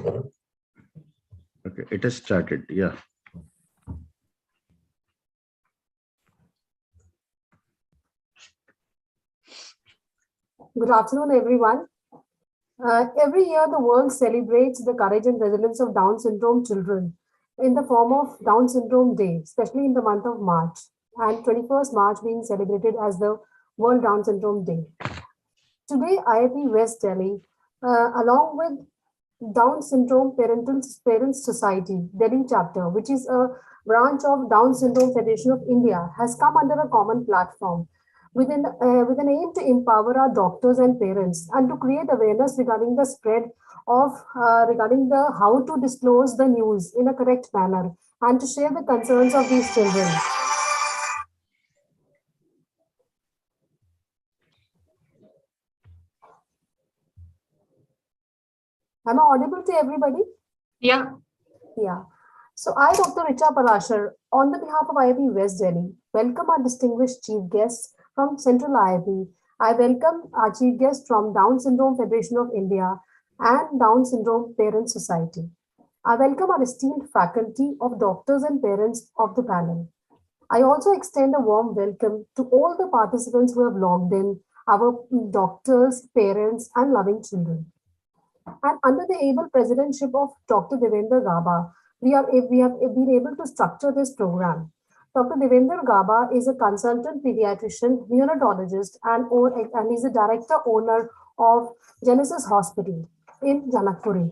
Okay, it has started. Yeah. Good afternoon, everyone. Every year, the world celebrates the courage and resilience of Down syndrome children in the form of Down Syndrome Day, especially in the month of March, and 21st March being celebrated as the World Down Syndrome Day. Today, IAP West Delhi, along with Down Syndrome Parents Society, Delhi chapter, which is a branch of Down Syndrome Federation of India, has come under a common platform with an aim to empower our doctors and parents and to create awareness regarding the spread of regarding the how to disclose the news in a correct manner and to share the concerns of these children. Am I audible to everybody? Yeah. Yeah. So I, Dr. Richa Parashar, on the behalf of IAP West Delhi, welcome our distinguished chief guests from Central IAP. I welcome our chief guests from Down Syndrome Federation of India and Down Syndrome Parents Society. I welcome our esteemed faculty of doctors and parents of the panel. I also extend a warm welcome to all the participants who have logged in, our doctors, parents, and loving children. And under the able presidentship of Dr. Devendra Gaba, we have been able to structure this program. Dr. Devendra Gaba is a consultant pediatrician, neonatologist, and is a director owner of Genesis Hospital in Janakpuri.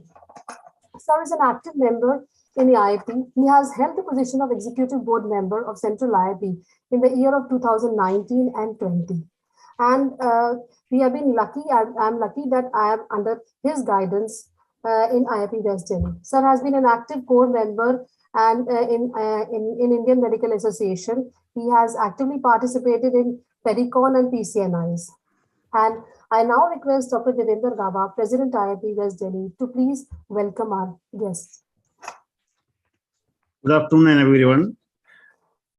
Sir is an active member in the IAP. He has held the position of executive board member of Central IAP in the year of 2019 and 20. And we have been lucky. I'm lucky that I am under his guidance in IAP West Delhi. Sir has been an active core member and in Indian Medical Association. He has actively participated in Pericon and PCNIs. And I now request Dr. Devendra Gaba, President IAP West Delhi, to please welcome our guests. Good afternoon, everyone.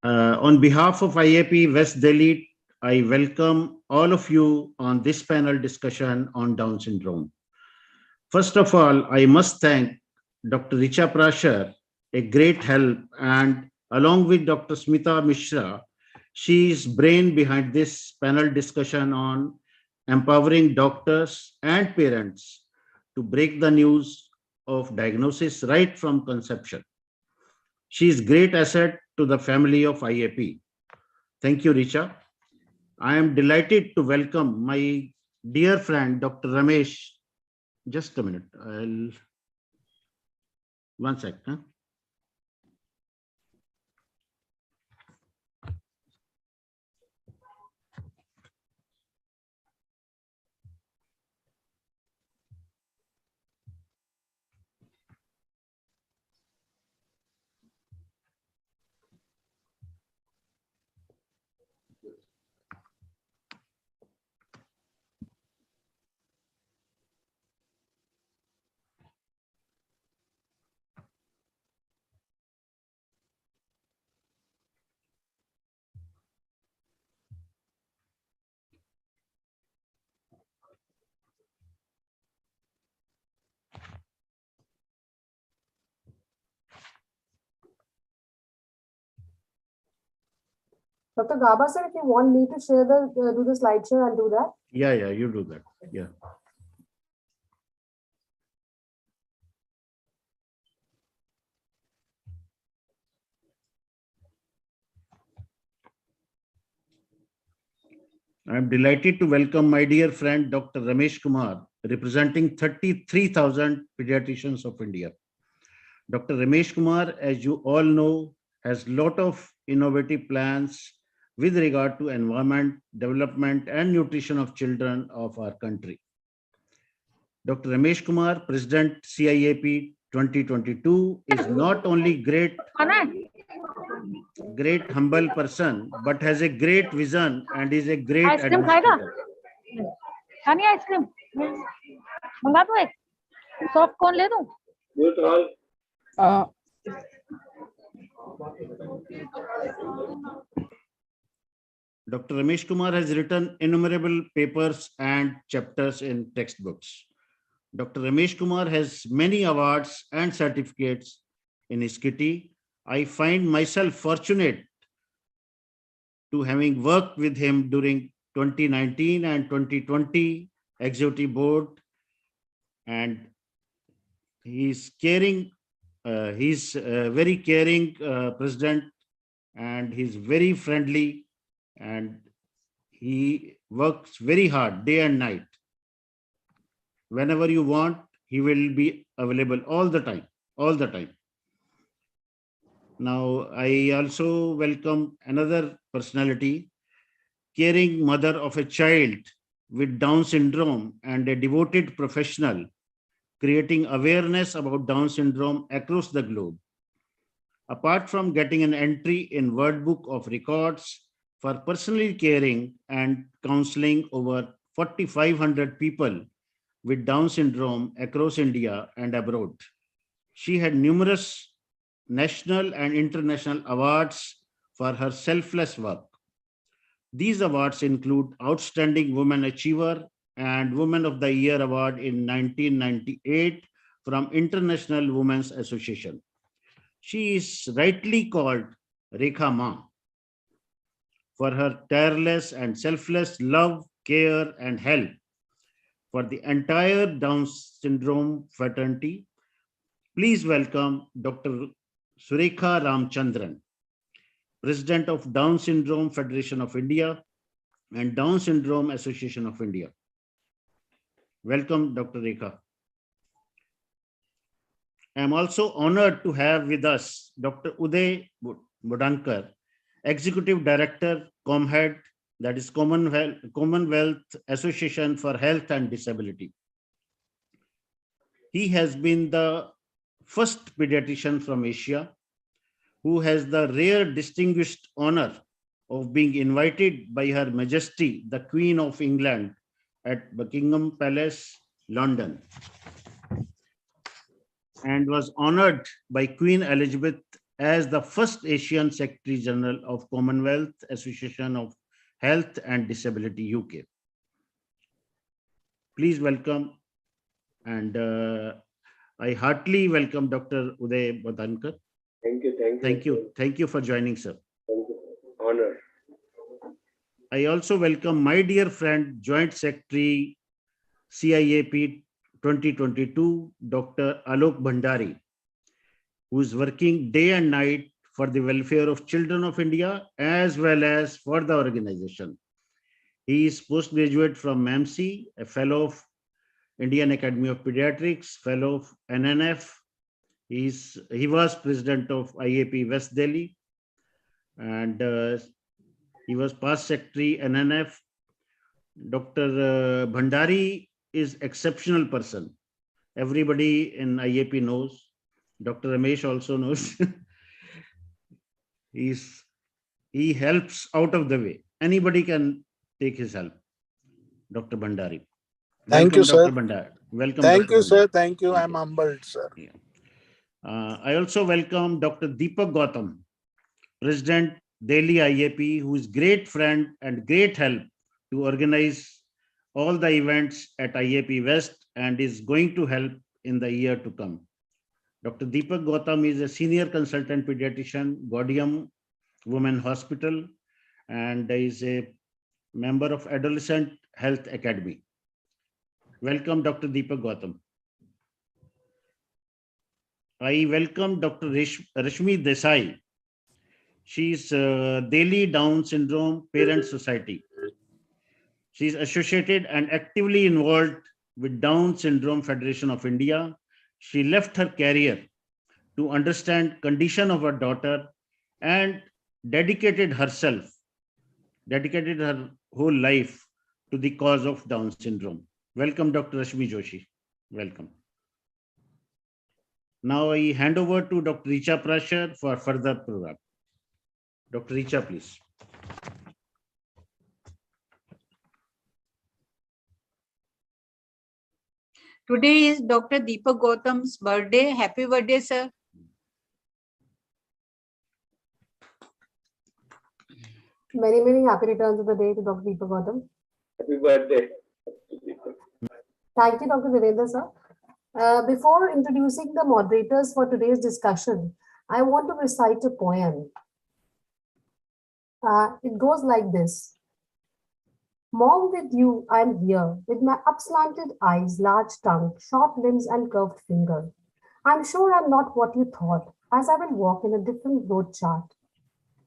On behalf of IAP West Delhi, I welcome all of you on this panel discussion on Down syndrome. First of all, I must thank Dr. Richa Prashar, a great help, and along with Dr. Smita Mishra, she is brain behind this panel discussion on empowering doctors and parents to break the news of diagnosis right from conception. She is great asset to the family of IAP. Thank you, Richa. I am delighted to welcome my dear friend, Dr. Ramesh. Just a minute. One second. Huh? Dr. Gaba, sir, if you want me to share do the slideshow, I'll do that. Yeah, you do that. Yeah. I am delighted to welcome my dear friend, Dr. Ramesh Kumar, representing 33,000 pediatricians of India. Dr. Ramesh Kumar, as you all know, has a lot of innovative plans with regard to environment, development, and nutrition of children of our country. Dr. Ramesh Kumar, President CIAP 2022, is not only great humble person, but has a great vision and is a great administrator. ice cream मंगा दो एक soft corn ले दूं Dr. Ramesh Kumar has written innumerable papers and chapters in textbooks. Dr. Ramesh Kumar has many awards and certificates in his kitty. I find myself fortunate to having worked with him during 2019 and 2020 Executive Board, and he's caring. He's a very caring president, and he's very friendly, and he works very hard day and night. Whenever you want, he will be available all the time, all the time. Now, I also welcome another personality, caring mother of a child with Down syndrome and a devoted professional, creating awareness about Down syndrome across the globe. Apart from getting an entry in World Book of Records for personally caring and counseling over 4,500 people with Down syndrome across India and abroad. She had numerous national and international awards for her selfless work. These awards include Outstanding Woman Achiever and Woman of the Year Award in 1998 from International Women's Association. She is rightly called Rekha Ma for her tireless and selfless love, care, and help for the entire Down syndrome fraternity. Please welcome Dr. Surekha Ramchandran, President of Down Syndrome Federation of India and Down Syndrome Association of India. Welcome, Dr. Rekha. I am also honored to have with us Dr. Uday Bodankar, Executive Director, ComHead, that is Commonwealth Association for Health and Disability. He has been the first pediatrician from Asia who has the rare distinguished honor of being invited by Her Majesty, the Queen of England, at Buckingham Palace, London, and was honored by Queen Elizabeth as the first Asian Secretary General of Commonwealth Association of Health and Disability, UK. Please welcome, and I heartily welcome Dr. Uday Bodankar. Thank you for joining, sir. Thank you. Honor. I also welcome my dear friend, Joint Secretary, CIAP 2022, Dr. Alok Bhandari, who is working day and night for the welfare of children of India as well as for the organization. He is postgraduate from MAMC, a fellow of Indian Academy of Pediatrics, fellow of NNF. He was president of IAP West Delhi, and he was past secretary NNF. Dr. Bhandari is exceptional person. Everybody in IAP knows. Dr. Ramesh also knows. He helps out of the way. Anybody can take his help. Dr. Bhandari. Thank you, sir. Dr. Bhandari. Welcome. Thank Dr. you, sir. Bhandari. Thank you. I'm humbled, sir. Yeah. I also welcome Dr. Deepak Gautam, President, Delhi IAP, who is great friend and great help to organize all the events at IAP West and is going to help in the year to come. Dr. Deepak Gautam is a senior consultant pediatrician, Gaudium Women Hospital, and is a member of Adolescent Health Academy. Welcome, Dr. Deepak Gautam. I welcome Dr. Rashmi Desai. She is Delhi Down Syndrome Parent Society. She is associated and actively involved with Down Syndrome Federation of India. She left her career to understand condition of her daughter and dedicated her whole life to the cause of Down syndrome. Welcome, Dr. Rashmi Joshi. Welcome. Now I hand over to Dr. Richa Prashar for further program. Dr. Richa, please. Today is Dr. Deepak Gautam's birthday. Happy birthday, sir. Many, many happy returns of the day to Dr. Deepak Gautam. Happy birthday. Thank you, Dr. Virendra, sir. Before introducing the moderators for today's discussion, I want to recite a poem. It goes like this. Mom, with you, I'm here, with my upslanted eyes, large tongue, short limbs, and curved finger. I'm sure I'm not what you thought, as I will walk in a different road chart.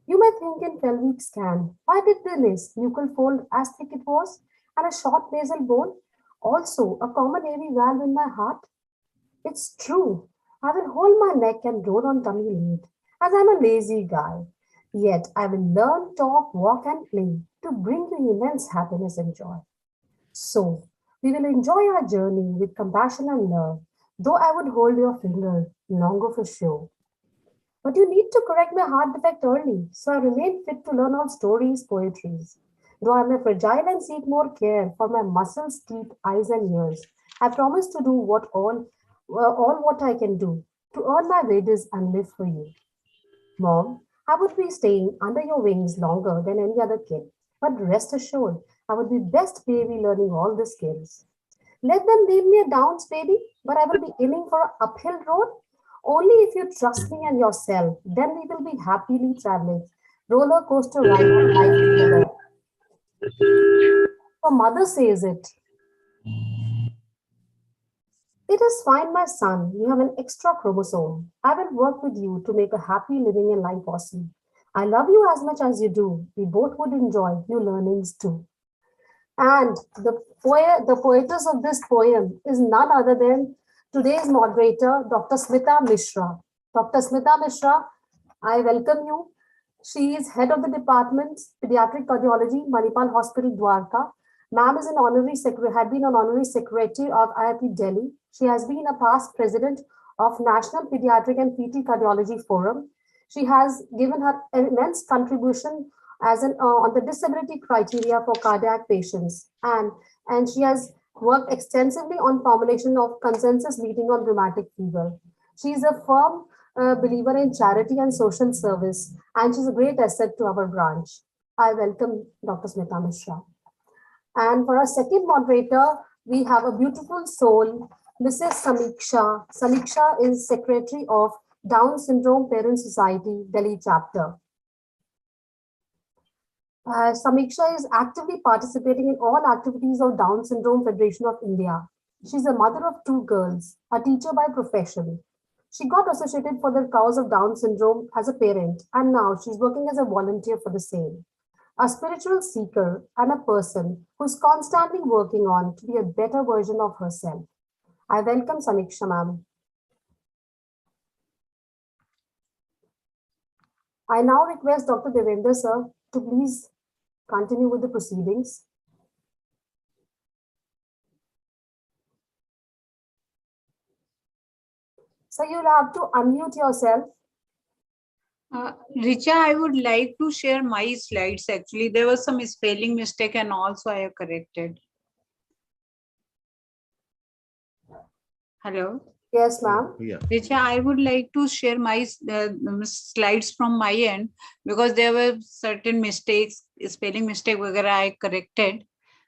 You may think in pelvic scan, why did the nuchal fold as thick it was, and a short nasal bone? Also, a common AV valve in my heart? It's true. I will hold my neck and roll on tummy late, as I'm a lazy guy. Yet I will learn, talk, walk, and play to bring you immense happiness and joy. So, we will enjoy our journey with compassion and love, though I would hold your finger longer for show. But you need to correct my heart defect early, so I remain fit to learn all stories, poetries. Though I am fragile and seek more care for my muscles, teeth, eyes, and ears, I promise to do all what I can do to earn my wages and live for you. Mom, I would be staying under your wings longer than any other kid, but rest assured, I would be best baby learning all the skills. Let them name me a Downs baby, but I will be aiming for an uphill road. Only if you trust me and yourself, then we will be happily traveling roller coaster ride of life together. Your mother says it. It is fine, my son. You have an extra chromosome. I will work with you to make a happy living in life possible. I love you as much as you do. We both would enjoy new learnings too. And the poetess of this poem is none other than today's moderator, Dr. Smita Mishra. Dr. Smita Mishra, I welcome you. She is head of the department, Pediatric Cardiology, Manipal Hospital, Dwarka. Ma'am is had been an honorary secretary of IAP Delhi. She has been a past president of National Pediatric and PT Cardiology Forum. She has given her immense contribution as on the disability criteria for cardiac patients, and she has worked extensively on formulation of consensus meeting on rheumatic fever. She is a firm believer in charity and social service, and she's a great asset to our branch. I welcome Dr. Smita Mishra. And for our second moderator, we have a beautiful soul, Mrs. Samiksha. Samiksha is Secretary of Down Syndrome Parent Society, Delhi chapter. Samiksha is actively participating in all activities of Down Syndrome Federation of India. She's a mother of 2 girls, a teacher by profession. She got associated for the cause of Down syndrome as a parent, and now she's working as a volunteer for the same. A spiritual seeker and a person who's constantly working on to be a better version of herself. I welcome Samiksha ma'am. I now request Dr. Devendra sir to please continue with the proceedings. So you'll have to unmute yourself. Richa, I would like to share my slides. Actually, there was some spelling mistake and also I have corrected. Hello. Yes, ma'am. Yeah. Richa, I would like to share my slides from my end because there were certain mistakes, spelling mistake where I corrected.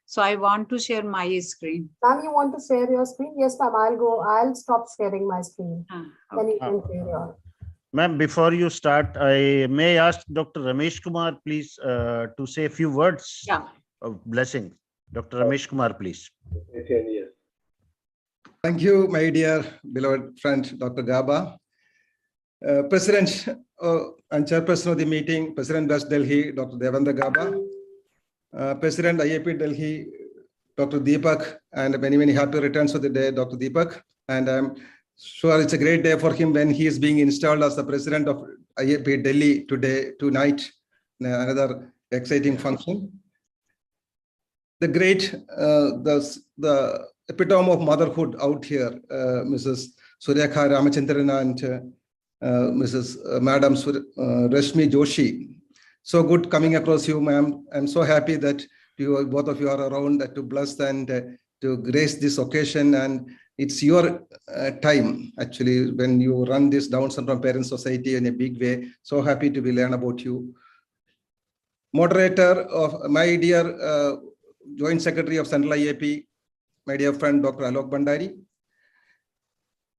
So I want to share my screen. Ma'am, you want to share your screen? Yes, ma'am. I'll stop sharing my screen. Okay. Then you can share your. Ma'am, before you start, I may ask Dr. Ramesh Kumar, please, to say a few words of blessing. Dr. Ramesh Kumar, please. Thank you, my dear beloved friend, Dr. Gaba. President and Chairperson of the meeting, President West Delhi, Dr. Devendra Gaba. President IAP Delhi, Dr. Deepak, and many, many happy returns of the day, Dr. Deepak. And I'm sure it's a great day for him when he is being installed as the president of IAP Delhi tonight, another exciting function. The great, the epitome of motherhood out here, Mrs. Suryakha Ramachandran and Mrs. Madam Rashmi Joshi. So good coming across you, ma'am. I'm so happy that both of you are around to bless and to grace this occasion. And it's your time, actually, when you run this Down Syndrome Parent Society in a big way. So happy to learn about you. Moderator of my dear Joint Secretary of Central IAP, my dear friend, Dr. Alok Bandari.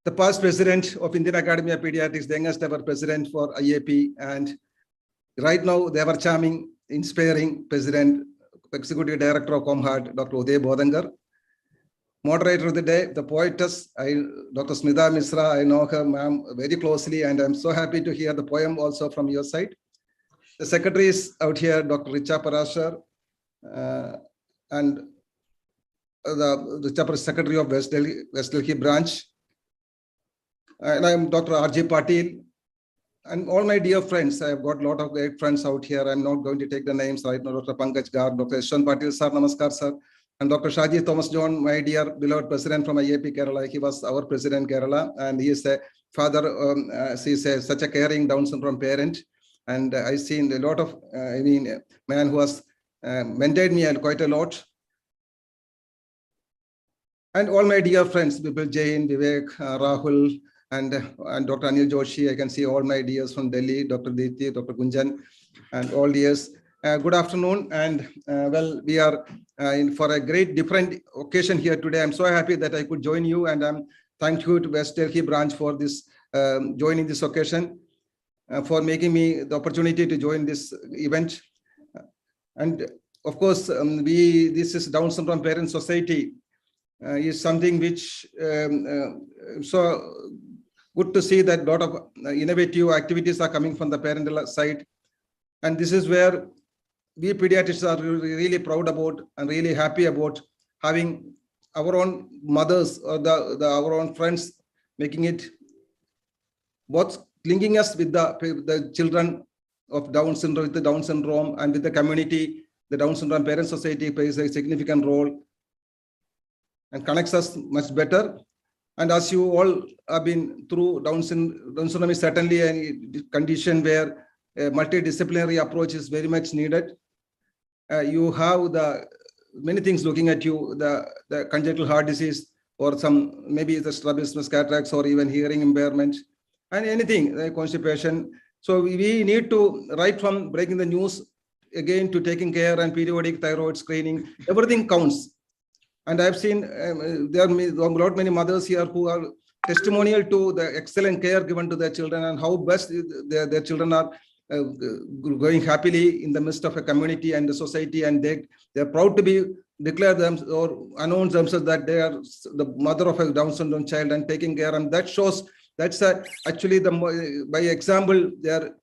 the past president of Indian Academy of Pediatrics, the youngest ever president for IAP, and right now the ever charming, inspiring president, executive director of ComHeart, Dr. Uday Bodhankar. Moderator of the day, the poetess, Dr. Smita Misra. I know her, ma'am, very closely, and I'm so happy to hear the poem also from your side. The secretary is out here, Dr. Richa Parashar, and the secretary of West Delhi branch. And I'm Dr. R.J. Patil. And all my dear friends, I've got a lot of great friends out here. I'm not going to take the names right now. Dr. Pankaj Gar, Dr. Yashwant Patil sir, Namaskar sir. And Dr. Shaji Thomas John, my dear beloved president from IAP Kerala. He was our president Kerala, and he is a father, such a caring Down syndrome parent. And I've seen a lot of, man who has mentored me quite a lot. And all my dear friends, Bipul Jain, Vivek, Rahul, and Dr. Anil Joshi. I can see all my dears from Delhi, Dr. Diti, Dr. Gunjan, and all dears. Good afternoon. And well, we are in for a great different occasion here today. I'm so happy that I could join you, and I'm thankful to West Delhi branch for this joining this occasion, for making me the opportunity to join this event. And of course, this is Down Syndrome Parent Society is something which so good to see that a lot of innovative activities are coming from the parental side. And this is where we pediatricians are really proud about and really happy about having our own mothers or our own friends making it both linking us with the children of Down syndrome, with the Down syndrome, and with the community. The Down Syndrome Parent Society plays a significant role and connects us much better. And as you all have been through, Down syndrome is certainly a condition where a multidisciplinary approach is very much needed. You have the many things looking at you, the congenital heart disease, or some maybe the strabismus, cataracts, or even hearing impairment, and anything, constipation. So we need to, right from breaking the news again to taking care and periodic thyroid screening, everything counts. And I've seen there are many mothers here who are testimonial to the excellent care given to their children and how best their children are going happily in the midst of a community and the society, and they're proud to be declare them or announce themselves that they are the mother of a Down syndrome child and taking care. And that shows that's actually by example they are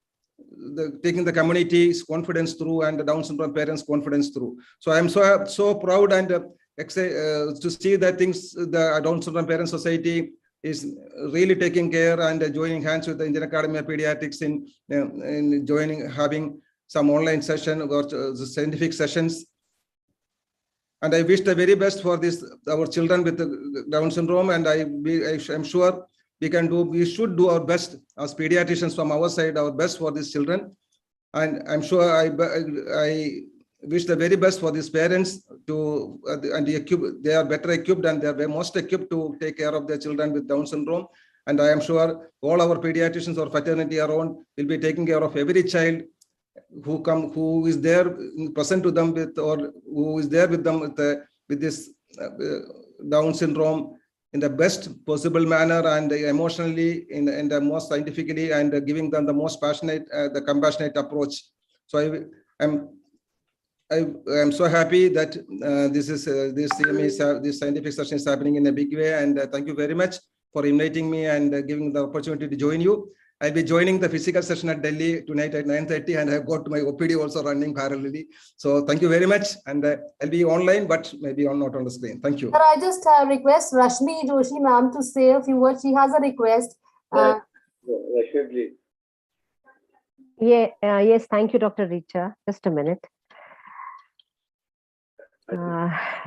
taking the community's confidence through and the Down syndrome parents' confidence through. So I'm so proud and to see that the Down syndrome Parent Society is really taking care and joining hands with the Indian Academy of Pediatrics in having some online session or scientific sessions. And I wish the very best for our children with the Down syndrome. And I'm sure we should do our best as pediatricians from our side, our best for these children. And I'm sure I wish the very best for these parents they are better equipped and they are most equipped to take care of their children with Down syndrome. And I am sure all our pediatricians or fraternity around will be taking care of every child who is there present to them with, or who is there with them with this Down syndrome in the best possible manner and emotionally in the most scientifically, and giving them the most passionate, the compassionate approach. So I'm so happy that this CME, this scientific session is happening in a big way, and thank you very much for inviting me and giving the opportunity to join you. I'll be joining the physical session at Delhi tonight at 9:30, and I've got my OPD also running parallelly. So thank you very much, and I'll be online, but maybe not on the screen. Thank you. Sir, I just request Rashmi Joshi ma'am to say a few words. She has a request. Rashmi, please. Yes, thank you, Dr. Richa. Just a minute.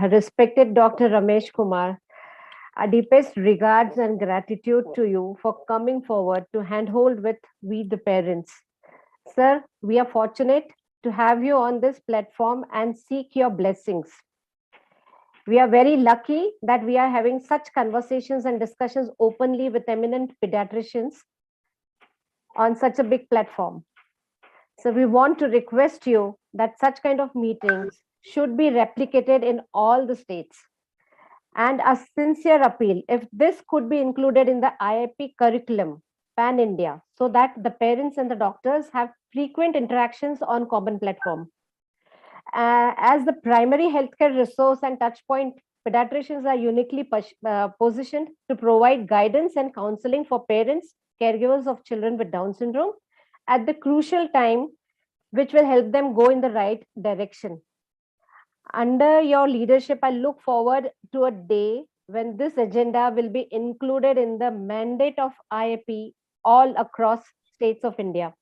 Respected Dr. Ramesh Kumar, our deepest regards and gratitude to you for coming forward to handhold with we the parents. Sir, we are fortunate to have you on this platform and seek your blessings. We are very lucky that we are having such conversations and discussions openly with eminent pediatricians on such a big platform. So we want to request you that such kind of meetings should be replicated in all the states. And a sincere appeal, if this could be included in the IAP curriculum, pan India, so that the parents and the doctors have frequent interactions on common platform. As the primary healthcare resource and touch point, pediatricians are uniquely positioned to provide guidance and counseling for parents, caregivers of children with Down syndrome at the crucial time, which will help them go in the right direction. Under your leadership, I look forward to a day when this agenda will be included in the mandate of IAP all across states of India.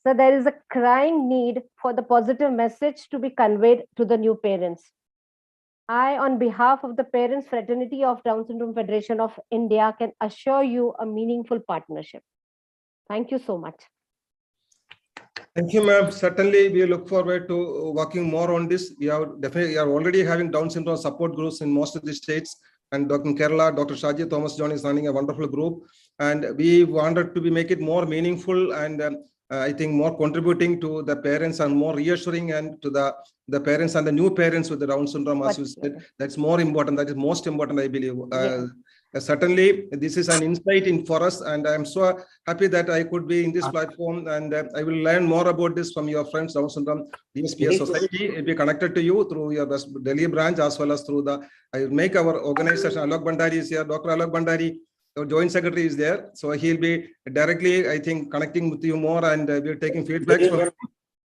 So there is a crying need for the positive message to be conveyed to the new parents. I, on behalf of the Parents Fraternity of Down Syndrome Federation of India, can assure you a meaningful partnership. Thank you so much. Thank you, ma'am. Certainly, we look forward to working more on this. We are already having Down syndrome support groups in most of the states. And Dr. Kerala, Dr. Shaji Thomas John is running a wonderful group. And we wanted to make it more meaningful and I think more contributing to the parents and more reassuring and to the parents and the new parents with the Down syndrome, as you said. That's more important. That is most important, I believe. Certainly, this is an insight for us, and I'm so happy that I could be in this platform, and I will learn more about this from your friends, Down Syndrome DSPS Society. It will be connected to you through your Delhi branch as well as through I will make our organization. Alok Bhandari is here. Dr. Alok Bhandari, our Joint Secretary, is there. So he'll be directly, I think, connecting with you more, and we're taking feedbacks from you.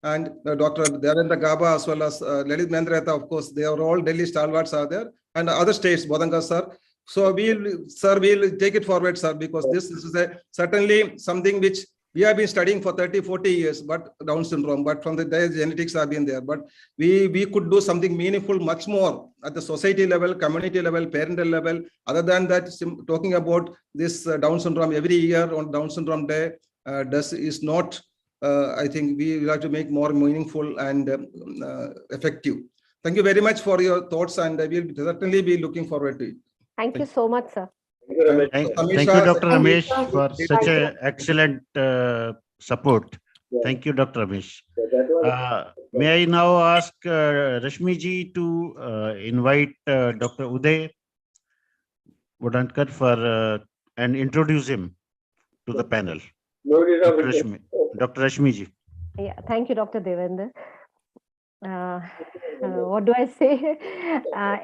And Dr. Devendra Gaba as well as Lalit Mendrata, of course, they are all Delhi stalwarts are there, and other states, Bodanga sir. So we'll take it forward, sir, because this is certainly something which we have been studying for 30, 40 years, but Down syndrome, but from the day genetics have been there. But we could do something meaningful, much more at the society level, community level, parental level. Other than that, talking about this Down syndrome every year on Down syndrome day is not, I think we will have to make more meaningful and effective. Thank you very much for your thoughts, and I will certainly be looking forward to it. Thank you so much, sir. Thank you, Dr. Ramesh, for such an excellent support. Thank you, Dr. Ramesh. May I now ask Rashmi ji to invite Dr. Uday Bodankar for and introduce him to the panel. Dr. Rashmi ji. Yeah, thank you, Dr. Devendra. What do I say?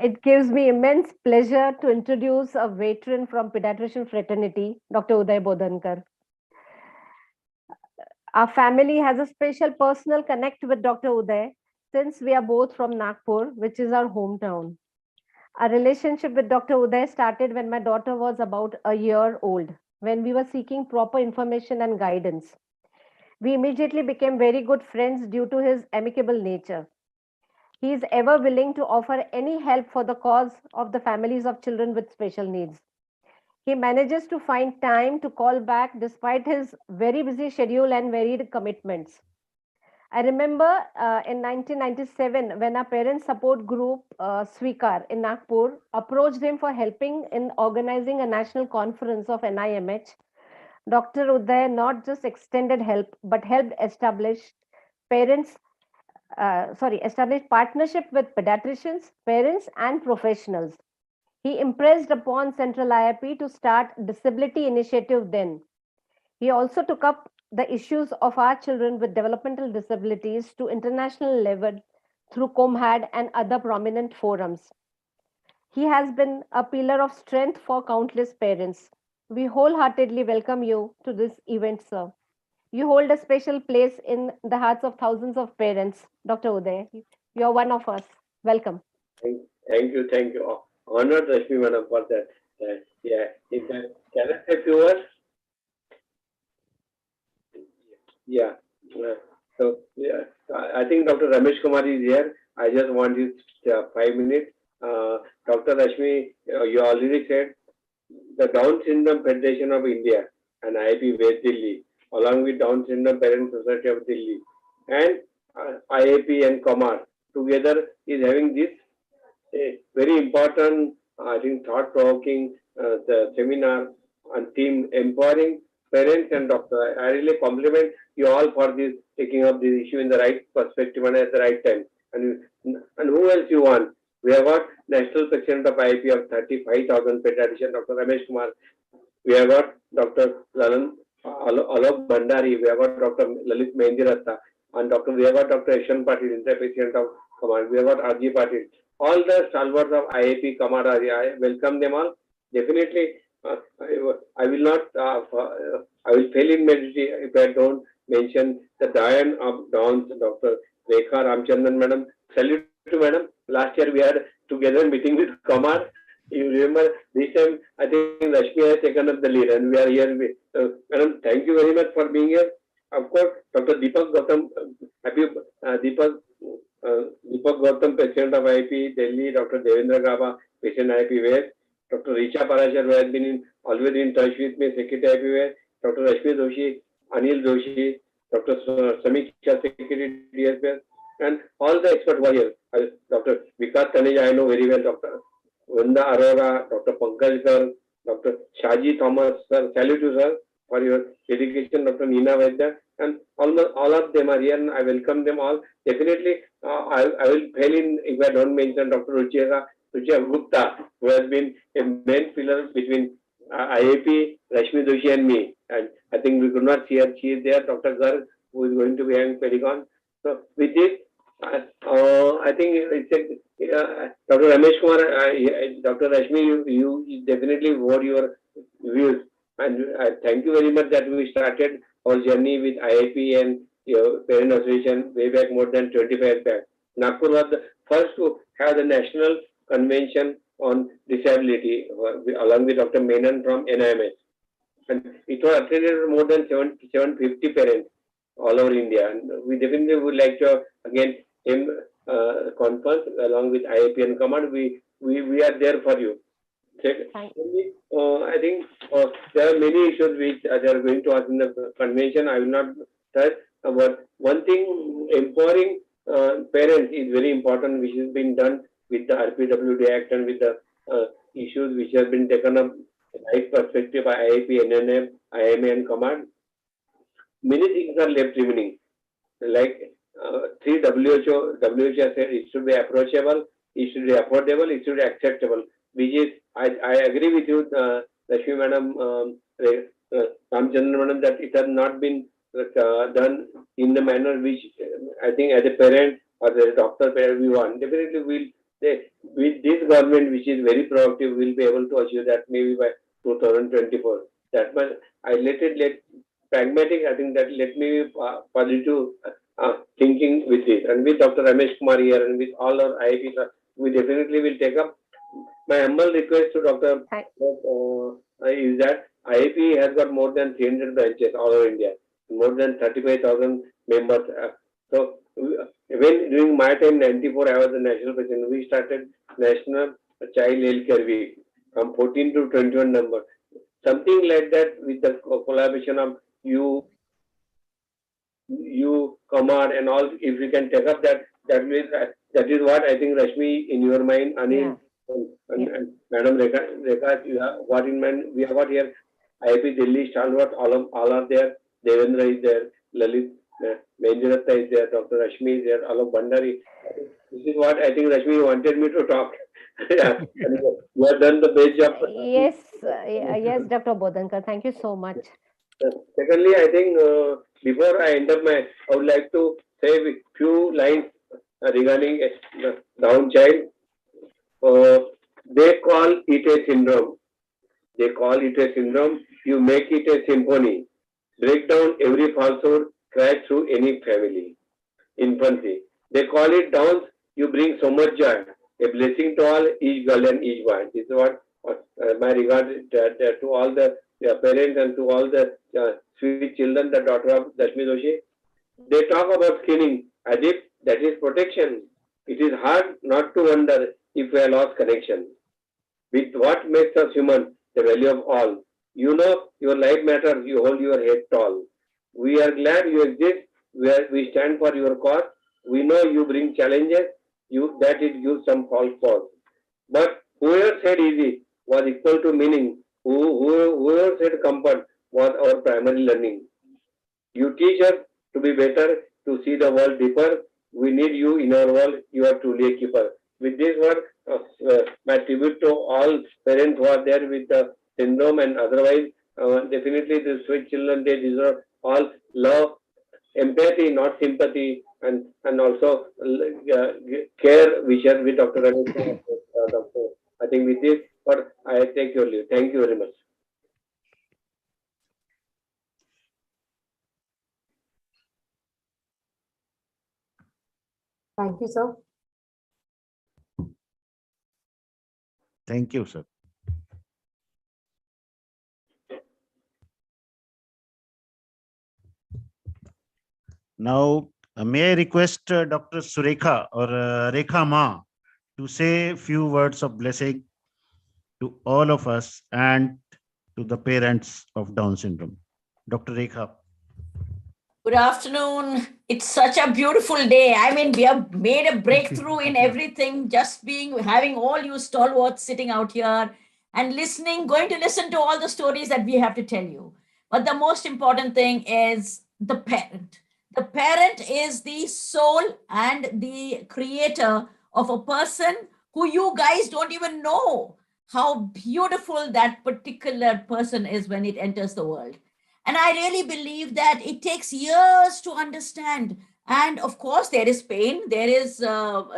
It gives me immense pleasure to introduce a veteran from Pediatrician Fraternity, Dr. Uday Bodankar. Our family has a special personal connect with Dr. Uday since we are both from Nagpur, which is our hometown. Our relationship with Dr. Uday started when my daughter was about a year old, when we were seeking proper information and guidance. We immediately became very good friends due to his amicable nature. He is ever willing to offer any help for the cause of the families of children with special needs. He manages to find time to call back despite his very busy schedule and varied commitments. I remember in 1997 when our parent support group Swikar in Nagpur approached him for helping in organizing a national conference of NIMH. Dr. Uday not just extended help but helped establish partnership with pediatricians, parents, and professionals. He impressed upon Central IAP to start Disability Initiative then. He also took up the issues of our children with developmental disabilities to international level through COMHAD and other prominent forums. He has been a pillar of strength for countless parents. We wholeheartedly welcome you to this event, sir. You hold a special place in the hearts of thousands of parents, Dr. Uday. You are one of us. Welcome. Thank you. Honored, Rashmi Madam, for that. Can I say a few words? I think Dr. Ramesh Kumar is here. I just want you 5 minutes. Dr. Rashmi, you already said the Down Syndrome Federation of India and IAP West Delhi, along with Down Syndrome Parent Society of Delhi and IAP and Comar together is having this very important, I think, thought-provoking the seminar and theme empowering parents and doctors. I really compliment you all for this taking up this issue in the right perspective and at the right time. And who else you want? We have got National President of IAP of 35,000 pediatrician, Dr. Ramesh Kumar. We have got Dr. Alok Bhandari. We have got Dr. Lalit Mehndiratta. And we have got Dr. Yashan Patil, Inter-President of Command. We have got RG Patil. All the stalwarts of IAP Command, I welcome them all. Definitely, I will not, I will fail in medicine if I don't mention the Dian of Downs, Dr. Rekha Ramchandran Madam. Salute to Madam. Last year we had together meeting with Kamar. You remember this time, I think Rashmi has taken up the lead and we are here. Madam, thank you very much for being here. Of course, Dr. Deepak Gautam, Deepak Gautam, President of IAP Delhi, Dr. Devendra Gaba, Patient IAP West, Dr. Richa Parashar, who has been always in touch with me, Secretary IAP West, Dr. Rashmi Doshi, Anil Doshi, Dr. Samiksha, Secretary DSPS, and all the experts were here. Dr. Vikas Taneja, I know very well, Dr. Vanda Arora, Dr. Pankaj Sir, Dr. Shaji Thomas Sir, salute you sir for your dedication, Dr. Neena Vaidya, and all of them are here and I welcome them all. Definitely, I will fail in if I don't mention Dr. Ruchira Gupta, who has been a main pillar between IAP, Rashmi Doshi and me. And I think we could not see her. She is there, Dr. Garg, who is going to be having Pentagon. So with this, I think it's Dr. Ramesh Kumar, Dr. Rashmi, you definitely wrote your views. And thank you very much that we started our journey with IAP and Parent Association way back more than 25 years back. Nagpur was the first to have the National Convention on Disability along with Dr. Menon from NIMH. And it was attended more than 750 parents all over India. And we definitely would like to again conference along with IAP and Command. We are there for you. I think there are many issues which they are going to ask in the convention. I will not touch. But one thing, empowering parents is very important, which has been done with the RPWD Act and with the issues which have been taken up right perspective by IAP, NNM, IMA and Command. Many things are left remaining. Like WHO said it should be approachable, it should be affordable, it should be acceptable. Which is, I agree with you, Rashmi Madam, Ramchandran Madam, that it has not been done in the manner which I think as a parent or as a doctor we want. Definitely with this government, which is very proactive, we'll be able to achieve that maybe by 2024. That much, pragmatic, I think that let me positive thinking with this. And with Dr. Ramesh Kumar here and with all our IAPs, we definitely will take up. My humble request to Dr. is that IAP has got more than 300 branches all over India, more than 35,000 members. So when during my time, 94, I was the national president. We started National Child Health Care Week from 14 to 21 numbers. Something like that with the collaboration of you, Kamar and all, if we can take up that is what I think, Rashmi, in your mind, Anil, and Madam Rekha, you have what in mind? We have got here IAP Delhi, Stalwart, all are there. Devendra is there, Lalit Mehndiratta is there, Dr. Rashmi is there, Alok Bhandari. This is what I think Rashmi wanted me to talk. You have done the best job. Yes, yes, Dr. Bodhankar, thank you so much. Secondly, I think before I end up I would like to say a few lines regarding Down child. They call it a syndrome. They call it a syndrome. You make it a symphony. Break down every falsehood, crash through any family. Infancy. They call it Downs. You bring so much joy. A blessing to all, each girl and each boy. This is what my regard to all the parents and to all the sweet children, the daughter of Rashmi Doshi. They talk about skinning as if that is protection. It is hard not to wonder if we have lost connection with what makes us human, the value of all. You know your life matters, you hold your head tall. We are glad you exist, we stand for your cause. We know you bring challenges, that it gives some false pause. But whoever said easy was equal to meaning. Whoever said comfort was our primary learning. You teach us to be better, to see the world deeper. We need you in our world. You are truly a keeper. With this word, my tribute to all parents who are there with the syndrome, and otherwise, definitely the sweet children, they deserve all love, empathy, not sympathy, and also care we share with Dr. Ramesh. Doctor, I think with this, but I take your leave. Thank you very much. Thank you, sir. Thank you, sir. Now, may I request Dr. Surekha or Rekha Ma to say a few words of blessing to all of us and to the parents of Down syndrome. Dr. Rekha. Good afternoon. It's such a beautiful day. I mean, we have made a breakthrough in everything, just having all you stalwarts sitting out here and going to listen to all the stories that we have to tell you. But the most important thing is the parent. The parent is the soul and the creator of a person who you guys don't even know how beautiful that particular person is when it enters the world. And I really believe that it takes years to understand. And of course, there is pain, there is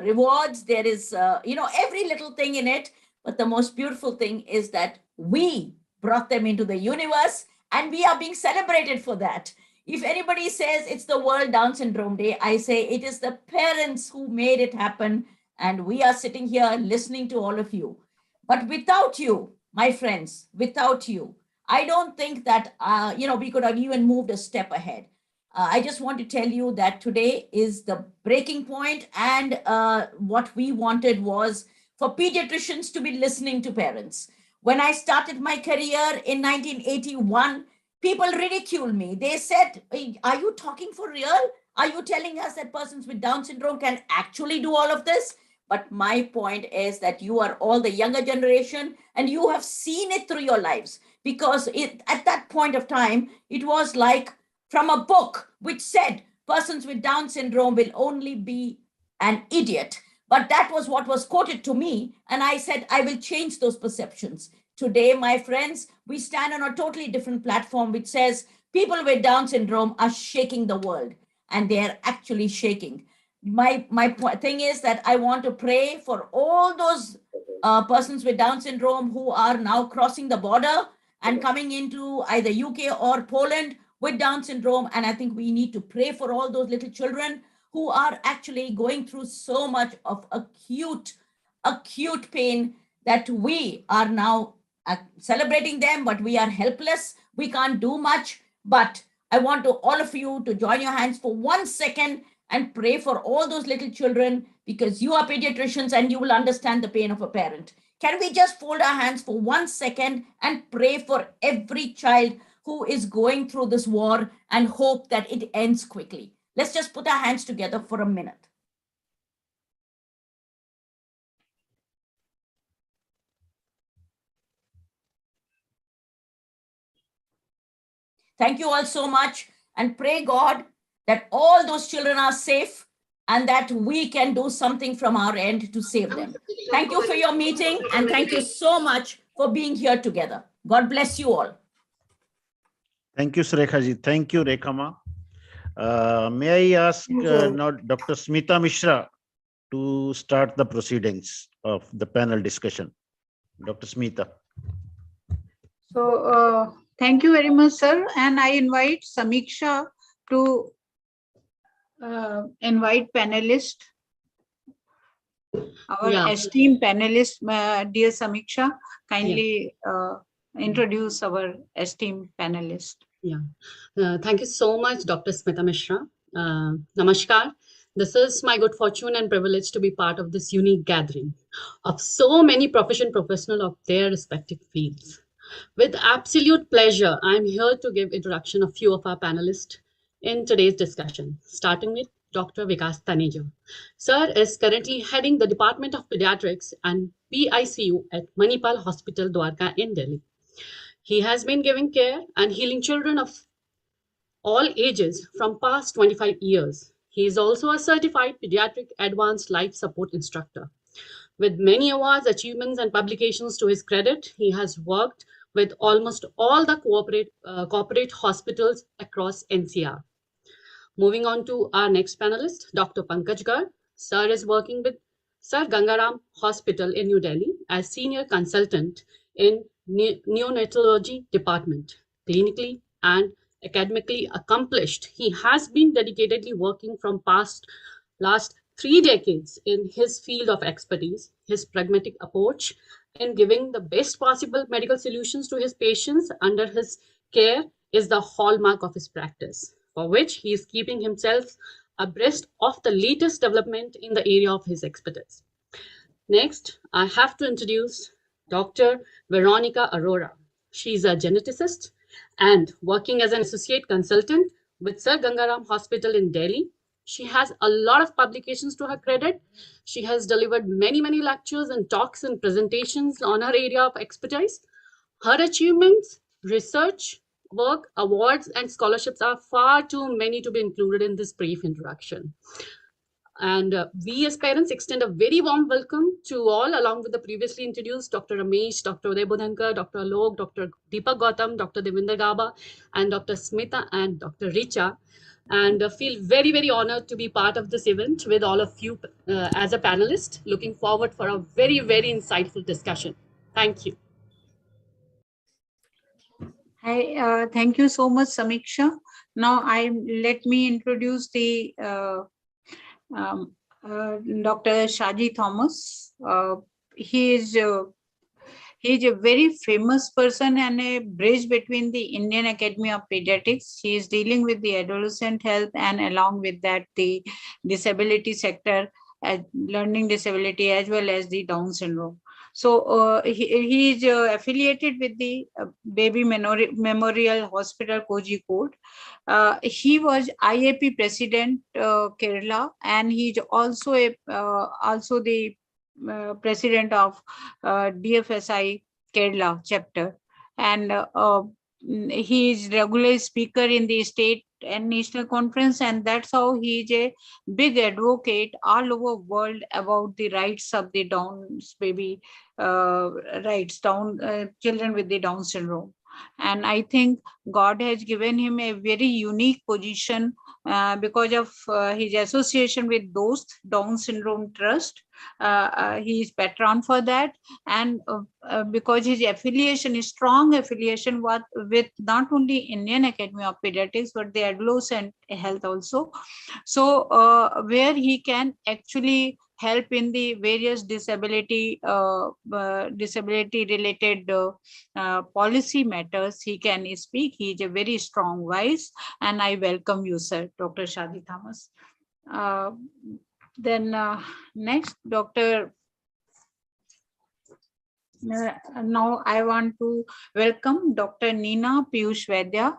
rewards, there is, every little thing in it. But the most beautiful thing is that we brought them into the universe and we are being celebrated for that. If anybody says it's the World Down Syndrome Day, I say it is the parents who made it happen. And we are sitting here listening to all of you. But without you, my friends, without you, I don't think that, we could have even moved a step ahead. I just want to tell you that today is the breaking point, and what we wanted was for pediatricians to be listening to parents. When I started my career in 1981, people ridiculed me. They said, are you talking for real? Are you telling us that persons with Down syndrome can actually do all of this? But my point is that you are all the younger generation and you have seen it through your lives. Because at that point of time, it was like from a book which said persons with Down syndrome will only be an idiot. But that was what was quoted to me. And I said, I will change those perceptions. Today, my friends, we stand on a totally different platform which says people with Down syndrome are shaking the world. And they are actually shaking. My thing is that I want to pray for all those persons with Down syndrome who are now crossing the border and coming into either UK or Poland with Down syndrome. And I think we need to pray for all those little children who are actually going through so much of acute pain that we are now celebrating them, but we are helpless. We can't do much. But I want all of you to join your hands for 1 second and pray for all those little children, because you are pediatricians and you will understand the pain of a parent. Can we just fold our hands for 1 second and pray for every child who is going through this war and hope that it ends quickly? Let's just put our hands together for a minute. Thank you all so much, and pray God that all those children are safe and that we can do something from our end to save them. Thank you for your meeting, and thank you so much for being here together. God bless you all. Thank you, Surekha ji. Thank you, Rekha Ma. May I ask now Dr. Smita Mishra to start the proceedings of the panel discussion. Dr. Smita. So, thank you very much, sir. And I invite Samiksha to invite panelist, our esteemed panelist, dear Samiksha, kindly introduce our esteemed panelist. Thank you so much, Dr. Smita Mishra. Namaskar. This is my good fortune and privilege to be part of this unique gathering of so many professionals of their respective fields. With absolute pleasure, I'm here to give introduction of few of our panelists in today's discussion, starting with Dr. Vikas Taneja. Sir is currently heading the Department of Pediatrics and PICU at Manipal Hospital, Dwarka in Delhi. He has been giving care and healing children of all ages from past 25 years. He is also a certified pediatric advanced life support instructor. With many awards, achievements, and publications to his credit, he has worked with almost all the corporate hospitals across NCR. Moving on to our next panelist, Dr. Pankaj Garg. Sir is working with Sir Gangaram Hospital in New Delhi as senior consultant in neonatology department. Clinically and academically accomplished, he has been dedicatedly working from last 3 decades in his field of expertise. His pragmatic approach in giving the best possible medical solutions to his patients under his care is the hallmark of his practice, for which he is keeping himself abreast of the latest development in the area of his expertise. Next, I have to introduce Dr. Veronica Arora. She's a geneticist and working as an associate consultant with Sir Gangaram Hospital in Delhi. She has a lot of publications to her credit. She has delivered many, many lectures and talks and presentations on her area of expertise. Her achievements, research, work, awards, and scholarships are far too many to be included in this brief introduction. And we as parents extend a very warm welcome to all, along with the previously introduced Dr. Ramesh, Dr. Uday Budhankar, Dr. Alok, Dr. Deepak Gautam, Dr. Devendra Gaba, and Dr. Smita and Dr. Richa. And feel very, very honored to be part of this event with all of you as a panelist. Looking forward for a very, very insightful discussion. Thank you. Hi, thank you so much, Samiksha. Now let me introduce the Dr. Shaji Thomas. He is a very famous person and a bridge between the Indian Academy of Pediatrics. He is dealing with the adolescent health and along with that the disability sector, learning disability as well as the Down syndrome. So he is affiliated with the Baby Memorial Hospital, Kozhikode. He was IAP president, Kerala, and he's also the president of DFSI Kerala chapter, and he is regular speaker in the state and national conference, and that's how he is a big advocate all over world about the rights of the Down baby children with the Down syndrome. And I think God has given him a very unique position because of his association with those Down Syndrome Trust. He is patron for that, and because his affiliation is strong affiliation with not only Indian Academy of Pediatrics but the Adolescent Health also. So where he can actually help in the various disability related policy matters, he can speak. He is a very strong voice, and I welcome you, sir, Dr. Shadi Thomas. Then next, Dr. Now I want to welcome Dr. Neena Piyush Vaidya.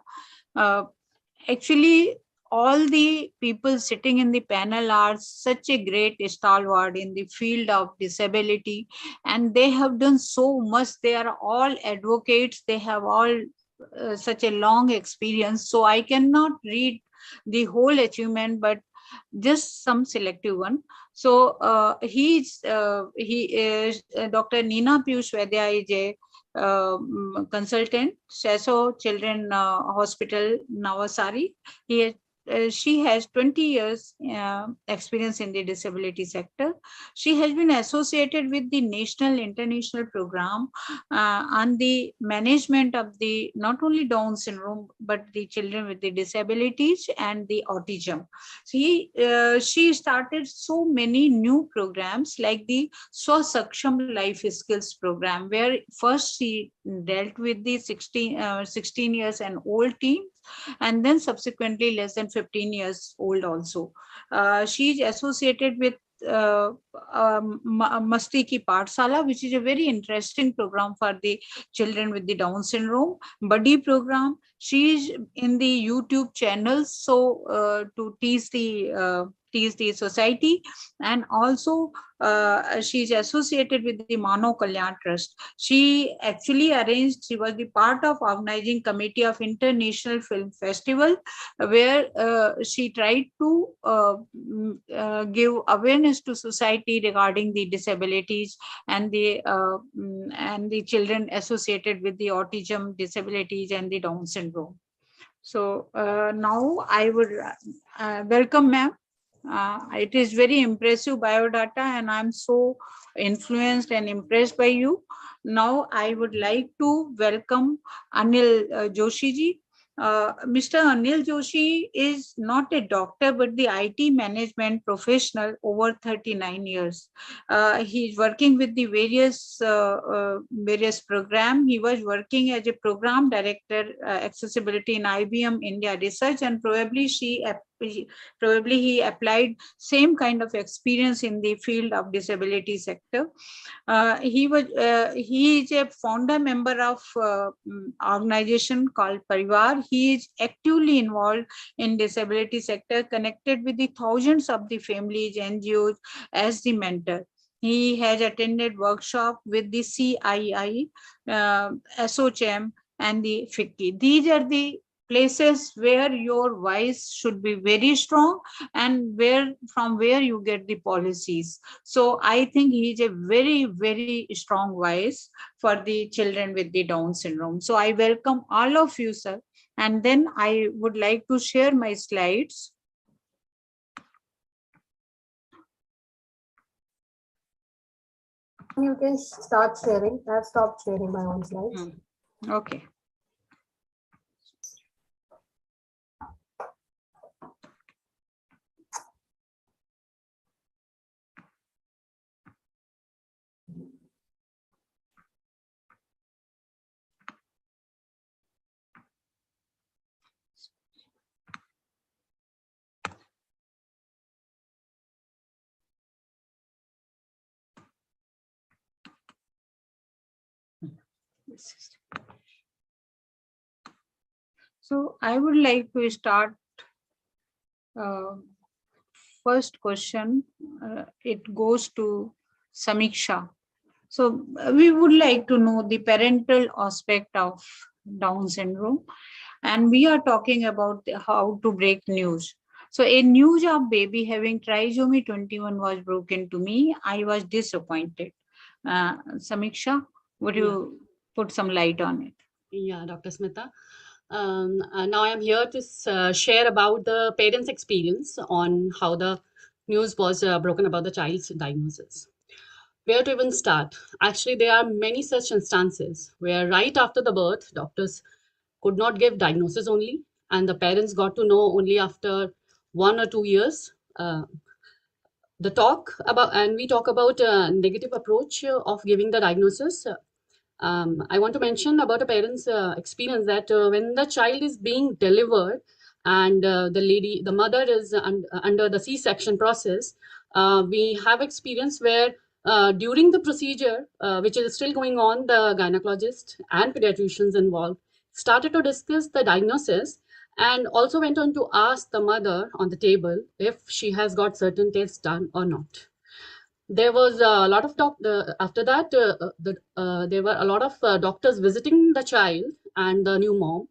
Actually, all the people sitting in the panel are such a great stalwart in the field of disability, and they have done so much. They are all advocates. They have all such a long experience. So I cannot read the whole achievement, but just some selective one. So he is Dr. Neena Piyush Vaidya is a consultant, Shaso Children Hospital, Navasari. She has 20 years experience in the disability sector. She has been associated with the national international program on the management of the not only Down syndrome but the children with the disabilities and the autism. She started so many new programs like the Swasaksham Life Skills program, where first she dealt with the 16 years and old teams, and then subsequently less than 15 years old also. She is associated with Masti Ki Pathsala, which is a very interesting program for the children with the Down syndrome. Buddy program. She is in the YouTube channels, so to teach the teach the society, and also she's associated with the Mano Kalyan Trust. She was the part of organizing committee of International Film Festival, where she tried to give awareness to society regarding the disabilities and the children associated with the autism, disabilities, and the Down syndrome. So now I would welcome ma'am. It is very impressive biodata, and I'm so influenced and impressed by you. Now I would like to welcome Anil Joshi ji. Mr. Anil Joshi is not a doctor, but the IT management professional over 39 years. He's working with the various program. He was working as a program director, accessibility in IBM India Research, and probably he applied same kind of experience in the field of disability sector. He is a founder member of organization called Parivar. He is actively involved in disability sector, connected with the thousands of the families, NGOs as the mentor. He has attended workshop with the CII, SOCHM, and the FICCI. These are the places where your voice should be very strong, and from where you get the policies. So I think he is a very, very strong voice for the children with the Down syndrome. So I welcome all of you, sir. And then I would like to share my slides. You can start sharing. I've stopped sharing my own slides. Okay. So I would like to start first question. It goes to Samiksha. So we would like to know the parental aspect of Down syndrome, and we are talking about how to break news. So a news of baby having trisomy 21 was broken to me. I was disappointed. Samiksha, would you put some light on it? Yeah, Dr. Smita. Now I'm here to share about the parents' experience on how the news was broken about the child's diagnosis. Where to even start? Actually, there are many such instances where right after the birth, doctors could not give diagnosis only, and the parents got to know only after 1 or 2 years. We talk about a negative approach of giving the diagnosis. I want to mention about a parent's experience that when the child is being delivered and the mother is under the C-section process, we have experience where during the procedure, which is still going on, the gynecologist and pediatricians involved started to discuss the diagnosis and also went on to ask the mother on the table if she has got certain tests done or not. There was a lot of after that there were a lot of doctors visiting the child and the new mom,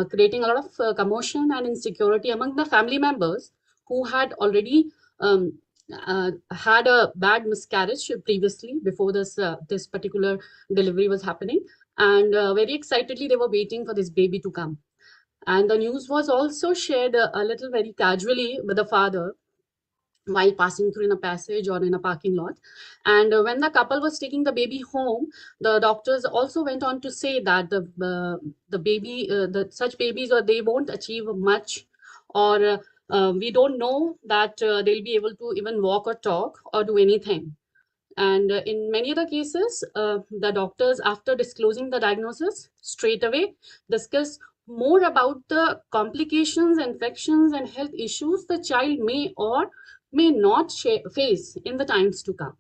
creating a lot of commotion and insecurity among the family members who had already had a bad miscarriage previously before this particular delivery was happening, and very excitedly they were waiting for this baby to come. And the news was also shared a little very casually with the father while passing through in a passage or in a parking lot. And when the couple was taking the baby home, the doctors also went on to say that such babies, or they won't achieve much, or we don't know that they'll be able to even walk or talk or do anything. And in many other cases, the doctors, after disclosing the diagnosis, straight away discuss more about the complications, infections, and health issues the child may or may not face in the times to come.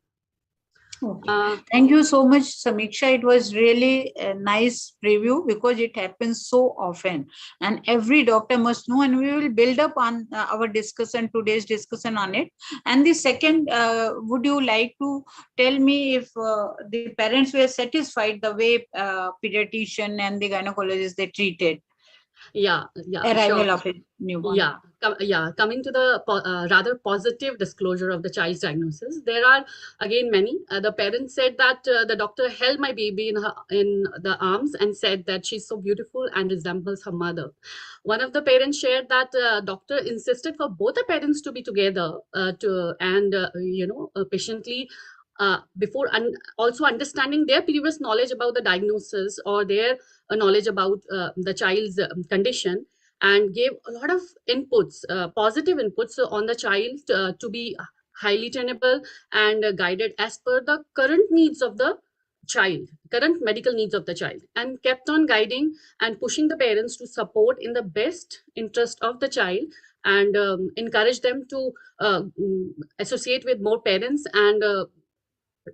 Okay. Thank you so much, Samiksha. It was really a nice preview because it happens so often, and every doctor must know. And we will build up on our discussion, today's discussion on it. And the second, would you like to tell me if the parents were satisfied the way pediatrician and the gynecologist they treated Yeah, arrival sure. of a newborn? Coming to the rather positive disclosure of the child's diagnosis, there are again many. The parents said that the doctor held my baby in the arms and said that she's so beautiful and resembles her mother. One of the parents shared that doctor insisted for both the parents to be together patiently before also understanding their previous knowledge about the diagnosis or their knowledge about the child's condition, and gave a lot of inputs, positive inputs on the child to be highly trainable and guided as per the current needs of the child, current medical needs of the child, and kept on guiding and pushing the parents to support in the best interest of the child, and encourage them to associate with more parents and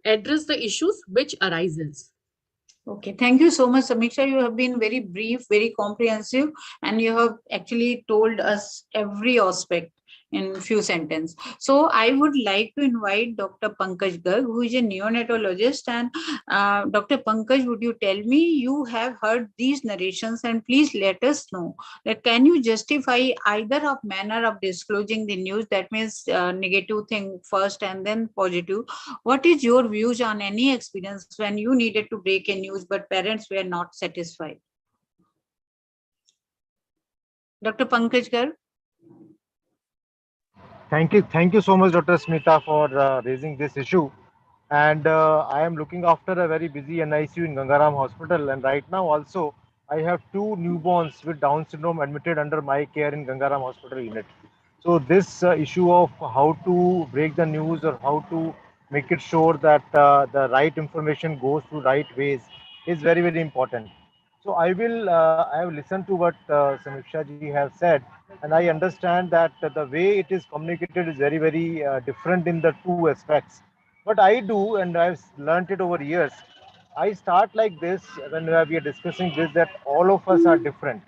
address the issues which arises. Okay, thank you so much, Samiksha. You have been very brief, very comprehensive, and you have actually told us every aspect in few sentences. So I would like to invite Dr. Pankaj Garg, who is a neonatologist. And Dr. Pankaj, would you tell me, you have heard these narrations, and please let us know that can you justify either of manner of disclosing the news, that means negative thing first and then positive. What is your views on any experience when you needed to break a news but parents were not satisfied? Dr. Pankaj Garg. Thank you so much, Dr. Smita, for raising this issue. And I am looking after a very busy NICU in Gangaram Hospital. And right now also, I have 2 newborns with Down syndrome admitted under my care in Gangaram Hospital unit. So this issue of how to break the news or how to make it sure that the right information goes through right ways is very, very important. So I have listened to what Samiksha ji has said, and I understand that the way it is communicated is very, very different in the 2 aspects. What I do, and I've learned it over years, I start like this when we are discussing this, that all of us are different.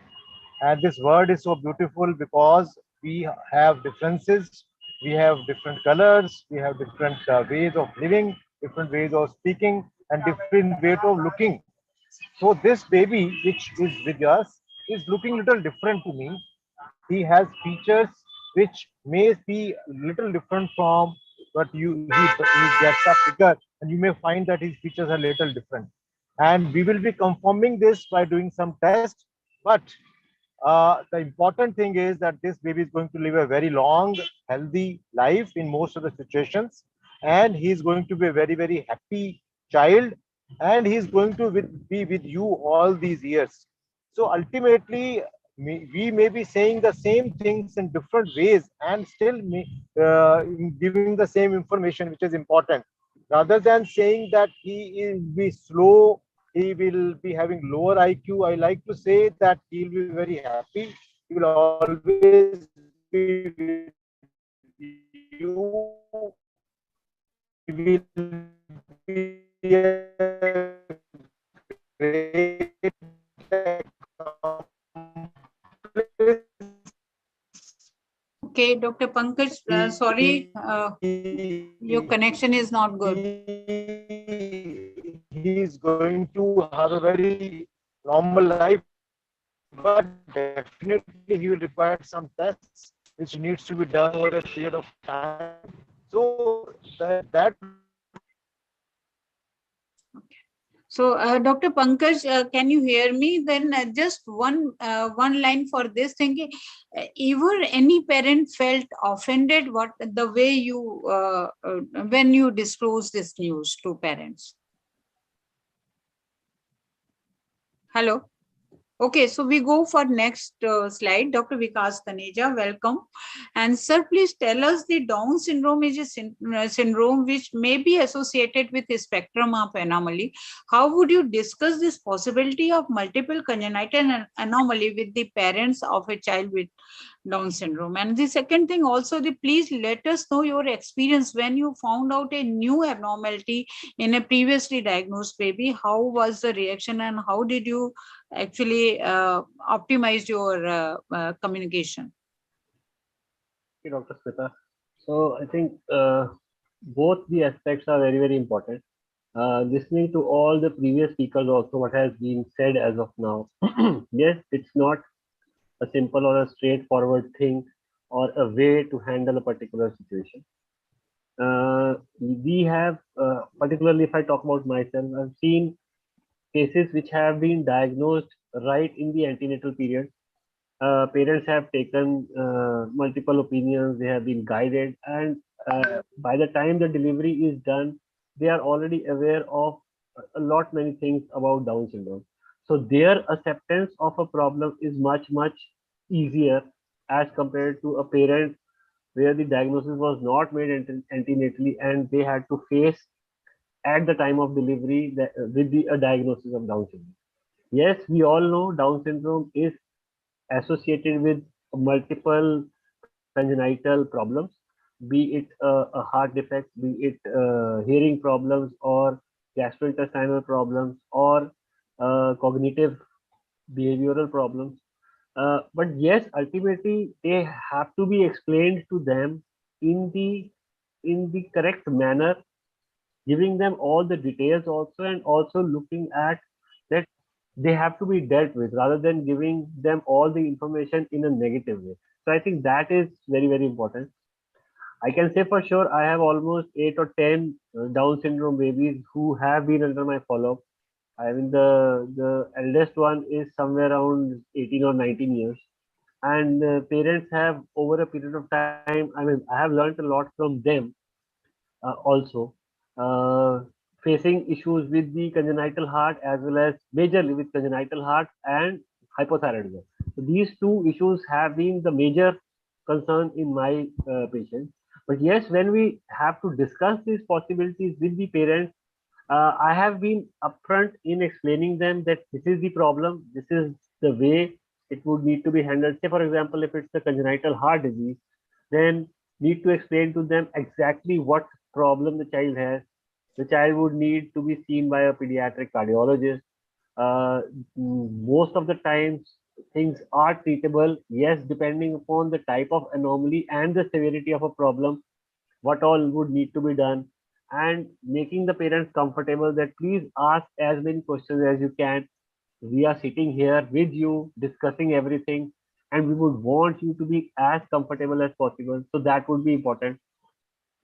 And this word is so beautiful because we have differences, we have different colors, we have different ways of living, different ways of speaking, and different ways of looking. So this baby, which is with us, is looking little different to me. He has features which may be little different from what he gets up bigger, and you may find that his features are little different. And we will be confirming this by doing some tests. But the important thing is that this baby is going to live a very long, healthy life in most of the situations, and he is going to be a very, very happy child, and he is going to be with you all these years. So ultimately, we may be saying the same things in different ways and still giving the same information, which is important. Rather than saying that he will be slow, he will be having lower IQ, I like to say that he will be very happy. He will always be with you. He will be a great Okay, Dr. Pankaj, sorry, your connection is not good. He is going to have a very normal life, but definitely he will require some tests which needs to be done over a period of time. So that So, Dr. Pankaj, can you hear me? Then just one line for this thing. Ever any parent felt offended what the way you when you disclose this news to parents? Hello. Okay, so we go for next slide. Dr. Vikas Taneja, welcome. And sir, please tell us the Down syndrome is a syndrome which may be associated with a spectrum of anomaly. How would you discuss this possibility of multiple congenital anomaly with the parents of a child with Down syndrome? And the second thing also, please let us know your experience when you found out a new abnormality in a previously diagnosed baby. How was the reaction and how did you actually optimize your communication? Okay, Dr. Smita. So I think both the aspects are very, very important. Listening to all the previous speakers also, what has been said as of now, yes, it's not a simple or a straightforward thing or a way to handle a particular situation. We have, particularly if I talk about myself, I've seen cases which have been diagnosed right in the antenatal period. Parents have taken multiple opinions, they have been guided, and by the time the delivery is done, they are already aware of a lot many things about Down syndrome. So their acceptance of a problem is much, much easier as compared to a parent where the diagnosis was not made antenatally and they had to face at the time of delivery with a diagnosis of Down syndrome. Yes, we all know Down syndrome is associated with multiple congenital problems, be it a heart defect, be it hearing problems or gastrointestinal problems or cognitive behavioral problems. But yes, ultimately they have to be explained to them in the correct manner, giving them all the details also, and also looking at that they have to be dealt with rather than giving them all the information in a negative way. So I think that is very, very important. I can say for sure I have almost 8 or 10 Down syndrome babies who have been under my follow-up. I mean, the eldest one is somewhere around 18 or 19 years. And parents have, over a period of time, I mean, I have learned a lot from them also, uh, facing issues with the congenital heart as well as majorly with congenital heart and hypothyroidism. So these two issues have been the major concern in my patients. But yes, when we have to discuss these possibilities with the parents, I have been upfront in explaining them that this is the problem, this is the way it would need to be handled. Say, for example, if it's a congenital heart disease, then need to explain to them exactly what problem the child has. The child would need to be seen by a pediatric cardiologist. Uh, Most of the times, things are treatable, yes, depending upon the type of anomaly and the severity of a problem, what all would need to be done, and making the parents comfortable that please ask as many questions as you can. We are sitting here with you discussing everything, and we would want you to be as comfortable as possible. So that would be important.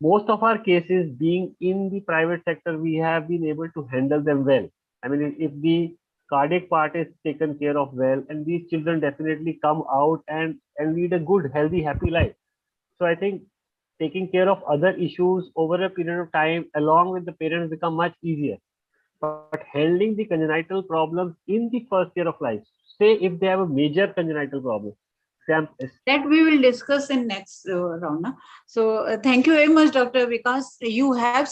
Most of our cases being in the private sector, we have been able to handle them well. I mean, if the cardiac part is taken care of well, and these children definitely come out and lead a good, healthy, happy life. So I think taking care of other issues over a period of time along with the parents become much easier. But handling the congenital problems in the first year of life, say if they have a major congenital problem, that we will discuss in next round. So thank you very much, Dr. Vikas. You have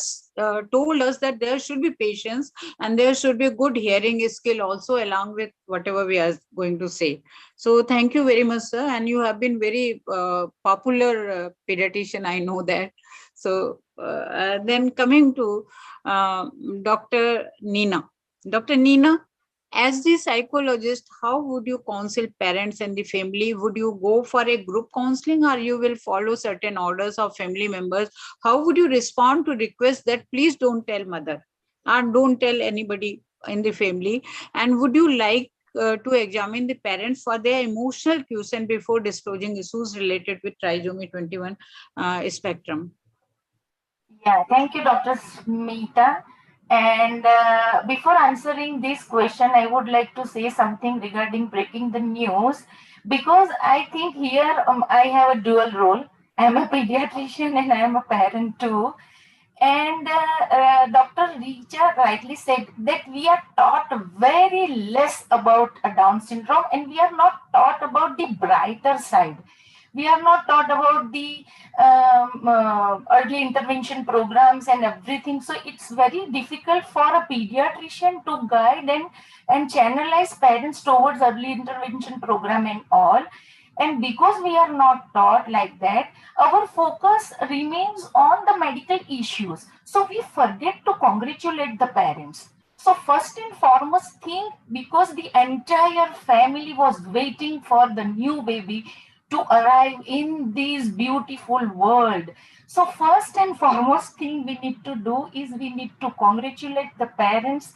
told us that there should be patience and there should be good hearing skill also along with whatever we are going to say. So thank you very much, sir. And you have been very popular pediatrician, I know that. So then coming to Dr. Nina. Dr. Nina, as the psychologist, how would you counsel parents and the family? Would you go for a group counseling or you will follow certain orders of family members? How would you respond to requests that please don't tell mother or don't tell anybody in the family? And would you like to examine the parents for their emotional cues and before disclosing issues related with trisomy 21 spectrum? Yeah, thank you, Dr. Smita. And before answering this question, I would like to say something regarding breaking the news, because I think here I have a dual role. I am a pediatrician and I am a parent too. And Dr. Richa rightly said that we are taught very less about Down syndrome, and we are not taught about the brighter side. We are not taught about the early intervention programs and everything. So it's very difficult for a pediatrician to guide and channelize parents towards early intervention program and all. And because we are not taught like that, our focus remains on the medical issues. So we forget to congratulate the parents. So first and foremost thing, because the entire family was waiting for the new baby to arrive in this beautiful world. So first and foremost thing we need to do is we need to congratulate the parents,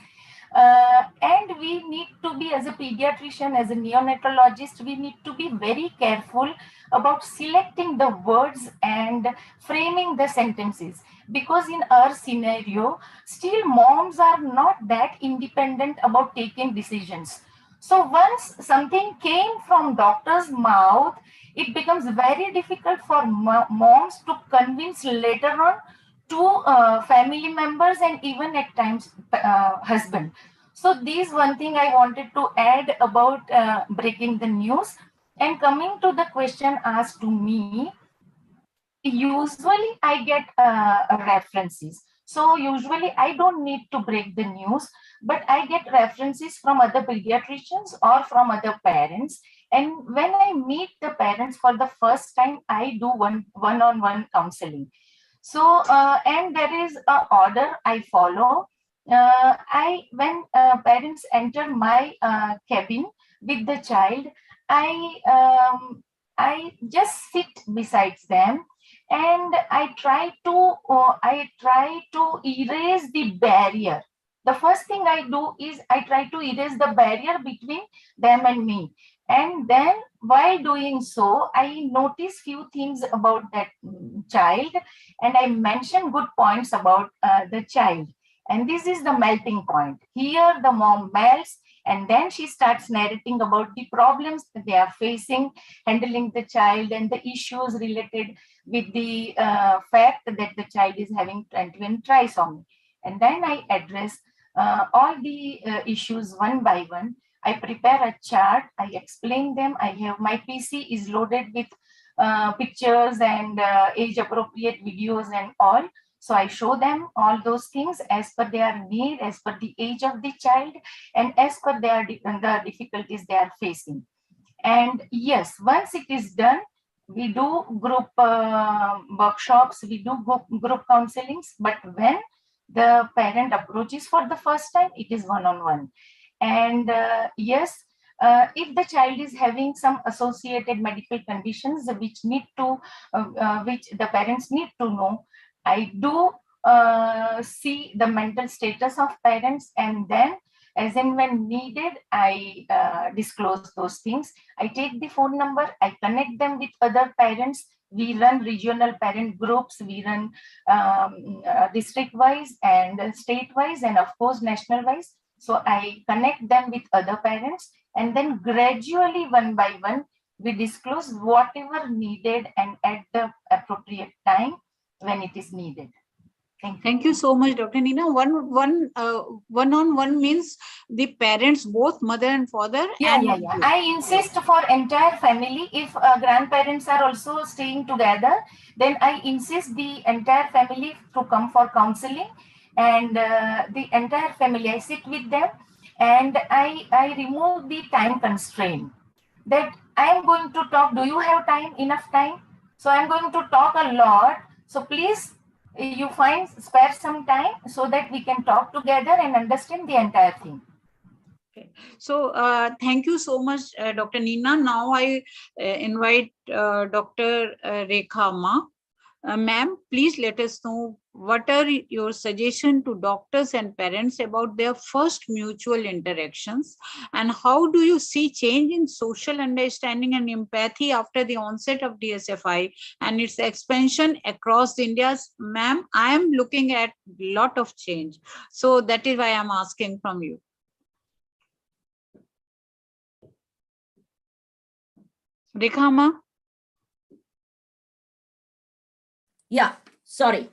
and we need to be, as a pediatrician, as a neonatologist, we need to be very careful about selecting the words and framing the sentences, because in our scenario still moms are not that independent about taking decisions. So once something came from doctor's mouth, it becomes very difficult for moms to convince later on to family members and even at times husband. So this one thing I wanted to add about breaking the news. And coming to the question asked to me, usually I get references. So usually I don't need to break the news, but I get references from other pediatricians or from other parents. And when I meet the parents for the first time, I do one-on-one counseling. So, and there is an order I follow. When parents enter my cabin with the child, I just sit beside them, and I try to erase the barrier. The first thing I do is I try to erase the barrier between them and me. And then while doing so, I notice few things about that child, and I mention good points about the child. And this is the melting point. Here the mom melts, and then she starts narrating about the problems that they are facing, handling the child and the issues related with the fact that the child is having twin trisomy. And then I address all the issues one by one. I prepare a chart, I explain them. I have my PC is loaded with pictures and age appropriate videos and all. So I show them all those things as per their need, as per the age of the child, and as per the difficulties they are facing. And yes, once it is done, we do group workshops, we do group counselings, but when the parent approaches for the first time, it is one-on-one. And yes, if the child is having some associated medical conditions which which the parents need to know, I do see the mental status of parents, and then as and when needed, I disclose those things. I take the phone number, I connect them with other parents. We run regional parent groups, we run district-wise and state-wise, and of course national-wise. So I connect them with other parents, and then gradually, one by one, we disclose whatever needed and at the appropriate time when it is needed. Thank you so much, Dr. Nina. One-on-one means the parents, both mother and father. Yeah. I insist for entire family. If grandparents are also staying together, then I insist the entire family to come for counseling, and the entire family, I sit with them, and I remove the time constraint that I am going to talk. Do you have time, enough time? So I'm going to talk a lot. So please, you spare some time so that we can talk together and understand the entire thing. Okay. So thank you so much, Dr. Nina. Now I invite Dr. Rekha Ma. Ma'am, please let us know what are your suggestions to doctors and parents about their first mutual interactions, and how do you see change in social understanding and empathy after the onset of DSFI and its expansion across India? Ma'am, I am looking at a lot of change. So that is why I'm asking from you. Rekha Ma? Yeah, sorry.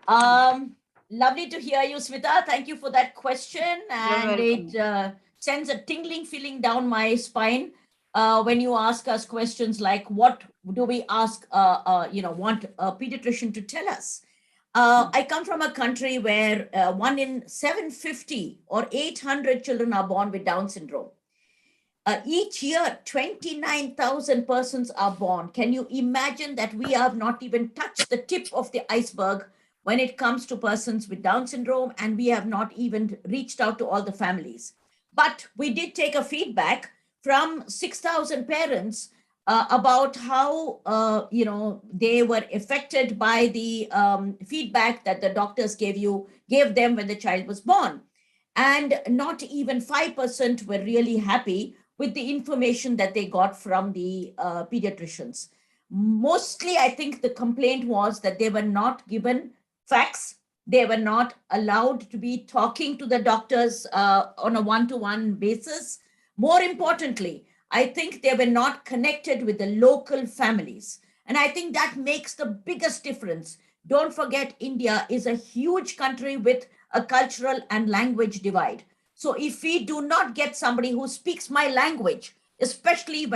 Lovely to hear you, Smita. Thank you for that question. And welcome. it sends a tingling feeling down my spine when you ask us questions like, what do we ask, want a pediatrician to tell us? I come from a country where 1 in 750 or 800 children are born with Down syndrome. Each year, 29,000 persons are born. Can you imagine that we have not even touched the tip of the iceberg when it comes to persons with Down syndrome, and we have not even reached out to all the families? But we did take a feedback from 6,000 parents about how they were affected by the feedback that the doctors gave them when the child was born, and not even 5% were really happy with the information that they got from the pediatricians. Mostly, I think the complaint was that they were not given facts. They were not allowed to be talking to the doctors on a one-to-one basis. More importantly, I think they were not connected with the local families. And I think that makes the biggest difference. Don't forget, India is a huge country with a cultural and language divide. So if we do not get somebody who speaks my language, especially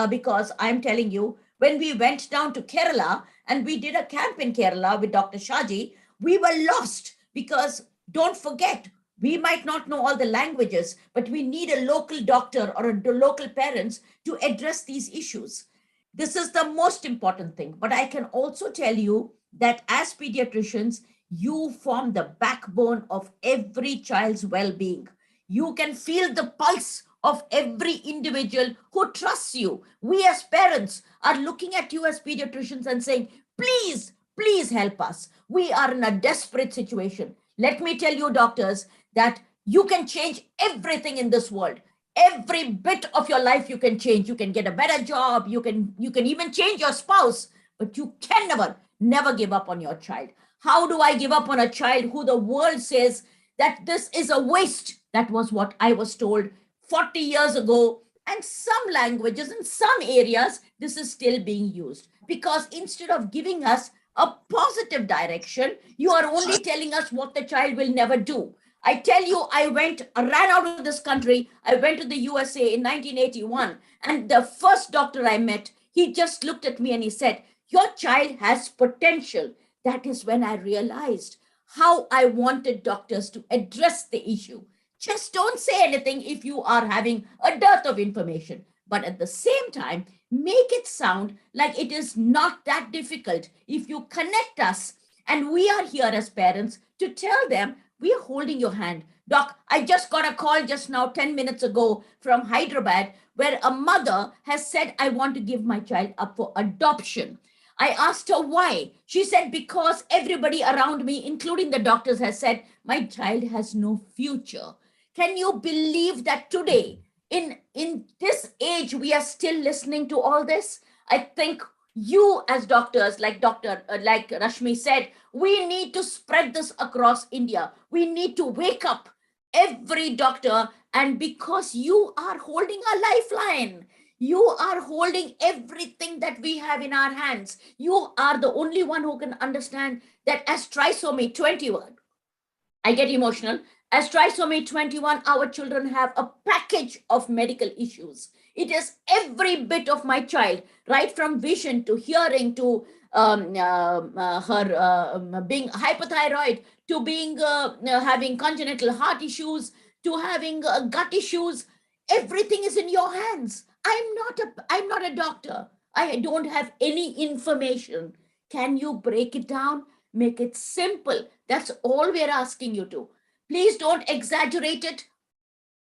because I'm telling you, when we went down to Kerala and we did a camp in Kerala with Dr. Shaji, we were lost because don't forget, we might not know all the languages, but we need a local doctor or a local parents to address these issues. This is the most important thing. But I can also tell you that as pediatricians, you form the backbone of every child's well-being. You can feel the pulse of every individual who trusts you. We as parents are looking at you as pediatricians and saying, please, please help us. We are in a desperate situation. Let me tell you, doctors, that you can change everything in this world. Every bit of your life you can change. You can get a better job. You can even change your spouse, but you can never give up on your child. How do I give up on a child who the world says that this is a waste? That was what I was told 40 years ago. And some languages, in some areas, this is still being used. Because instead of giving us a positive direction, you are only telling us what the child will never do. I tell you, I ran out of this country. I went to the USA in 1981. And the first doctor I met, he just looked at me and he said, your child has potential. That is when I realized how I wanted doctors to address the issue. Just don't say anything if you are having a dearth of information. But at the same time, make it sound like it is not that difficult if you connect us. And we are here as parents to tell them, we are holding your hand. Doc, I just got a call just now 10 minutes ago from Hyderabad where a mother has said, I want to give my child up for adoption. I asked her why. She said, because everybody around me, including the doctors, has said, my child has no future. Can you believe that today, in this age, we are still listening to all this? I think you as doctors, like Rashmi said, we need to spread this across India. We need to wake up every doctor, and because you are holding a lifeline, you are holding everything that we have in our hands. You are the only one who can understand that as trisomy 21, I get emotional. As trisomy 21, our children have a package of medical issues. It is every bit of my child, right from vision to hearing to her being hypothyroid, to being having congenital heart issues, to having gut issues. Everything is in your hands. I'm not a doctor. I don't have any information. Can you break it down? Make it simple. That's all we're asking you to. Please don't exaggerate it,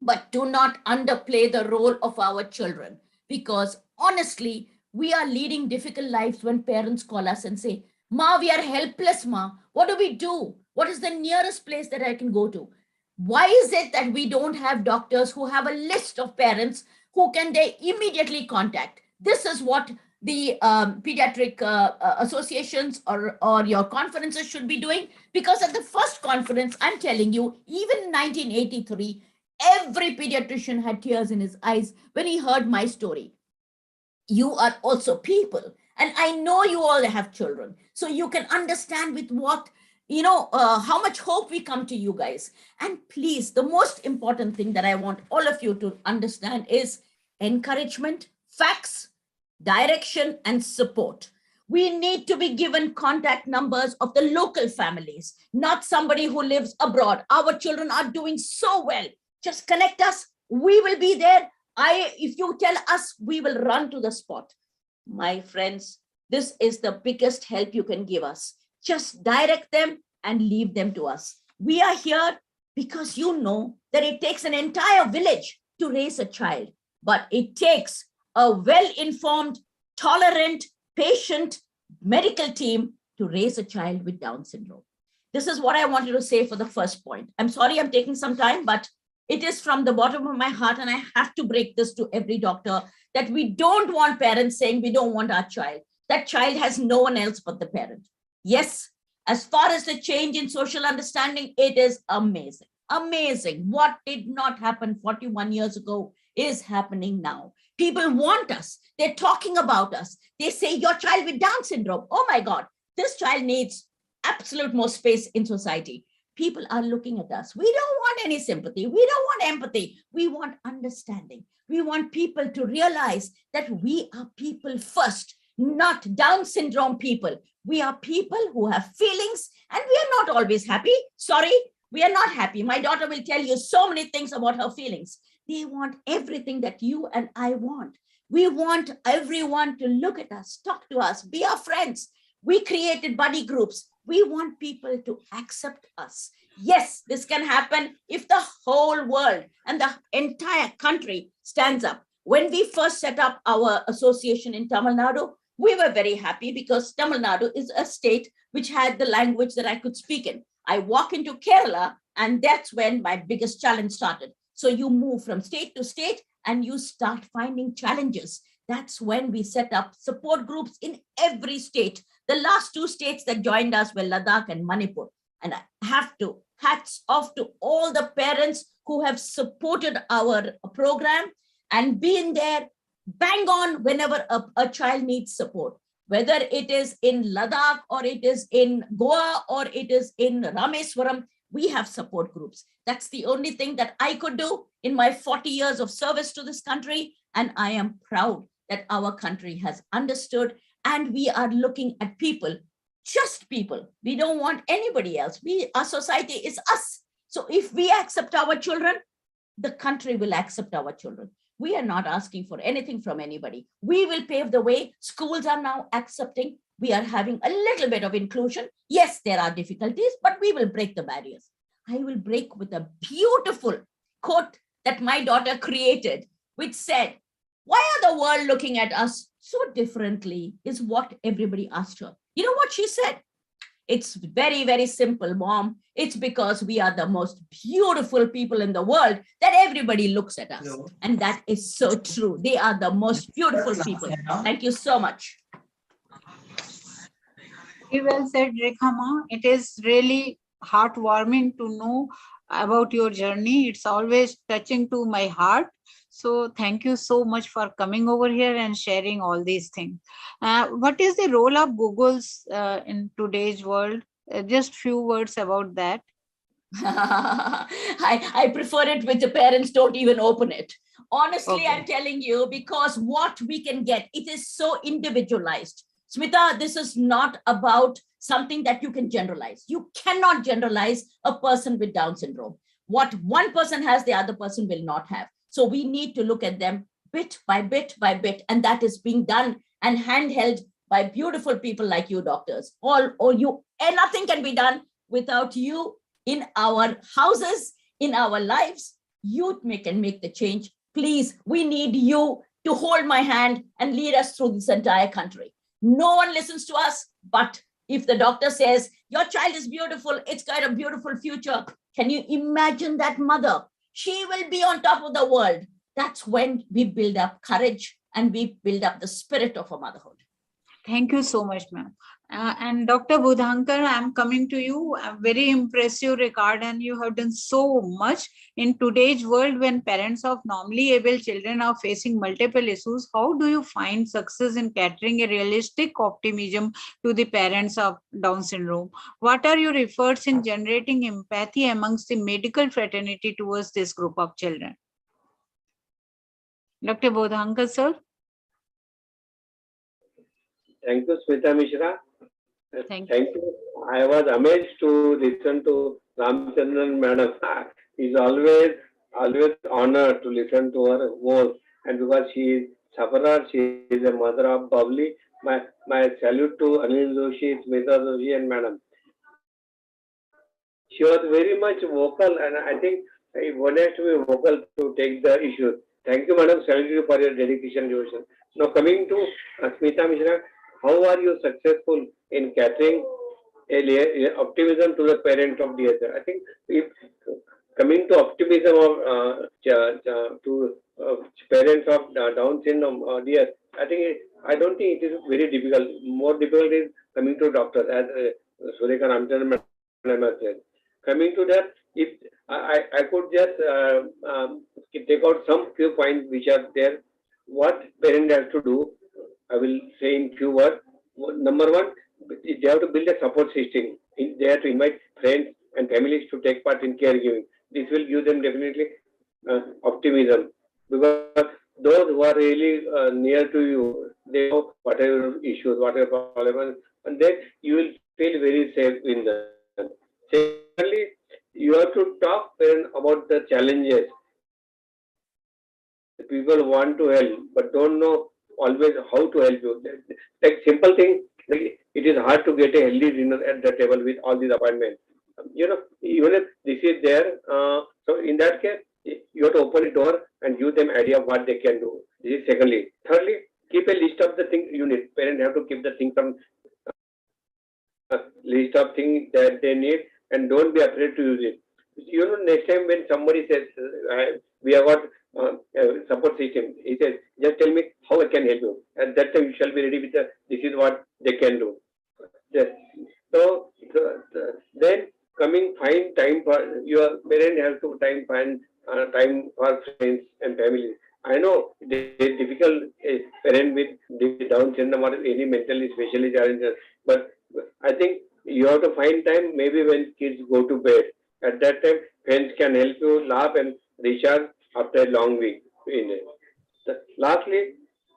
but do not underplay the role of our children. Because honestly, we are leading difficult lives when parents call us and say, Ma, we are helpless, Ma. What do we do? What is the nearest place that I can go to? Why is it that we don't have doctors who have a list of parents who can they immediately contact? This is what the pediatric associations or your conferences should be doing. Because at the first conference, I'm telling you, even in 1983, every pediatrician had tears in his eyes when he heard my story. You are also people. And I know you all have children. So you can understand with what how much hope we come to you guys. And please, the most important thing that I want all of you to understand is encouragement, facts, direction, and support. We need to be given contact numbers of the local families, not somebody who lives abroad. Our children are doing so well. Just connect us. We will be there. If you tell us, we will run to the spot. My friends, this is the biggest help you can give us. Just direct them and leave them to us. We are here because you know that it takes an entire village to raise a child, but it takes a well-informed, tolerant, patient medical team to raise a child with Down syndrome. This is what I wanted to say for the first point. I'm sorry I'm taking some time, but it is from the bottom of my heart, and I have to break this to every doctor, that we don't want parents saying we don't want our child. That child has no one else but the parent. Yes, as far as the change in social understanding, it is amazing. Amazing. What did not happen 41 years ago is happening now. People want us. They're talking about us. They say, your child with Down syndrome. Oh my God, this child needs absolute more space in society. People are looking at us. We don't want any sympathy. We don't want empathy. We want understanding. We want people to realize that we are people first, not Down syndrome people. We are people who have feelings, and we are not always happy. Sorry, we are not happy. My daughter will tell you so many things about her feelings. They want everything that you and I want. We want everyone to look at us, talk to us, be our friends. We created buddy groups. We want people to accept us. Yes, this can happen if the whole world and the entire country stands up. When we first set up our association in Tamil Nadu, we were very happy because Tamil Nadu is a state which had the language that I could speak in. I walk into Kerala, and that's when my biggest challenge started. So you move from state to state and you start finding challenges. That's when we set up support groups in every state. The last 2 states that joined us were Ladakh and Manipur. And I have to hats off to all the parents who have supported our program and been there bang on whenever a child needs support, whether it is in Ladakh or it is in Goa or it is in Rameswaram. We have support groups. That's the only thing that I could do in my 40 years of service to this country. And I am proud that our country has understood, and we are looking at people, just people. We don't want anybody else. Our society is us. So if we accept our children, the country will accept our children. We are not asking for anything from anybody. We will pave the way. Schools are now accepting. We are having a little bit of inclusion. Yes, there are difficulties, but we will break the barriers. I will break with a beautiful quote that my daughter created, which said, why are the world looking at us so differently, is what everybody asked her. You know what she said? It's very, very simple, Mom. It's because we are the most beautiful people in the world that everybody looks at us. And that is so true. They are the most beautiful people. Thank you so much. Very well said, Rekhama. It is really heartwarming to know about your journey. It's always touching to my heart. So thank you so much for coming over here and sharing all these things. What is the role of Google's in today's world? Just few words about that. I prefer it with the parents don't even open it. Honestly, okay. I'm telling you, because what we can get, it is so individualized. Smita, this is not about something that you can generalize. You cannot generalize a person with Down syndrome. What one person has, the other person will not have. So we need to look at them bit by bit by bit, and that is being done and handheld by beautiful people like you, doctors. And nothing can be done without you in our houses, in our lives. You can make the change. Please, we need you to hold my hand and lead us through this entire country. No one listens to us, but if the doctor says, your child is beautiful, it's got a beautiful future, can you imagine that mother? She will be on top of the world. That's when we build up courage and we build up the spirit of a motherhood. Thank you so much, ma'am. And Dr. Budhankar, I'm coming to you. I'm very impressive regard, and you have done so much in today's world when parents of normally able children are facing multiple issues. How do you find success in catering a realistic optimism to the parents of Down syndrome? What are your efforts in generating empathy amongst the medical fraternity towards this group of children? Dr. Budhankar, sir. Thank you, Smita Mishra. Thank you. I was amazed to listen to Ramchandran Madam. It's always honored to listen to her voice, and because she is sufferer, she is a mother of bubbly. My salute to Anil Joshi, Smita Joshi, and Madam. She was very much vocal, and I think one has to be vocal to take the issue. Thank you, Madam. Salute you for your dedication, devotion. Now coming to Smita Mishra, how are you successful in catering optimism to the parent of DSR? I think if coming to optimism of to parents of Down syndrome DS, I don't think it is very difficult. More difficult is coming to doctors, as Sureka Ramchandran has said. Coming to that, if I could just take out some few points which are there. What parent has to do, I will say in few words. Number one, they have to build a support system. They have to invite friends and families to take part in caregiving. This will give them definitely optimism, because those who are really near to you, they know whatever issues, whatever problems, and then you will feel very safe in them. Secondly, you have to talk about the challenges. People want to help but don't know always how to help you. Like simple thing, like it is hard to get a healthy dinner at the table with all these appointments. Even if this is there, so in that case, you have to open the door and give them idea of what they can do. This is secondly. Thirdly, keep a list of the things you need. Parents have to keep the things from list of things that they need, and don't be afraid to use it. Next time when somebody says, we have got support system, he says, just tell me how I can help you. At that time, you shall be ready with this is what they can do. Yes. So then coming, find time for your parent has to find time for friends and family. I know it is difficult, parent with Down syndrome or any mentally specially challenged, but I think you have to find time maybe when kids go to bed. At that time, friends can help you laugh and recharge after a long week. Lastly,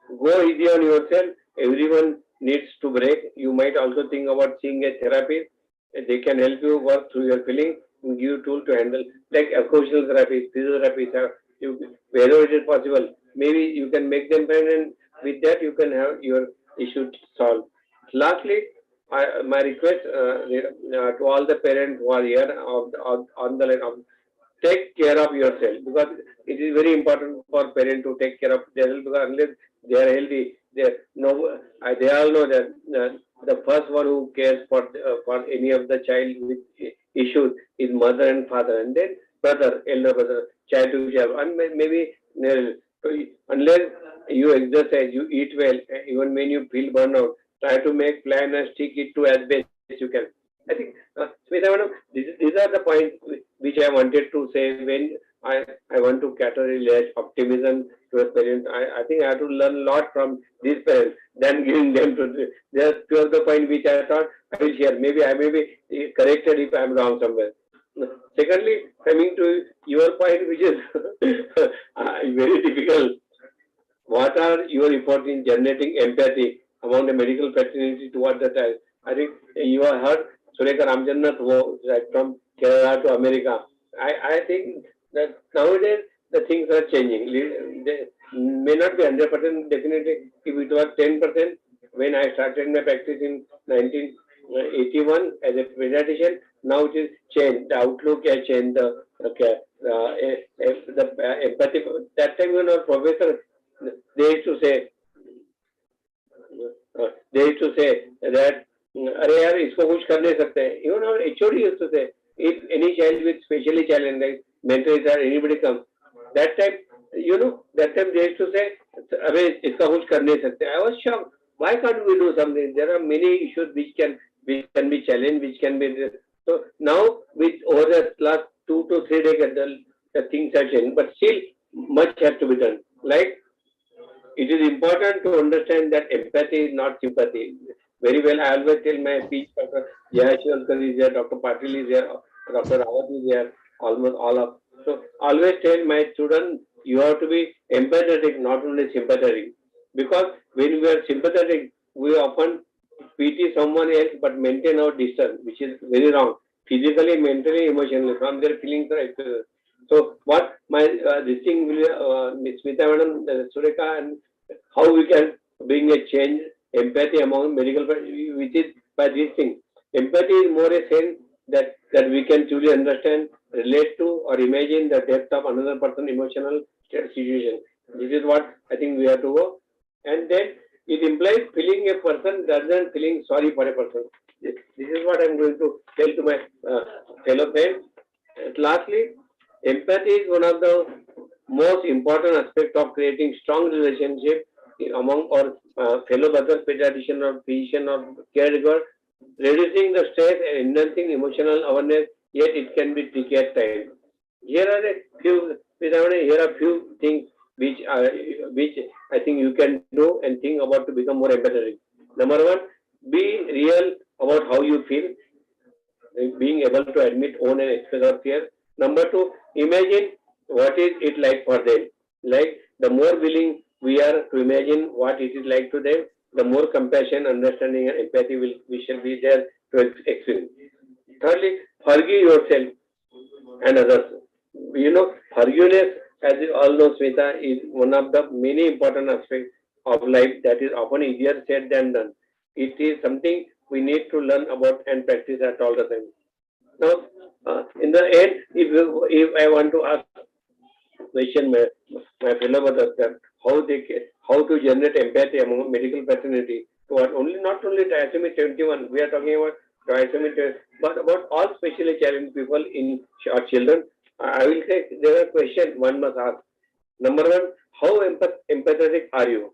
go easy on yourself. Everyone needs to break. You might also think about seeing a therapist. They can help you work through your feelings and give you tools to handle, like occupational therapy, physiotherapy. Wherever it is possible, maybe you can make them friends, and with that you can have your issue solved. Lastly, my request to all the parents who are here on the line, take care of yourself, because it is very important for parents to take care of themselves, because unless they are healthy, they all know that the first one who cares for any of the child with issues is mother and father, and then brother, elder brother, child to child, and maybe unless you exercise, you eat well, even when you feel burnout, try to make plan and stick it to as best you can. I think, Smita Madam, these are the points which I wanted to say when I want to cater optimism to a parent. I think I have to learn a lot from these parents than giving them to. There are two of the points which I thought I will share. Maybe I may be corrected if I am wrong somewhere. Secondly, coming to your point, which is very difficult. What are your efforts in generating empathy among the medical fraternity towards the child? I think you have heard Sureka Ramchandran from Kerala to America. I think that nowadays the things are changing. They may not be 100%, definitely. If it was 10% when I started my practice in 1981 as a pediatrician, now it is changed. The outlook has changed. The empathy. That time, professor, they used to say that अरे यार इसको कुछ कर नहीं सकते. Even our HOD used to say, if any child with specially challenged, like mental or anybody comes, that time they used to say, अरे इसका कुछ कर नहीं सकते. I was shocked. why can't we do something? There are many issues which can be challenged, which can be. So now, with over the last 2 to 3 decades, the things have changed, but still much has to be done. Like, it is important to understand that empathy is not sympathy. Very well, I always tell my speech, Dr. Jayashankar is there, Dr. Patil is there, Dr. Rawat is there, almost all of. So, always tell my students, you have to be empathetic, not only sympathetic. Because when we are sympathetic, we often pity someone else but maintain our distance, which is very wrong. Physically, mentally, emotionally, from their feelings or experiences. So, what my this thing will Ms. Smita Madam, Sureka, and how we can bring a change, empathy among medical, which is by this thing. Empathy is more a sense that we can truly understand, relate to, or imagine the depth of another person's emotional situation. This is what I think we have to go. And then it implies feeling a person rather than feeling sorry for a person. This is what I'm going to tell to my fellow friends. Lastly, empathy is one of the most important aspects of creating strong relationship among our fellow brothers, pediatrician or physician or caregiver, reducing the stress and enhancing emotional awareness, yet it can be tricky at times. Here are a few things which I think you can do and think about to become more empathetic. Number one, be real about how you feel, being able to admit, own, and express our fear. Number two, imagine what is it like for them. Like, the more willing we are to imagine what it is like to them, the more compassion, understanding, and empathy we shall be there to experience. Thirdly, forgive yourself and others. Forgiveness, as you all know, Smita, is one of the many important aspects of life that is often easier said than done. It is something we need to learn about and practice at all the time. Now, in the end, if I want to ask question my fellow brothers that how to generate empathy among medical fraternity to not only trisomy 21, we are talking about trisomy 20, but about all specially challenged people in our children. I will say there are questions one must ask. Number one, how empathetic are you?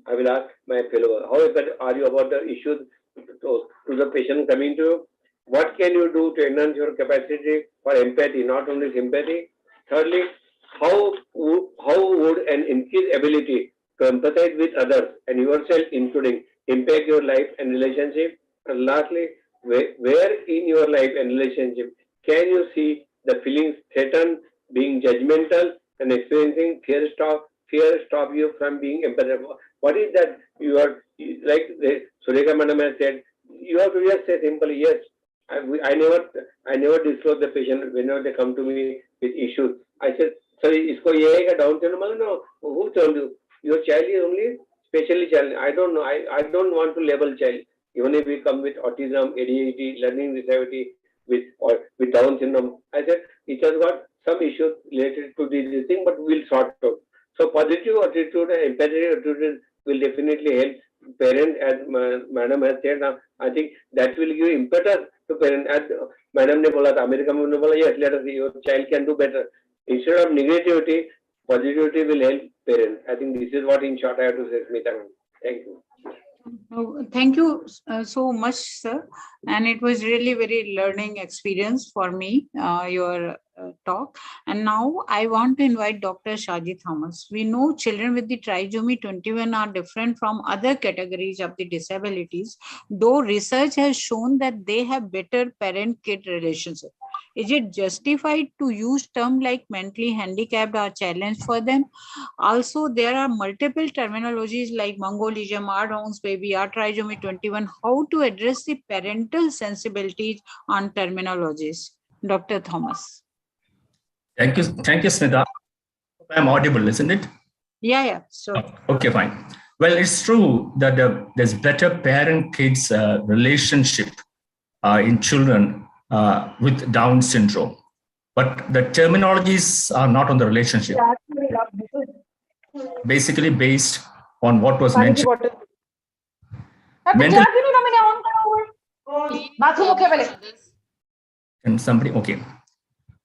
I will ask my fellow, how empathetic are you about the issues to the patient coming to you? What can you do to enhance your capacity for empathy, not only sympathy? Thirdly, how would an increased ability to empathize with others and yourself, including, impact your life and relationship? And lastly, where in your life and relationship can you see the feelings threatened, being judgmental, and experiencing fear stop you from being empathetic? What is that you are, like Sureka Madam has said, you have to just say simply, yes, I never disclose the patient whenever they come to me with issues. I said, sorry, isko ye hai Down syndrome? No, who told you? Your child is only specially challenged. I don't know. I don't want to label child. Even if we come with autism, ADHD, learning disability, with Down syndrome, I said it has got some issues related to this thing, but we'll sort out. So positive attitude and empathetic attitude will definitely help parents, as Madam has said. I think that will give impetus to parents. As Madam ne bola, America ne bola, yes, let us see, your child can do better. Instead of negativity, positivity will help parents. I think this is what in short I have to say, Smita. Thank you. Thank you so much, sir. And it was really very learning experience for me, your talk. And now I want to invite Dr. Shaji Thomas. We know children with the trisomy 21 are different from other categories of the disabilities, though research has shown that they have better parent-kid relationship. Is it justified to use terms like mentally handicapped or challenged for them? Also, there are multiple terminologies like Mongolism, Ardon's baby, or trisomy 21. How to address the parental sensibilities on terminologies? Dr. Thomas. Thank you, Smita. I'm audible, isn't it? Yeah, sure. Okay, fine. Well, it's true that there's better parent-kids relationship in children with Down syndrome, but the terminologies are not on the relationship. Basically based on what was mentioned. And somebody, okay.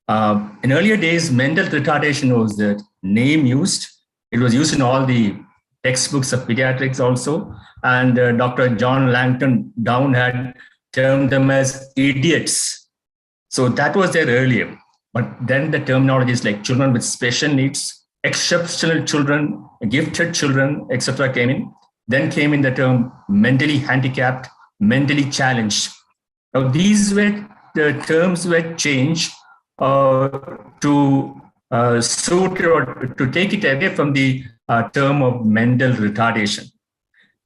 In earlier days, mental retardation was the name used. It was used in all the textbooks of pediatrics also. And Dr. John Langton Down had termed them as idiots. So that was there earlier. But then the terminologies like children with special needs, exceptional children, gifted children, etc. came in. Then came in the term mentally handicapped, mentally challenged. Now these were the terms were changed to suit or to take it away from the term of mental retardation.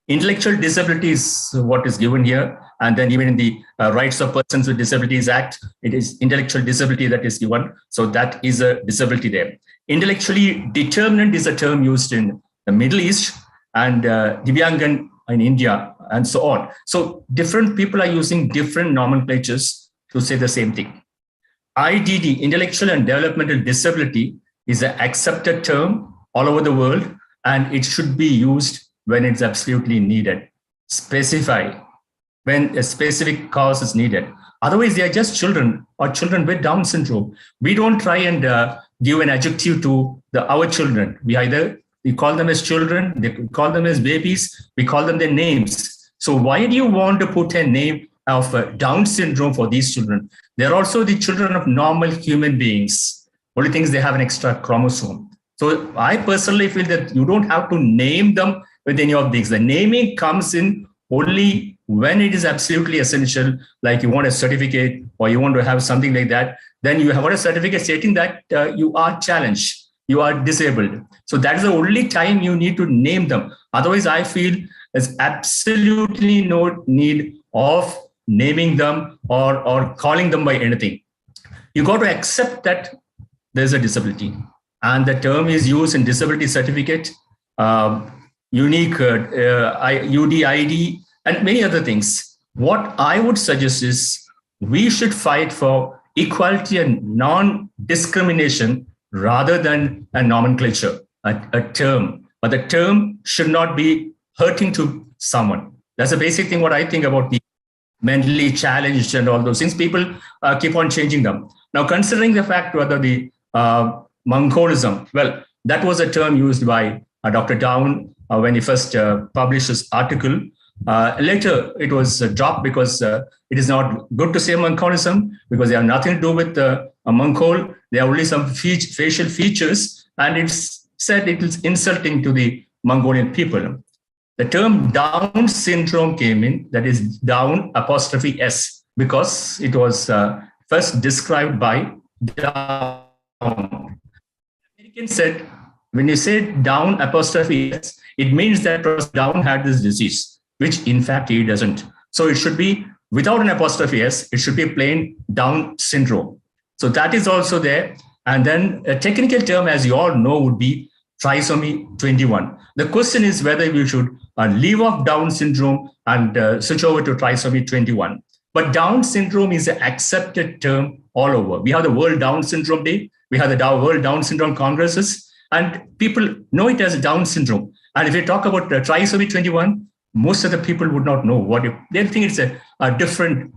Intellectual disability is what is given here. And then even in the Rights of Persons with Disabilities Act, it is intellectual disability that is given. So that is a disability there. Intellectually determinant is a term used in the Middle East and Divyangan in India and so on. So different people are using different nomenclatures to say the same thing. IDD, intellectual and developmental disability, is an accepted term all over the world, and it should be used when it's absolutely needed. Specify when a specific cause is needed. Otherwise, they are just children or children with Down syndrome. We don't try and give an adjective to our children. We call them as children, we call them as babies, we call them their names. So why do you want to put a name of Down syndrome for these children? They're also the children of normal human beings. Only things they have an extra chromosome. So I personally feel that you don't have to name them with any of these. The naming comes in only when it is absolutely essential, like you want a certificate or you want to have something like that. Then you have got a certificate stating that you are challenged, you are disabled. So that is the only time you need to name them. Otherwise, I feel there's absolutely no need of naming them or calling them by anything. You got to accept that there's a disability, and the term is used in disability certificate, unique UDID, and many other things. What I would suggest is we should fight for equality and non-discrimination rather than a nomenclature, a term. But the term should not be hurting to someone. That's the basic thing what I think about the mentally challenged and all those things. People keep on changing them. Now, considering the fact whether the Mongolism, well, that was a term used by Dr. Down when he first published his article. Later, it was dropped because it is not good to say Mongolism because they have nothing to do with a Mongol. They have only some facial features, and it's said it is insulting to the Mongolian people. The term Down syndrome came in, that is Down apostrophe S, because it was first described by Down. American said, when you say Down apostrophe S, it means that Down had this disease, which in fact he doesn't. So it should be without an apostrophe S, it should be plain Down syndrome. So that is also there. And then a technical term, as you all know, would be trisomy 21. The question is whether we should leave off Down syndrome and switch over to trisomy 21. But Down syndrome is an accepted term all over. We have the World Down Syndrome Day. We have the World Down Syndrome Congresses, and people know it as Down syndrome. And if you talk about trisomy 21, most of the people would not know what they think it's a different,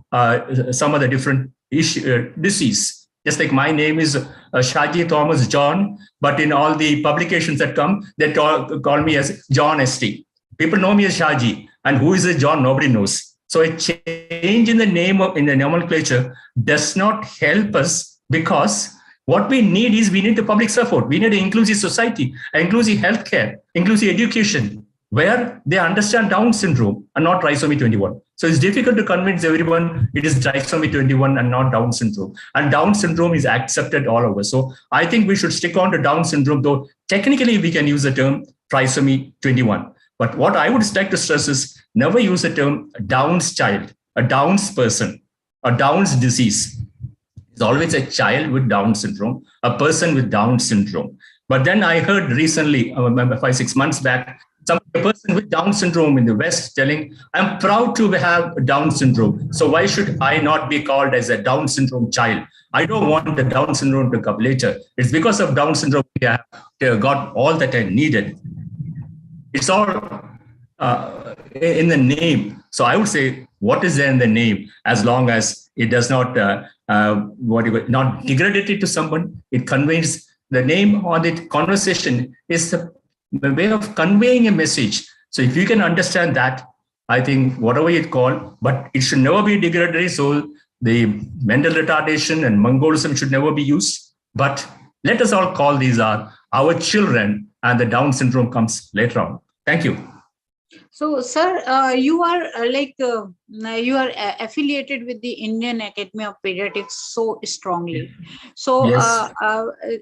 some other different disease. Just like my name is Shaji Thomas John, but in all the publications that come, they call me as John ST. People know me as Shaji, and who is a John? Nobody knows. So a change in the name in the nomenclature does not help us, because what we need is we need the public support. We need an inclusive society, inclusive healthcare, inclusive education, where they understand Down syndrome and not trisomy 21. So it's difficult to convince everyone it is trisomy 21 and not Down syndrome. And Down syndrome is accepted all over. So I think we should stick on to Down syndrome, though technically we can use the term trisomy 21. But what I would like to stress is never use the term Down's child, a Down's person, a Down's disease. It's always a child with Down syndrome, a person with Down syndrome. But then I heard recently, 5-6 months back, a person with Down syndrome in the West telling, I'm proud to have Down syndrome. So why should I not be called as a Down syndrome child? I don't want the Down syndrome to come later. It's because of Down syndrome we have got all that I needed. It's all in the name. So I would say, what is there in the name? As long as it does not not degrade it to someone, it conveys the name on the conversation is way of conveying a message. So if you can understand that, I think whatever you call, but it should never be degradatory. So the mental retardation and Mongolism should never be used. But let us all call these our children, and the Down syndrome comes later on. Thank you. So, sir, you are affiliated with the Indian Academy of Pediatrics so strongly. So, Yes.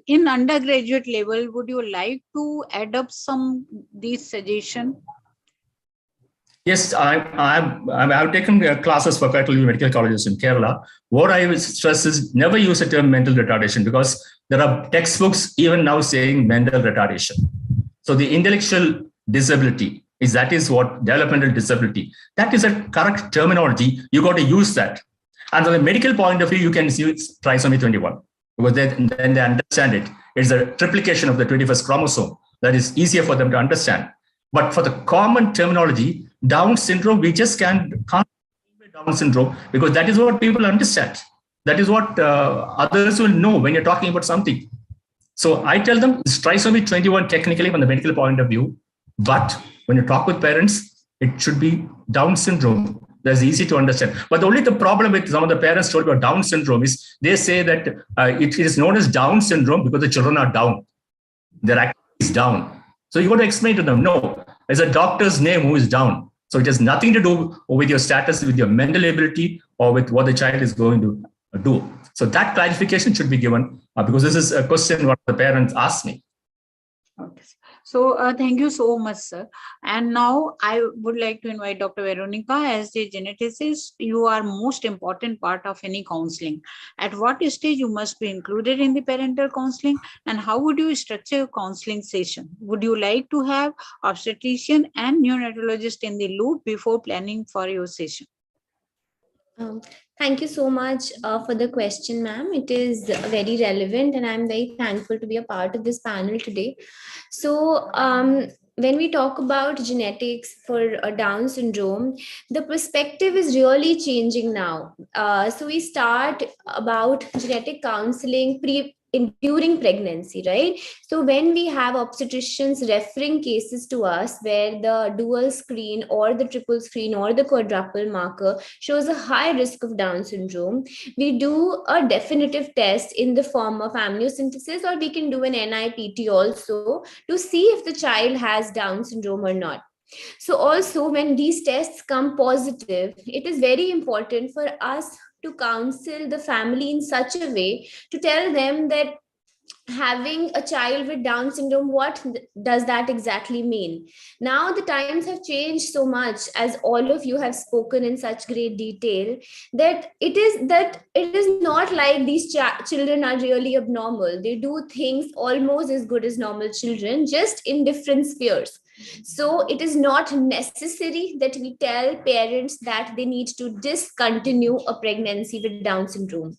In undergraduate level, would you like to add up some these suggestions? Yes, I've taken classes for faculty medical colleges in Kerala. What I will stress is never use the term mental retardation, because there are textbooks even now saying mental retardation. So the intellectual disability is what developmental disability. That is a correct terminology. You got to use that. And from the medical point of view, you can see it's trisomy 21, because then they understand it. It's a triplication of the 21st chromosome. That is easier for them to understand. But for the common terminology, Down syndrome, we just can't Down syndrome, because that is what people understand. That is what others will know when you're talking about something. So I tell them it's trisomy 21 technically from the medical point of view, but when you talk with parents, it should be Down syndrome. That's easy to understand. But the problem with some of the parents told about Down syndrome is they say that it is known as Down syndrome because the children are down. Their activity is down. So you got to explain to them, no, there's a doctor's name who is down. So it has nothing to do with your status, with your mental ability, or with what the child is going to do. So that clarification should be given, because this is a question what the parents asked me. Okay. So thank you so much, sir. And now I would like to invite Dr. Veronica. As the geneticist, you are most important part of any counseling. At what stage you must be included in the parental counseling, and how would you structure your counseling session? Would you like to have obstetrician and neonatologist in the loop before planning for your session? Thank you so much for the question, ma'am. It is very relevant, and I'm very thankful to be a part of this panel today. So, when we talk about genetics for Down syndrome, the perspective is really changing now. So we start about genetic counseling during pregnancy, right? So when we have obstetricians referring cases to us where the dual screen or the triple screen or the quadruple marker shows a high risk of Down syndrome, we do a definitive test in the form of amniocentesis, or we can do an NIPT also to see if the child has Down syndrome or not. So also when these tests come positive, it is very important for us to counsel the family in such a way to tell them that having a child with Down syndrome, what does that exactly mean? Now the times have changed so much, as all of you have spoken in such great detail, that it is not like these children are really abnormal. They do things almost as good as normal children, just in different spheres. So it is not necessary that we tell parents that they need to discontinue a pregnancy with Down syndrome.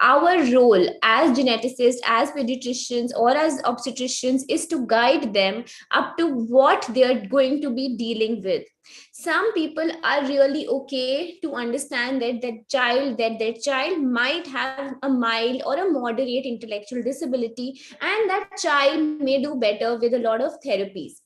Our role as geneticists, as pediatricians, or as obstetricians is to guide them up to what they are going to be dealing with. Some people are really okay to understand that their child might have a mild or a moderate intellectual disability, and that child may do better with a lot of therapies,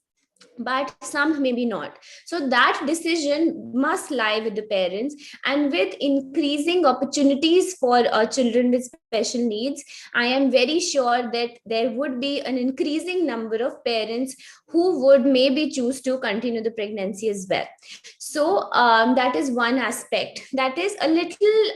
but some maybe not. So that decision must lie with the parents. And with increasing opportunities for children with special needs, I am very sure that there would be an increasing number of parents who would maybe choose to continue the pregnancy as well. So that is one aspect. That is a little,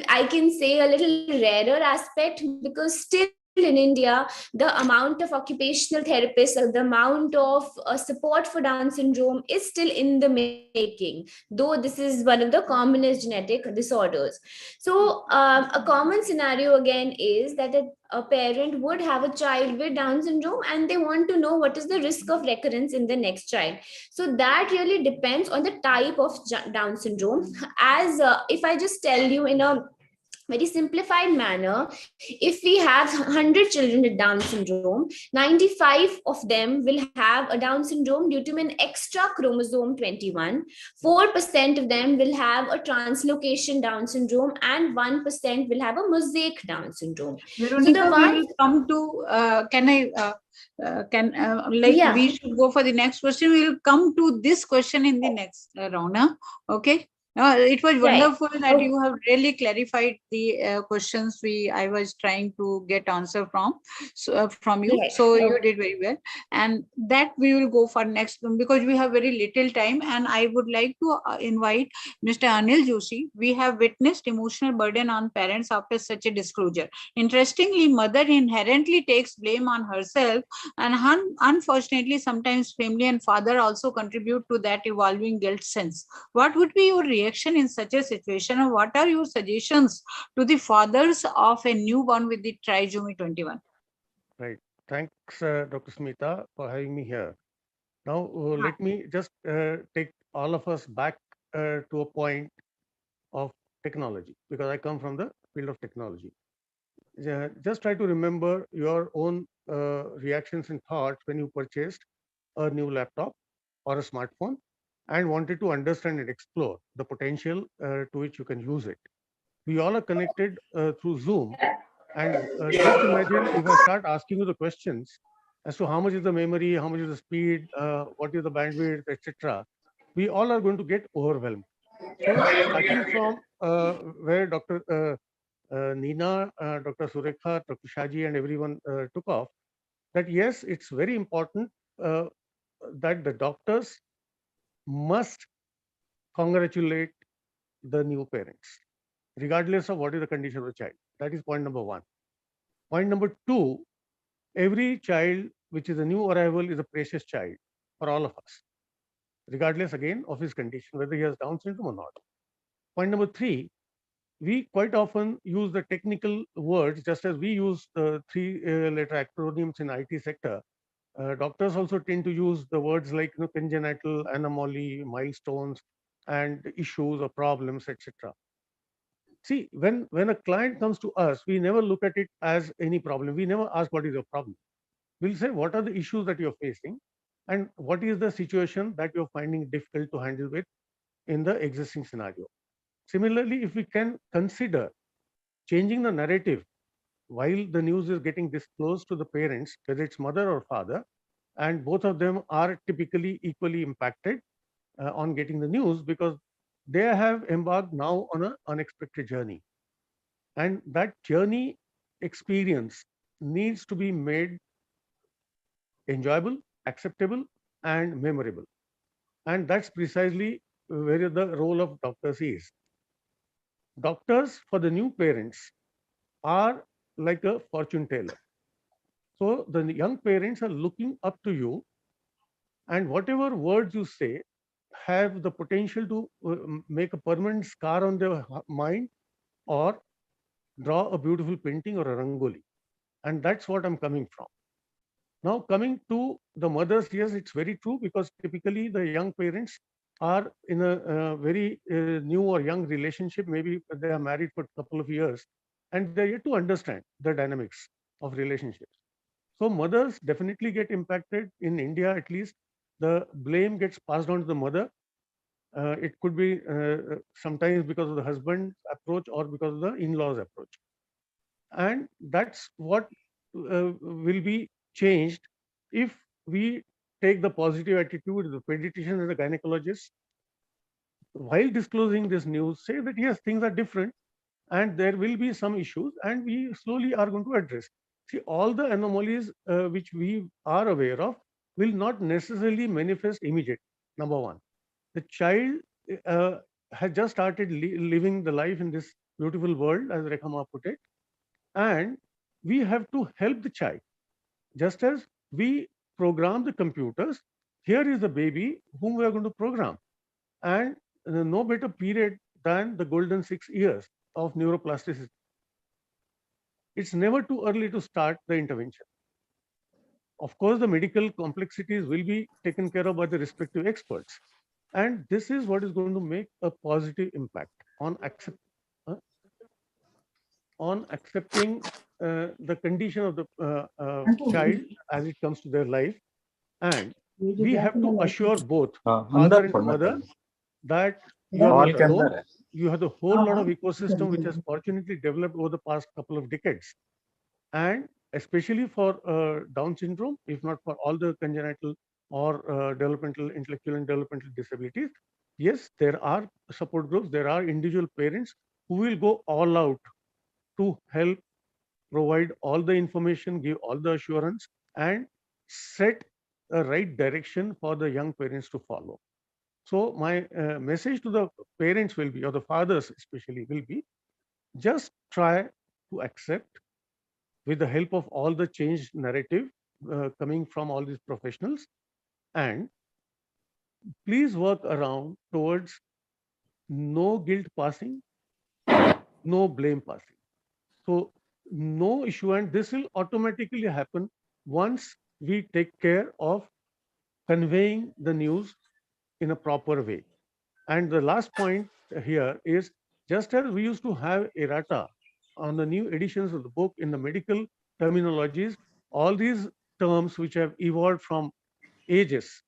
I can say, a little rarer aspect, because still in India, the amount of occupational therapists, the amount of support for Down syndrome is still in the making, though this is one of the commonest genetic disorders. So a common scenario again is that a parent would have a child with Down syndrome and they want to know what is the risk of recurrence in the next child. So that really depends on the type of Down syndrome. As if I just tell you in a very simplified manner, if we have 100 children with Down syndrome, 95 of them will have a Down syndrome due to an extra chromosome 21. 4% of them will have a translocation Down syndrome, and 1% will have a mosaic Down syndrome. Veronica, so the we one, will come to, Yeah. we should go for the next question. We will come to this question in the next round. Okay. It was wonderful that you have really clarified the questions I was trying to get answer from you. Yes. So you did very well, and that we will go for next one because we have very little time. And I would like to invite Mr. Anil Joshi. We have witnessed emotional burden on parents after such a disclosure. Interestingly, mother inherently takes blame on herself, and unfortunately, sometimes family and father also contribute to that evolving guilt sense. What would be your reaction in such a situation, and what are your suggestions to the fathers of a newborn with the trisomy 21? Right. Thanks, Dr. Smita, for having me here. Now, let me just take all of us back to a point of technology, because I come from the field of technology. Just try to remember your own reactions and thoughts when you purchased a new laptop or a smartphone and wanted to understand and explore the potential to which you can use it. We all are connected through Zoom. And just imagine if I start asking you the questions as to how much is the memory, how much is the speed, what is the bandwidth, etc. We all are going to get overwhelmed. So starting from where Dr. Nina, Dr. Surekha, Dr. Shaji and everyone took off, that yes, it's very important that the doctors must congratulate the new parents, regardless of what is the condition of the child. That is point number one. Point number two, every child which is a new arrival is a precious child for all of us, regardless again of his condition, whether he has Down syndrome or not. Point number three, we quite often use the technical words just as we use the three-letter acronyms in IT sector. Doctors also tend to use the words like congenital, anomaly, milestones, and issues or problems, etc. See, when a client comes to us, we never look at it as any problem. We never ask what is your problem. We'll say what are the issues that you're facing and what is the situation that you're finding difficult to handle with in the existing scenario. Similarly, if we can consider changing the narrative while the news is getting disclosed to the parents, whether it's mother or father, and both of them are typically equally impacted on getting the news because they have embarked now on an unexpected journey. And that journey experience needs to be made enjoyable, acceptable, and memorable. And that's precisely where the role of doctors is. Doctors for the new parents are like a fortune teller. So the young parents are looking up to you, and whatever words you say have the potential to make a permanent scar on their mind or draw a beautiful painting or a rangoli. And that's what I'm coming from. Now, coming to the mothers, yes, it's very true because typically the young parents are in a very new or young relationship. Maybe they are married for a couple of years and they're yet to understand the dynamics of relationships. So mothers definitely get impacted. In India, at least, the blame gets passed on to the mother. It could be sometimes because of the husband's approach or because of the in-laws approach. And that's what will be changed if we take the positive attitude, the pediatricians and the gynecologists, while disclosing this news, say that yes, things are different and there will be some issues and we slowly are going to address. See, all the anomalies which we are aware of will not necessarily manifest immediately, number one. The child has just started living the life in this beautiful world, as Rekhama put it, and we have to help the child. Just as we program the computers, here is the baby whom we are going to program. And no better period than the golden 6 years of neuroplasticity. It's never too early to start the intervention. Of course, the medical complexities will be taken care of by the respective experts. And this is what is going to make a positive impact on accept. on accepting the condition of the child as it comes to their life. And we have to assure both father and mother that you are not alone. You have the whole lot of ecosystem which has fortunately developed over the past couple of decades. And especially for Down syndrome, if not for all the congenital or developmental, intellectual and developmental disabilities, yes, there are support groups, there are individual parents who will go all out to help provide all the information, give all the assurance, and set a right direction for the young parents to follow. So my message to the parents will be, or the fathers especially will be, just try to accept, with the help of all the changed narrative coming from all these professionals, and please work around towards no guilt passing, no blame passing. So no issue, and this will automatically happen once we take care of conveying the news in a proper way. And the last point here is, just as we used to have errata on the new editions of the book in the medical terminologies, all these terms which have evolved from ages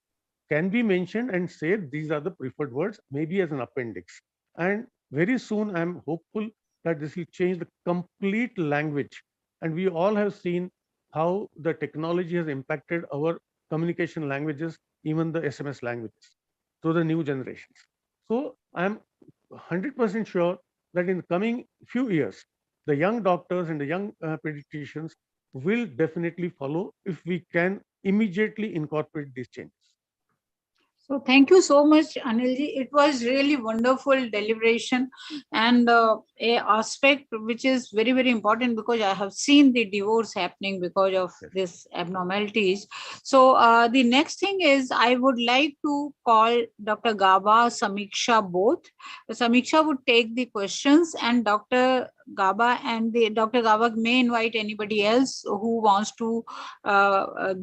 can be mentioned and said these are the preferred words, maybe as an appendix. And very soon I'm hopeful that this will change the complete language. And we all have seen how the technology has impacted our communication languages, even the SMS languages, to the new generations. So I'm 100% sure that in the coming few years, the young doctors and the young pediatricians will definitely follow if we can immediately incorporate these changes. So thank you so much, Anilji. It was really wonderful deliberation and a aspect which is very, very important, because I have seen the divorce happening because of this abnormalities. So the next thing is, I would like to call Dr. Gaba, Samiksha both. Samiksha would take the questions, and Dr. Gaba Dr. Gaba may invite anybody else who wants to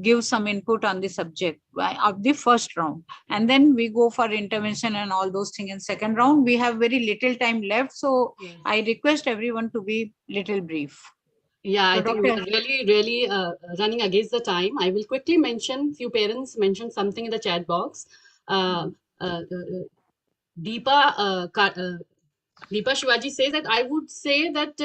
give some input on the subject of the first round. And then we go for intervention and all those things in second round. We have very little time left, so yes, I request everyone to be little brief. Yeah, So I think we are really running against the time. I will quickly mention, few parents mentioned something in the chat box. Deepa Shivaji says that I would say that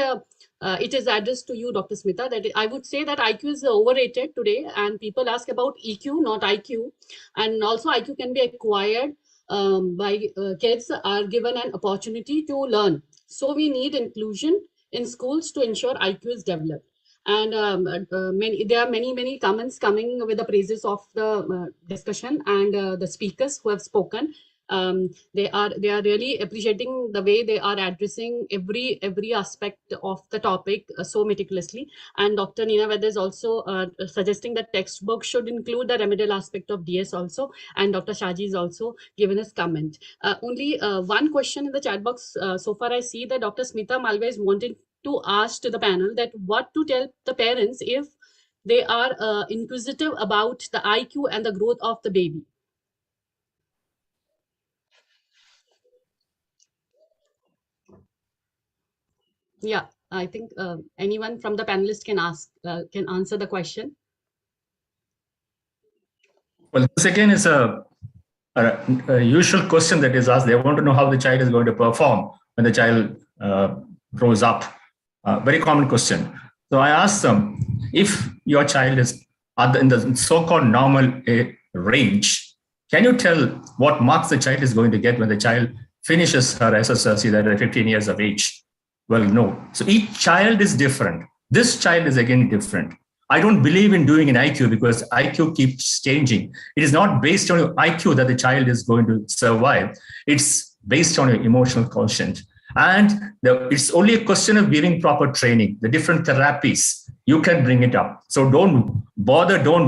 it is addressed to you, Dr. Smita, that I would say that IQ is overrated today, and people ask about EQ, not IQ. And also IQ can be acquired by kids are given an opportunity to learn. So we need inclusion in schools to ensure IQ is developed. And there are many comments coming with the praises of the discussion and the speakers who have spoken. They are really appreciating the way they are addressing every aspect of the topic so meticulously. And Dr. Neena Ved is also suggesting that textbook should include the remedial aspect of DS also. And Dr. Shaji is also given his comment. Only one question in the chat box. So far I see that Dr. Smita Malve is wanting to ask to the panel that what to tell the parents if they are inquisitive about the IQ and the growth of the baby. Yeah, I think anyone from the panelists can answer the question. Well, this again is a usual question that is asked. They want to know how the child is going to perform when the child grows up. Very common question. So I asked them, if your child is in the so-called normal range, can you tell what marks the child is going to get when the child finishes her SSLC at 15 years of age? Well, no. So each child is different. This child is again different. I don't believe in doing an IQ because IQ keeps changing. It is not based on your IQ that the child is going to survive. It's based on your emotional quotient. And it's only a question of giving proper training, the different therapies, you can bring it up. So don't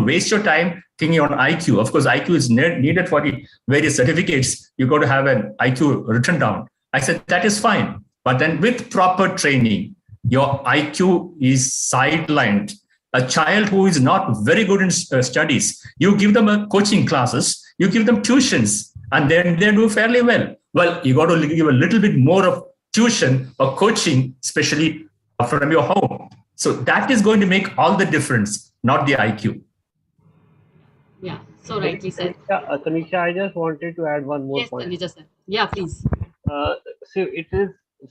waste your time thinking on IQ. Of course, IQ is needed for the various certificates. You got to have an IQ written down. I said, that is fine. But then with proper training, your IQ is sidelined. A child who is not very good in studies, you give them coaching classes, you give them tuitions, and then they do fairly well. Well, you got to give a little bit more of tuition or coaching, especially from your home. So that is going to make all the difference, not the IQ. Yeah, so rightly said. Tanisha, I just wanted to add one more Yes, point. Tanisha sir. Yeah, please.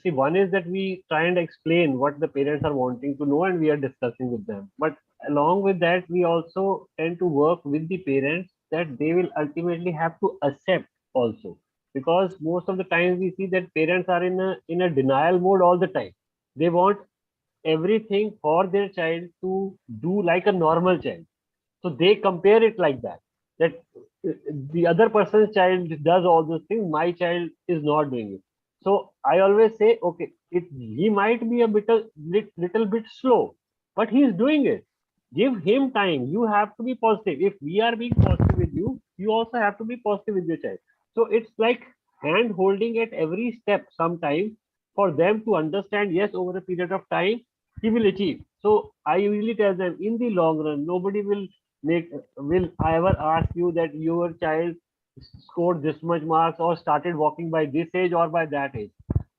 One is that we try and explain what the parents are wanting to know and we are discussing with them. But along with that, we also tend to work with the parents that they will ultimately have to accept also. Because most of the times we see that parents are in a denial mode all the time. They want everything for their child to do like a normal child. So they compare it like that, that the other person's child does all those things, my child is not doing it. So I always say, okay, he might be a little bit slow, but he's doing it. Give him time. You have to be positive. If we are being positive with you, you also have to be positive with your child. So it's like hand holding at every step sometimes for them to understand, yes, over a period of time, he will achieve. So I usually tell them, in the long run, nobody will ever ask you that your child scored this much marks or started walking by this age or by that age.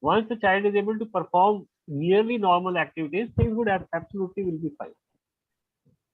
Once the child is able to perform nearly normal activities, things would absolutely will be fine.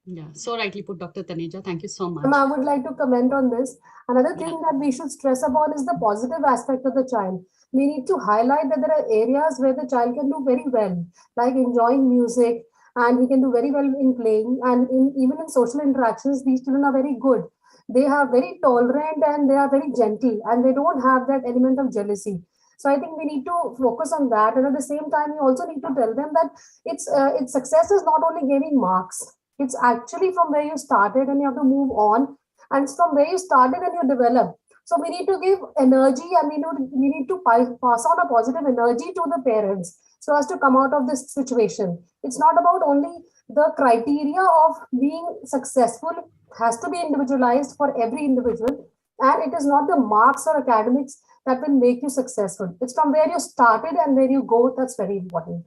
Yeah, so rightly put, Dr. Taneja. Thank you so much. I would like to comment on this. Another thing that we should stress upon is the positive aspect of the child. We need to highlight that there are areas where the child can do very well, like enjoying music, and he can do very well in playing, and even in social interactions, these children are very good. They are very tolerant and they are very gentle, and they don't have that element of jealousy. So I think we need to focus on that, and at the same time, we also need to tell them that its success is not only gaining marks. It's actually from where you started and you have to move on. And it's from where you started and you develop. So we need to give energy, and we need to pass on a positive energy to the parents so as to come out of this situation. It's not about only the criteria of being successful. It has to be individualized for every individual. And it is not the marks or academics that will make you successful. It's from where you started and where you go. That's very important.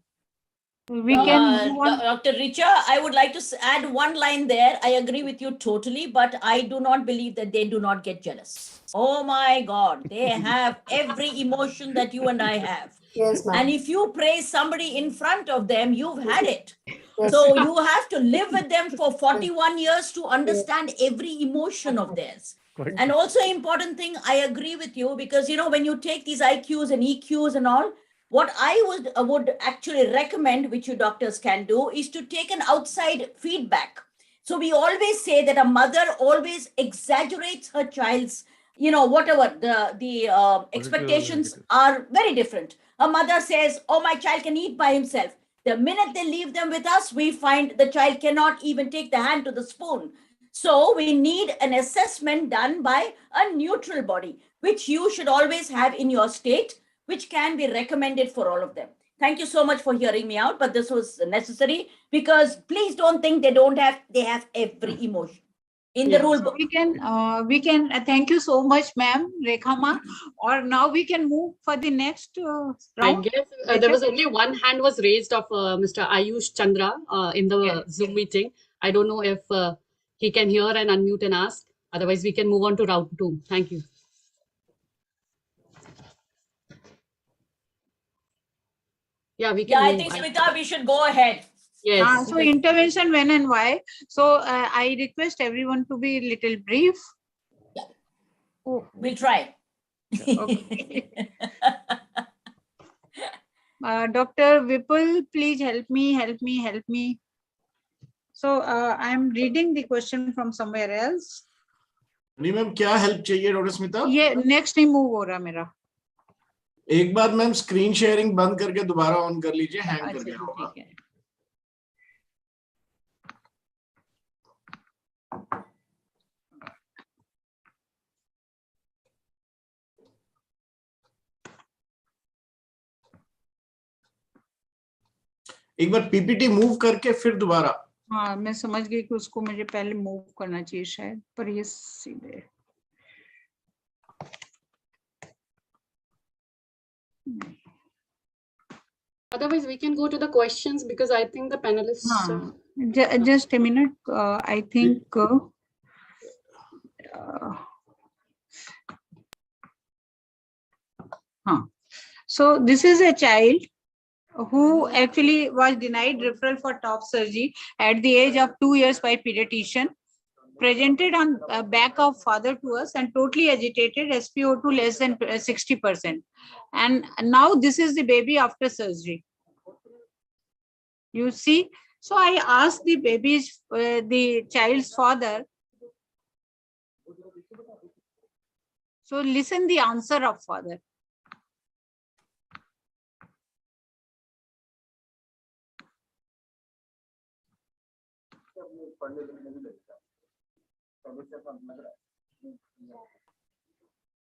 We can Dr. Richa, I would like to add one line there. I agree with you totally, but I do not believe that they do not get jealous. Oh my God, they have every emotion that you and I have. Yes, ma'am. And if you praise somebody in front of them, you've had it. Yes. So you have to live with them for 41 years to understand every emotion of theirs. And also important thing, I agree with you, because when you take these IQs and EQs and all, what I would actually recommend, which you doctors can do, is to take an outside feedback. So we always say that a mother always exaggerates her child's, whatever the expectations are very different. A mother says, oh, my child can eat by himself. The minute they leave them with us, we find the child cannot even take the hand to the spoon. So we need an assessment done by a neutral body, which you should always have in your state, which can be recommended for all of them. Thank you so much for hearing me out, but this was necessary, because please don't think they have every emotion in the rule book. We can thank you so much, ma'am, Rekhama. Or now we can move for the next round. I guess there was only one hand was raised of Mr. Ayush Chandra in the Zoom meeting. I don't know if he can hear and unmute and ask. Otherwise, we can move on to round 2. Thank you. Yeah, we can. Yeah, I think, Smita, we should go ahead. Yes. So intervention, when and why. So I request everyone to be a little brief. Yeah. We'll try. Okay. Dr. Vipul, please help me. So I'm reading the question from somewhere else. Ma'am क्या help चाहिए doctor Smita? ये next नहीं move हो रहा मेरा. एक बार ma'am screen sharing बंद करके दोबारा ऑन कर लीजिए, हैंग कर गया होगा. एक बार पीपीटी मूव करके फिर दोबारा. हाँ, मैं समझ गई कि उसको मुझे पहले मूव करना चाहिए शायद, पर ये सीधे. Otherwise, we can go to the questions, because I think the panelists. Just a minute. I think. So this is a child who actually was denied referral for top surgery at the age of 2 years by pediatrician, presented on back of father to us and totally agitated, SpO2 less than 60%. And now this is the baby after surgery. You see, so I asked the baby's, the child's father. So listen the answer of father.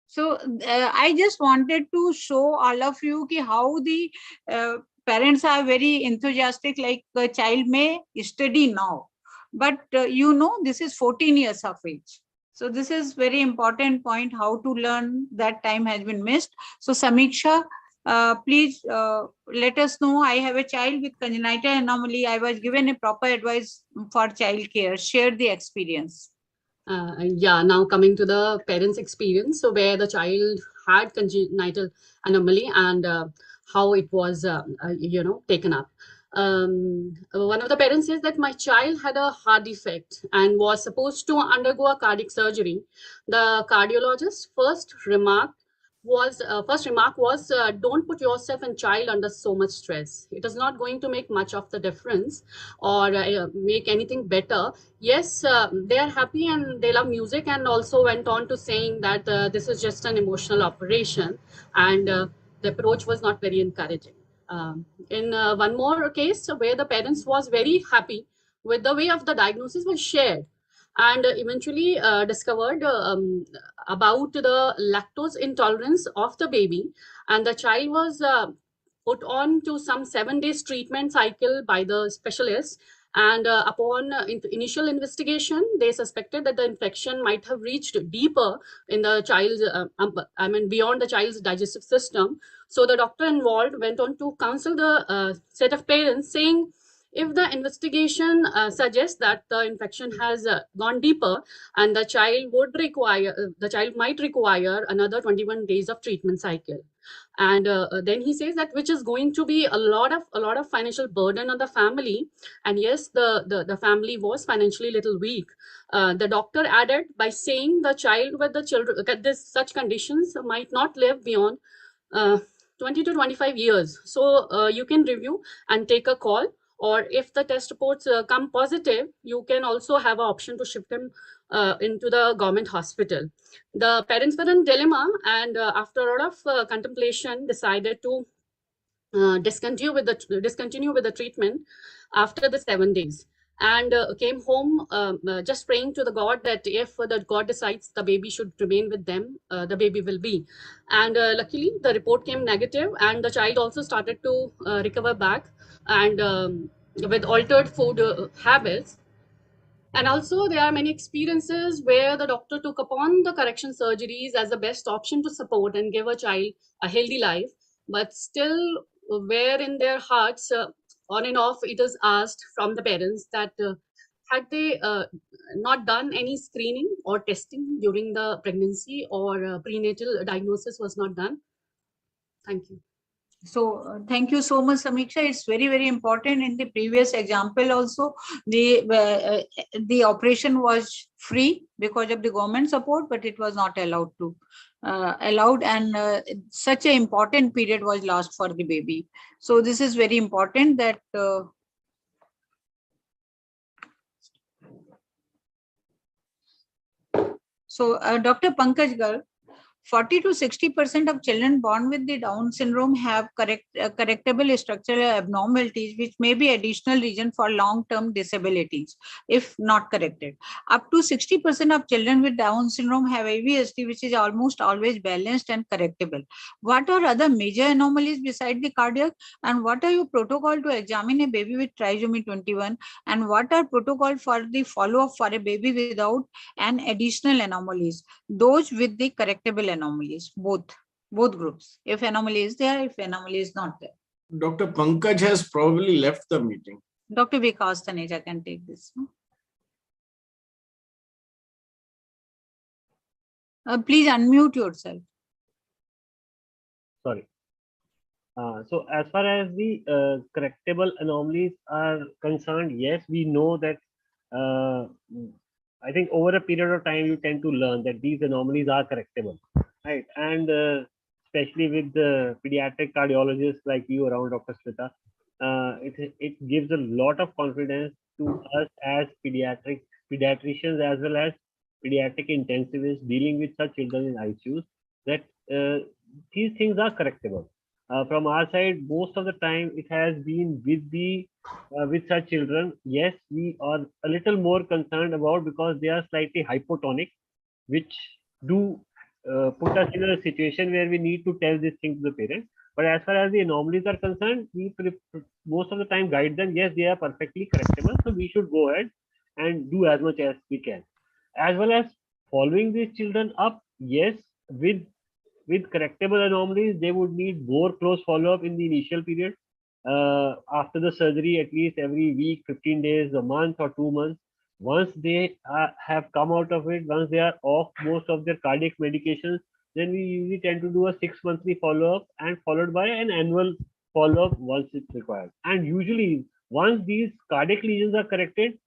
So I just wanted to show all of you how the parents are very enthusiastic, like the child may study now, but you know, this is 14 years of age. So this is very important point, how to learn, that time has been missed. So Samiksha, please let us know. I have a child with congenital anomaly. I was given a proper advice for child care. Share the experience. Yeah, now coming to the parents' experience, so where the child had congenital anomaly and how it was, taken up. One of the parents says that my child had a heart defect and was supposed to undergo a cardiac surgery. The cardiologist first remark was don't put yourself and child under so much stress. It is not going to make much of the difference or make anything better. Yes, they are happy and they love music, and also went on to saying that this is just an emotional operation, and the approach was not very encouraging. In one more case where the parents was very happy with the way of the diagnosis was shared, and eventually discovered about the lactose intolerance of the baby, and the child was put on to some 7 days treatment cycle by the specialist. And upon initial investigation, they suspected that the infection might have reached deeper in the child's, beyond the child's digestive system. So the doctor involved went on to counsel the set of parents, saying, if the investigation suggests that the infection has gone deeper and the child might require another 21 days of treatment cycle. And then he says that which is going to be a lot of financial burden on the family. And yes, the family was financially little weak. The doctor added by saying the child with such conditions might not live beyond 20 to 25 years. So you can review and take a call, or if the test reports come positive, you can also have an option to shift him into the government hospital. The parents were in dilemma, and after a lot of contemplation, decided to discontinue with the treatment after the 7 days, and came home just praying to the God that if the God decides the baby should remain with them, the baby will be. And luckily, the report came negative, and the child also started to recover back, and with altered food habits. And also, there are many experiences where the doctor took upon the correction surgeries as the best option to support and give a child a healthy life, but still, where in their hearts, on and off, it is asked from the parents that had they not done any screening or testing during the pregnancy, or prenatal diagnosis was not done. Thank you. So thank you so much, Samiksha. It's very, very important. In the previous example also, the operation was free because of the government support, but it was not allowed, and such an important period was lost for the baby. So this is very important that Dr. Pankaj Garg, 40 to 60% of children born with the Down syndrome have correctable structural abnormalities, which may be additional reason for long-term disabilities if not corrected. Up to 60% of children with Down syndrome have AVSD, which is almost always balanced and correctable. What are other major anomalies beside the cardiac, and what are your protocol to examine a baby with trisomy 21, and what are protocol for the follow-up for a baby without an additional anomalies, those with the correctable anomalies, both groups, if anomaly is there, if anomaly is not there. Dr. Pankaj has probably left the meeting. Dr. Vikas Taneja can take this. Please unmute yourself. Sorry. So as far as the correctable anomalies are concerned, yes, we know that I think over a period of time you tend to learn that these anomalies are correctable, right? And especially with the pediatric cardiologists like you around, Dr. Smita, it gives a lot of confidence to us as pediatricians as well as pediatric intensivists dealing with such children in ICUs that these things are correctable. From our side, most of the time it has been with such children. Yes, we are a little more concerned about because they are slightly hypotonic, which do put us in a situation where we need to tell this thing to the parents. But as far as the anomalies are concerned, we most of the time guide them. Yes, they are perfectly correctable, so we should go ahead and do as much as we can. As well as following these children up, yes, with correctable anomalies, they would need more close follow-up in the initial period. After the surgery, at least every week, 15 days, a month or 2 months. Once they have come out of it, once they are off most of their cardiac medications, then we usually tend to do a 6 monthly follow-up and followed by an annual follow-up once it's required. And usually, once these cardiac lesions are corrected,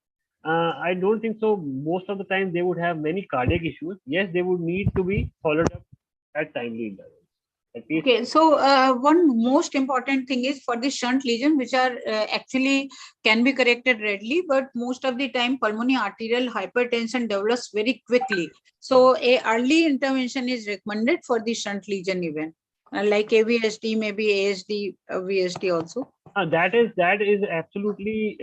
I don't think so. Most of the time, they would have many cardiac issues. Yes, they would need to be followed up at timely intervals. Okay, so one most important thing is for the shunt lesion, which are actually can be corrected readily, but most of the time pulmonary arterial hypertension develops very quickly. So a early intervention is recommended for the shunt lesion event, like AVSD, maybe ASD, VSD also. That is absolutely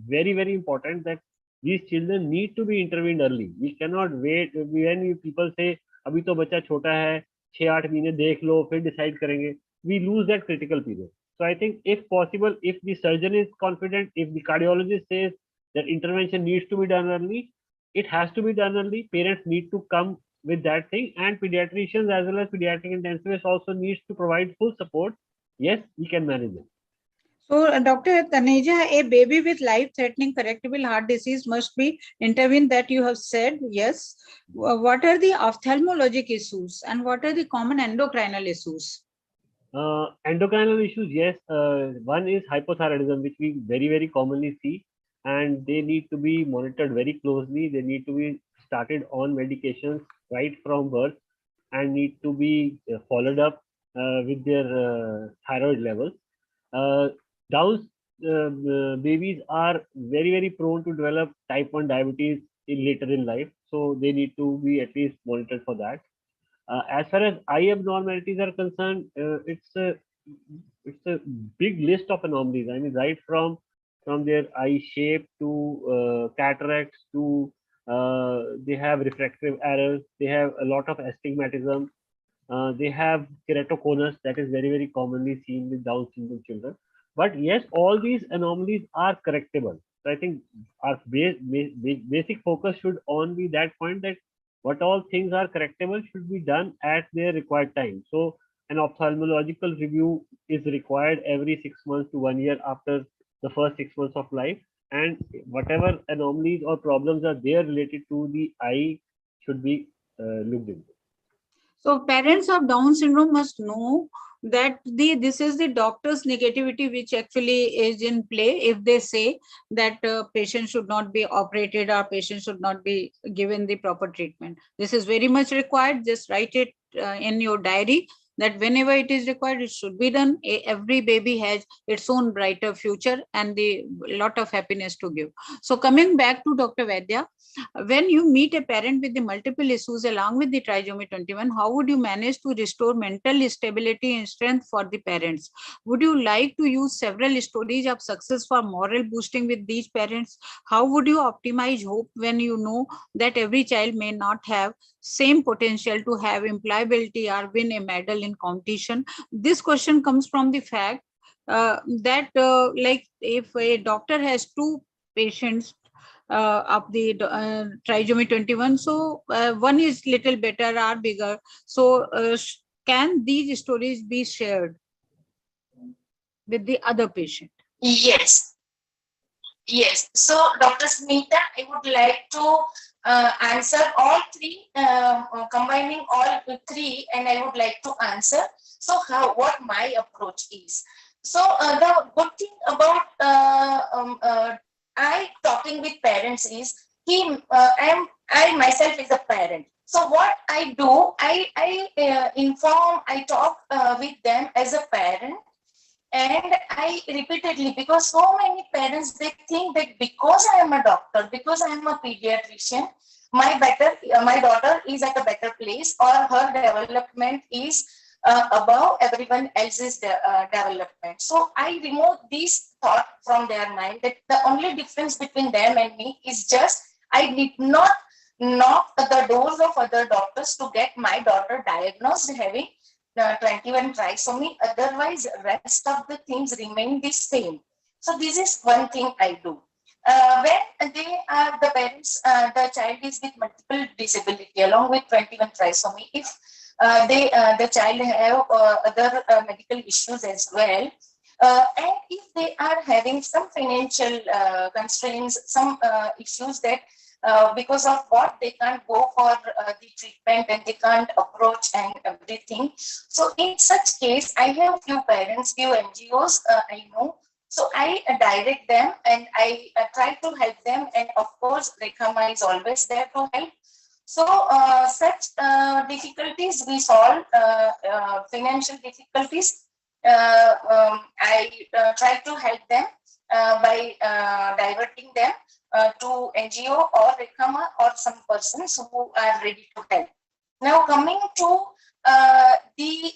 very important that these children need to be intervened early. We cannot wait. When people say अभी तो बच्चा छोटा है 6-8 महीने देख लो फिर decide करेंगे, we lose that critical period. So I think if possible, if the surgeon is confident, if the cardiologist says that intervention needs to be done early, it has to be done early. Parents need to come with that thing, and pediatricians as well as pediatric intensivists also needs to provide full support. Yes, we can manage it. So, Dr. Taneja, a baby with life-threatening correctable heart disease must be intervened, that you have said, yes. What are the ophthalmologic issues and what are the common endocrinal issues? Endocrinal issues, yes. One is hypothyroidism, which we very commonly see, and they need to be monitored very closely. They need to be started on medications right from birth and need to be followed up with their thyroid levels. Down's babies are very prone to develop type 1 diabetes later in life, so they need to be at least monitored for that. As far as eye abnormalities are concerned, it's a big list of anomalies. I mean, right from their eye shape to cataracts to they have refractive errors. They have a lot of astigmatism. They have keratoconus that is very commonly seen with Down syndrome children. But yes, all these anomalies are correctable. So I think our basic focus should on be that point, that what all things are correctable should be done at their required time. So an ophthalmological review is required every 6 months to 1 year after the first 6 months of life. And whatever anomalies or problems are there related to the eye should be looked into. So parents of Down syndrome must know that this is the doctor's negativity which actually is in play if they say that patient should not be operated or patient should not be given the proper treatment. This is very much required. Just write it in your diary that whenever it is required, it should be done. Every baby has its own brighter future and the lot of happiness to give. So coming back to Dr. Vaidya, when you meet a parent with the multiple issues along with the trisomy 21, how would you manage to restore mental stability and strength for the parents? Would you like to use several stories of success for moral boosting with these parents? How would you optimize hope when you know that every child may not have same potential to have employability or win a medal in competition? This question comes from the fact that like if a doctor has 2 patients of the trisomy 21, so one is little better or bigger, so can these stories be shared with the other patient? Yes. So, Dr. Smita, I would like to answer all 3, combining all 3, and I would like to answer. So what my approach is. So the good thing about I talking with parents is I myself is a parent. So what I do, I inform, I talk with them as a parent, and I repeatedly, because so many parents, they think that because I am a doctor, because I am a pediatrician, my daughter is at a better place, or her development is above everyone else's development. So I remove this thought from their mind that the only difference between them and me is just I did not knock the doors of other doctors to get my daughter diagnosed having 21 trisomy. Otherwise, rest of the things remain the same. So this is one thing I do. When they are the parents, the child is with multiple disability along with 21 trisomy. If the child have other medical issues as well, and if they are having some financial constraints, some issues that because of what they can't go for the treatment and they can't approach and everything. So in such case, I have few parents, few NGOs I know. So I direct them and I try to help them, and of course Rekhama is always there to help. So such difficulties we solve, financial difficulties, I try to help them by diverting them to NGO or Rekhama or some persons who are ready to help. Now coming to the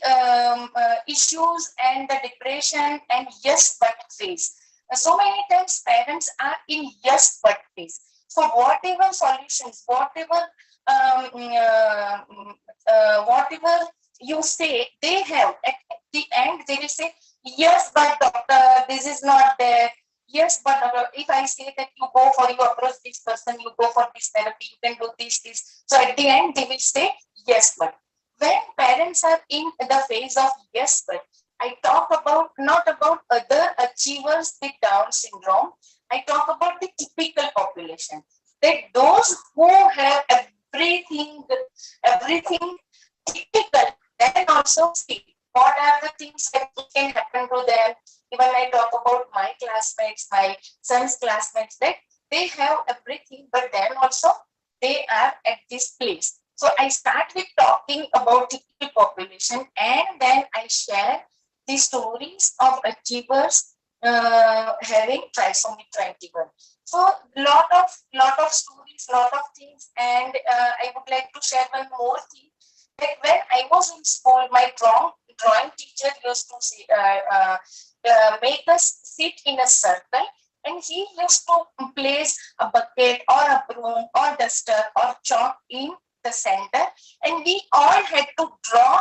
issues and the depression and yes but phase. So many times parents are in yes but phase. So whatever solutions, whatever whatever you say, they have at the end they will say, yes but doctor, this is not there. Yes, but if I say that you go for, you approach this person, you go for this therapy, you can do this. So at the end, they will say, yes, but. When parents are in the phase of yes, but, I talk about not about other achievers with Down syndrome. I talk about the typical population. That those who have everything typical, then also see what are the things that can happen to them. Even I talk about my classmates, my son's classmates, that they have everything, but then also they are at this place. So I start with talking about typical population, and then I share the stories of achievers having trisomy 21. So lot of stories, lot of things, and I would like to share one more thing. That when I was in school, my drawing teacher used to say, make us sit in a circle, and he used to place a bucket or a broom or duster or chalk in the center, and we all had to draw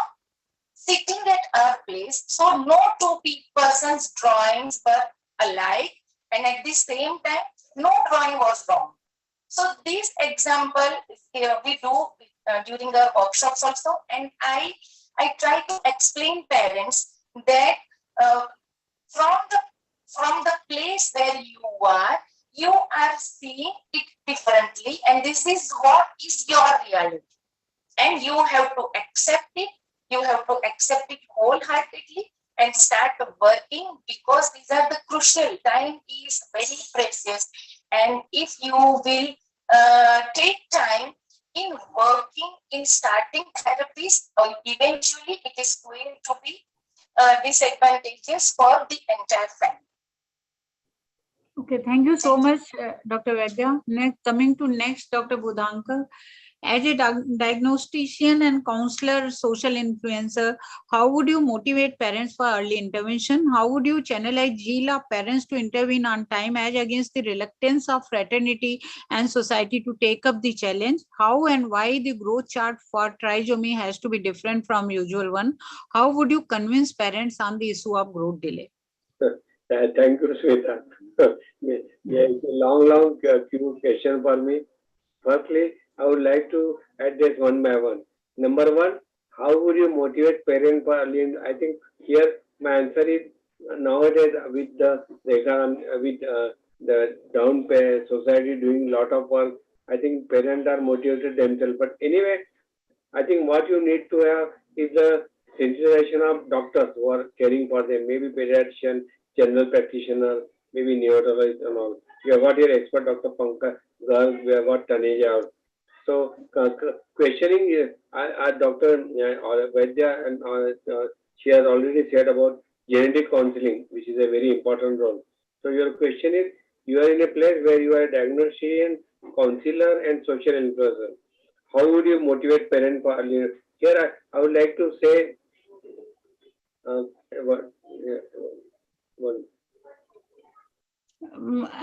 sitting at our place. So no two persons' drawings were alike, and at the same time, no drawing was wrong. So this example we do during our workshops also, and I try to explain parents that from the place where you are seeing it differently, and this is what is your reality, and you have to accept it. You have to accept it wholeheartedly and start working, because these are the crucial. Time is very precious, and if you will take time in working, in starting therapies, or eventually it is going to be disadvantageous for the entire family. Okay, thank you so much, Dr. Vaidya. Coming to next, Dr. Budhankar. As a diagnostician and counselor, social influencer, how would you motivate parents for early intervention? How would you channelize zeal of parents to intervene on time as against the reluctance of fraternity and society to take up the challenge? How and why the growth chart for trisomy has to be different from usual one? How would you convince parents on the issue of growth delay? Thank you, Sweta. It's a long few question for me. Firstly, I would like to address one by one. Number one, how would you motivate parents for early? I think here my answer is nowadays with the down pay society doing a lot of work. I think parents are motivated themselves. But anyway, I think what you need to have is a sensitization of doctors who are caring for them, maybe pediatrician, general practitioner, maybe neonatologist and all. We have got here expert Dr. Pankaj, girls, we have got Taneja. So questioning is, Dr. Vaidya, and she has already said about genetic counseling, which is a very important role. So your question is, you are in a place where you are a diagnostician, counselor, and social influencer. How would you motivate parents for earlier? Here, I would like to say one.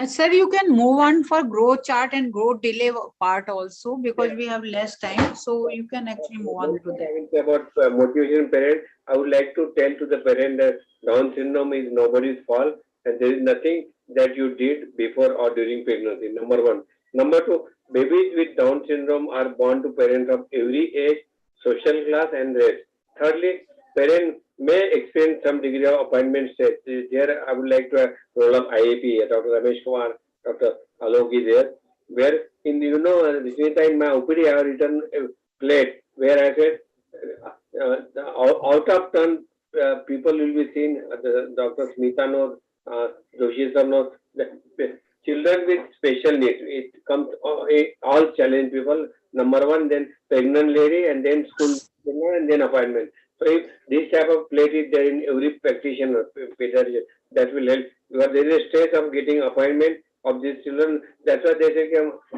Sir, you can move on for growth chart and growth delay part also, because we have less time. So you can actually move on to that. About motivation parent, I would like to tell to the parent that Down syndrome is nobody's fault, and there is nothing that you did before or during pregnancy. Number one. Number two, babies with Down syndrome are born to parents of every age, social class, and race. Thirdly, parents may experience some degree of appointment stress. Here, I would like to roll up IAP, Dr. Ramesh Kumar, Dr. Alok is there, where in the, in my OPD, I have written a plate where I said, out of 10 people will be seen, Dr. Smita knows, Joshi sir knows, children with special needs. It comes all challenge people. Number one, then pregnant lady, and then school, and then appointment. So if this type of plate is there in every practitioner, pediatrician, that will help. Because there is a stress of getting appointment of these children. That's why they say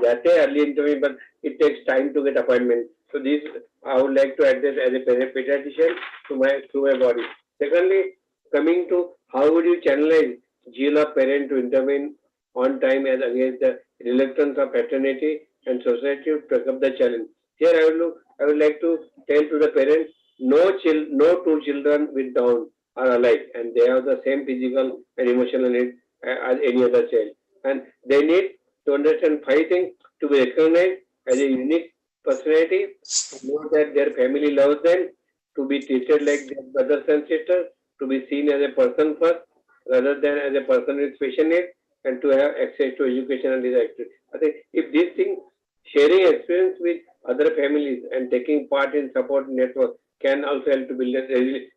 that early interview, but it takes time to get appointment. So this I would like to address as a pediatrician through my body. Secondly, coming to how would you channelize zeal of parent to intervene on time as against the reluctance of fraternity and society to take up the challenge. Here I would like to tell to the parents, no two children with Down are alike, and they have the same physical and emotional needs as any other child. And they need to understand 5 things: to be recognized as a unique personality, to know that their family loves them, to be treated like their brothers and sisters, to be seen as a person first rather than as a person with special needs, and to have access to education and these activities. I think if these things, sharing experience with other families and taking part in support network can also help to build a resilience.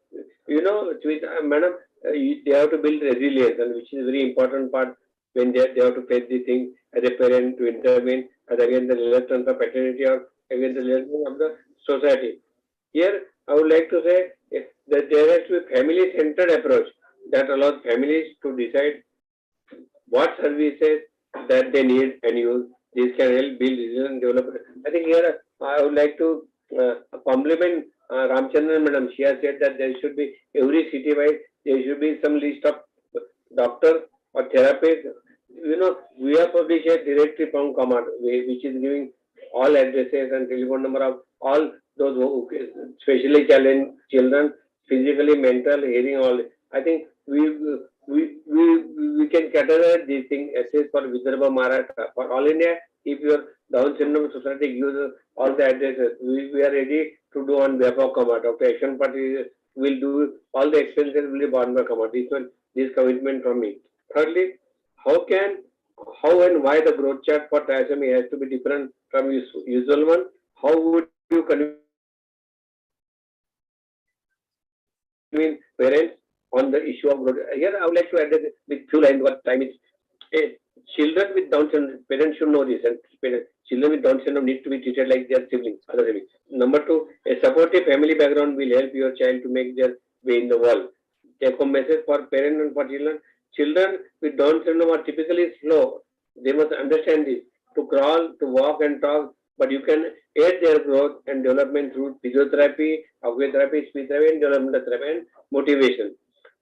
Madam, they have to build resilience, and which is a very important part when they have to face these things as a parent to intervene as against the reluctance of paternity or against the reluctance of the society. Here, I would like to say that there has to be family-centered approach that allows families to decide what services that they need and use. This can help build resilience and development. I think here I would like to compliment Ramchandran Madam. She has said that there should be every city-wide, there should be some list of doctors or therapists. We have published a directory from command, which is giving all addresses and telephone number of all those who specially challenged children, physically, mental, hearing, all. I think we can categorize these things as for Vidarbha, Maharashtra. For all India, if your Down syndrome society gives us all the addresses, we are ready to do on behalf of command. Dr. Action Party will do all the expenses will be borne by command. This commitment from me. Thirdly, how and why the growth chart for trisomy has to be different from usual one? How would you convince parents on the issue of growth? Here, I would like to address with few lines. What time is? Children with Down syndrome, parents should know this, and children with Down syndrome need to be treated like their siblings, other siblings. Number two, a supportive family background will help your child to make their way in the world. Take home message for parents and for children. Children with Down syndrome are typically slow. They must understand this. To crawl, to walk and talk, but you can aid their growth and development through physiotherapy, therapy, speech therapy, and developmental therapy and motivation.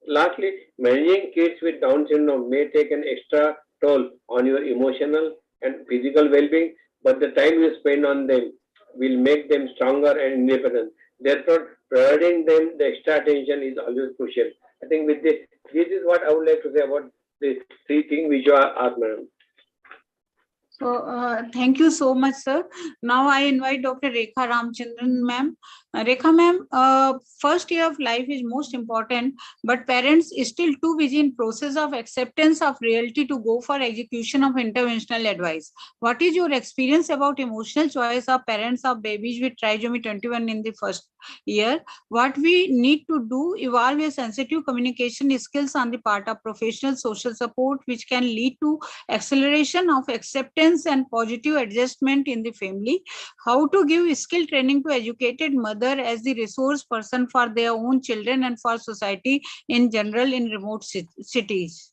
Lastly, managing kids with Down syndrome may take an extra toll on your emotional and physical well-being, but the time you spend on them will make them stronger and independent. Therefore, providing them the extra attention is always crucial. I think with this is what I would like to say about the 3 things which you are asked, madam. So thank you so much, sir. Now I invite Dr. Rekha Ramchandran, ma'am. Rekha, ma'am, first year of life is most important, but parents is still too busy in process of acceptance of reality to go for execution of interventional advice. What is your experience about emotional choice of parents of babies with trisomy 21 in the first year? What we need to do, evolve a sensitive communication skills on the part of professional social support, which can lead to acceleration of acceptance and positive adjustment in the family. How to give skill training to educated mother as the resource person for their own children and for society in general in remote cities.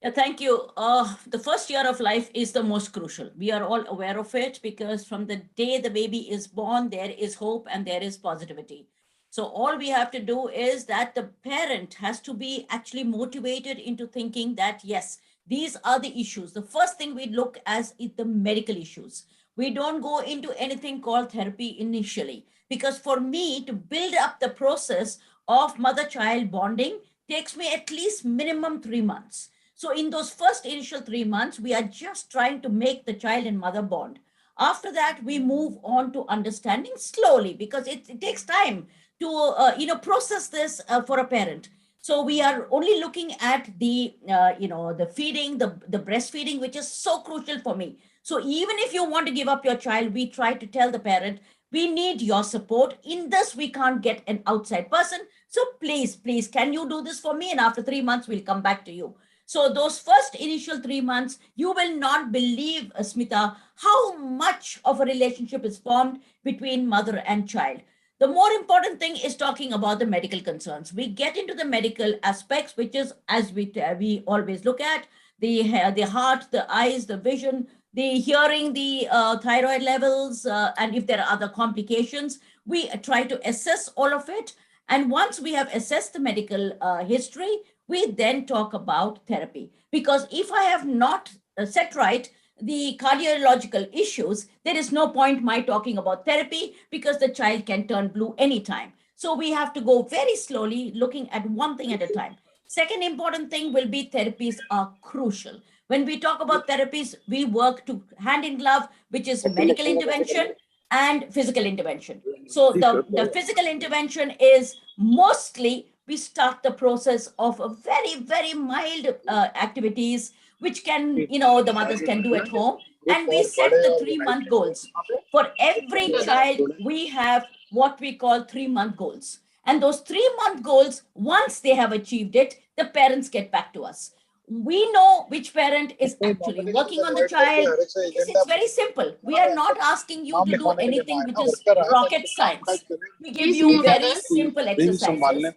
Yeah, thank you. The first year of life is the most crucial. We are all aware of it because from the day the baby is born, there is hope and there is positivity. So all we have to do is that the parent has to be actually motivated into thinking that, yes, these are the issues. The first thing we look as is the medical issues. We don't go into anything called therapy initially, because for me to build up the process of mother-child bonding takes me at least minimum 3 months. So in those first initial 3 months, we are just trying to make the child and mother bond. After that, we move on to understanding slowly because it takes time to process this for a parent. So we are only looking at the the feeding, the breastfeeding, which is so crucial for me. So even if you want to give up your child, we try to tell the parent, we need your support. In this, we can't get an outside person. So please, can you do this for me? And after 3 months, we'll come back to you. So those first initial 3 months, you will not believe, Smita, how much of a relationship is formed between mother and child. The more important thing is talking about the medical concerns. We get into the medical aspects, which is, as we always look at, the heart, the eyes, the vision, the hearing, the thyroid levels, and if there are other complications, we try to assess all of it. And once we have assessed the medical history, we then talk about therapy. Because if I have not set right the cardiological issues, there is no point my talking about therapy because the child can turn blue anytime. So we have to go very slowly, looking at one thing at a time. Second important thing will be therapies are crucial. When we talk about therapies, we work to hand in glove, which is medical intervention and physical intervention. So the physical intervention is mostly we start the process of a very, very mild activities, which can, the mothers can do at home. And we set the 3-month goals. For every child, we have what we call 3-month goals. And those 3-month goals, once they have achieved it, the parents get back to us. We know which parent is actually working on the child because it's very simple. We are not asking you to do anything which is rocket science. We give you very simple exercises.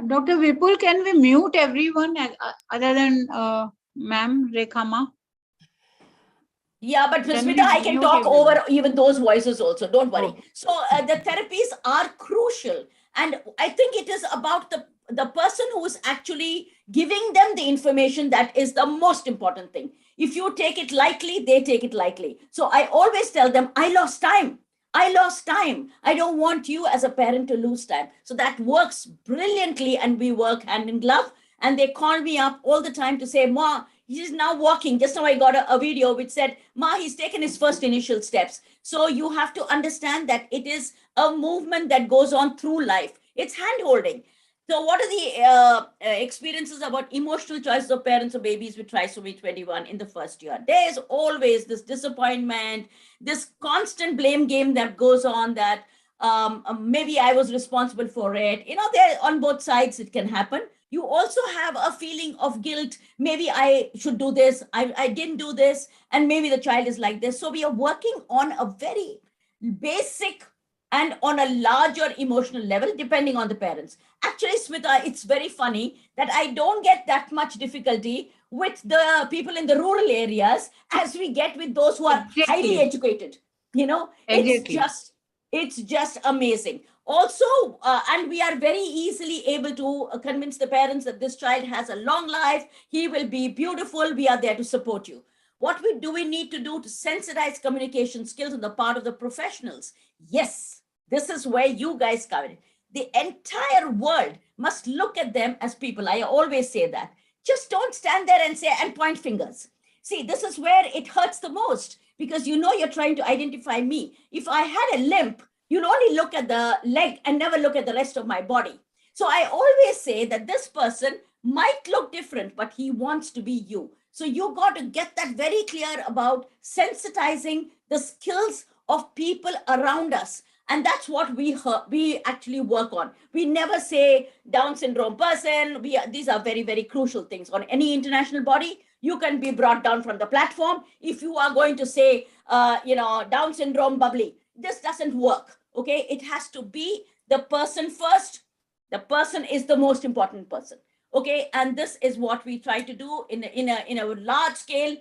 Dr. Vipul, can we mute everyone other than ma'am Rekhama? Yeah, but Smita, I can talk over even those voices also. Don't worry. Oh. So the therapies are crucial. And I think it is about the person who is actually giving them the information that is the most important thing. If you take it lightly, they take it lightly. So I always tell them, I lost time. I lost time. I don't want you as a parent to lose time. So that works brilliantly. And we work hand in glove. And they call me up all the time to say, Ma, he's now walking. Just now I got a video which said, Ma, he's taken his first initial steps. So you have to understand that it is a movement that goes on through life. It's hand holding. So what are the experiences about emotional choices of parents or babies with trisomy 21 in the first year? There is always this disappointment, this constant blame game that goes on that maybe I was responsible for it. There on both sides it can happen. You also have a feeling of guilt. Maybe I should do this. I didn't do this. And maybe the child is like this. So we are working on a very basic and on a larger emotional level, depending on the parents. Actually, Smita, it's very funny that I don't get that much difficulty with the people in the rural areas as we get with those who are highly educated. It's just amazing. Also, and we are very easily able to convince the parents that this child has a long life. He will be beautiful. We are there to support you. What do we need to do to sensitize communication skills on the part of the professionals? Yes, this is where you guys come in. The entire world must look at them as people. I always say that. Just don't stand there and say and point fingers. See, this is where it hurts the most, because you know you're trying to identify me. If I had a limp, you'll only look at the leg and never look at the rest of my body. So I always say that this person might look different, but he wants to be you. So you got to get that very clear about sensitizing the skills of people around us. And that's what we actually work on. We never say Down syndrome person. These are very, very crucial things. On any international body, you can be brought down from the platform if you are going to say, Down syndrome bubbly. This doesn't work, okay? It has to be the person first. The person is the most important person, okay? And this is what we try to do in a large scale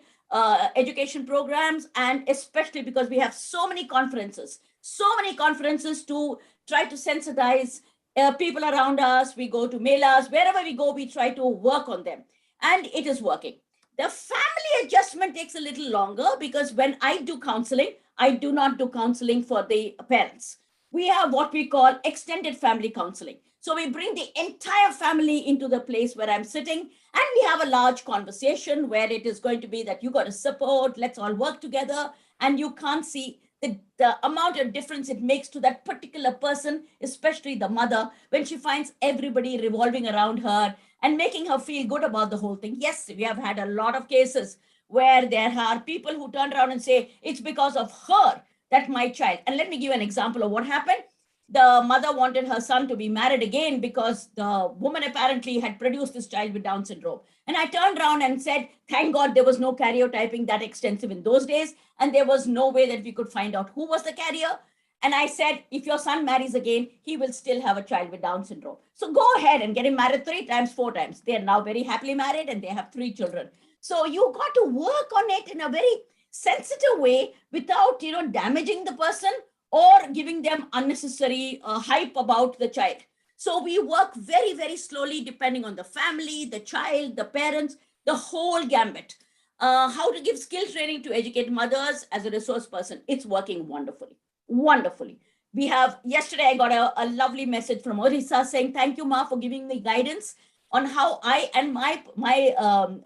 education programs, and especially because we have so many conferences to try to sensitize people around us. We go to melas, wherever we go, we try to work on them, and it is working. The family adjustment takes a little longer, because when I do counseling, I do not do counseling for the parents. We have what we call extended family counseling. So we bring the entire family into the place where I'm sitting, and we have a large conversation where it is going to be that you got to support, let's all work together, and you can't see the amount of difference it makes to that particular person, especially the mother, when she finds everybody revolving around her and making her feel good about the whole thing. Yes, we have had a lot of cases where there are people who turn around and say, it's because of her that my child, and let me give you an example of what happened. The mother wanted her son to be married again because the woman apparently had produced this child with Down syndrome. And I turned around and said, thank God there was no karyotyping that extensive in those days. And there was no way that we could find out who was the carrier. And I said, if your son marries again, he will still have a child with Down syndrome. So go ahead and get him married 3 times, 4 times. They are now very happily married and they have 3 children. So you got to work on it in a very sensitive way without, damaging the person or giving them unnecessary hype about the child. So we work very, very slowly depending on the family, the child, the parents, the whole gambit. How to give skill training to educate mothers as a resource person. It's working wonderfully, wonderfully. We have, yesterday I got a lovely message from Orissa saying, thank you, Ma, for giving me guidance on how I and my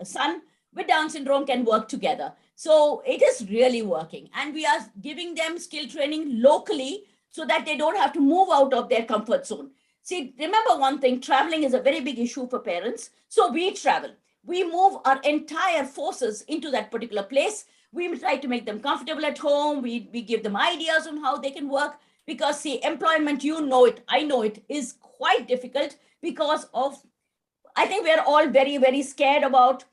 son with Down syndrome can work together. So it is really working. And we are giving them skill training locally so that they don't have to move out of their comfort zone. See, remember one thing, traveling is a very big issue for parents. So we travel. We move our entire forces into that particular place. We try to make them comfortable at home. We give them ideas on how they can work. Because see, employment, you know it, I know it, is quite difficult because of, I think we're all very, very scared about,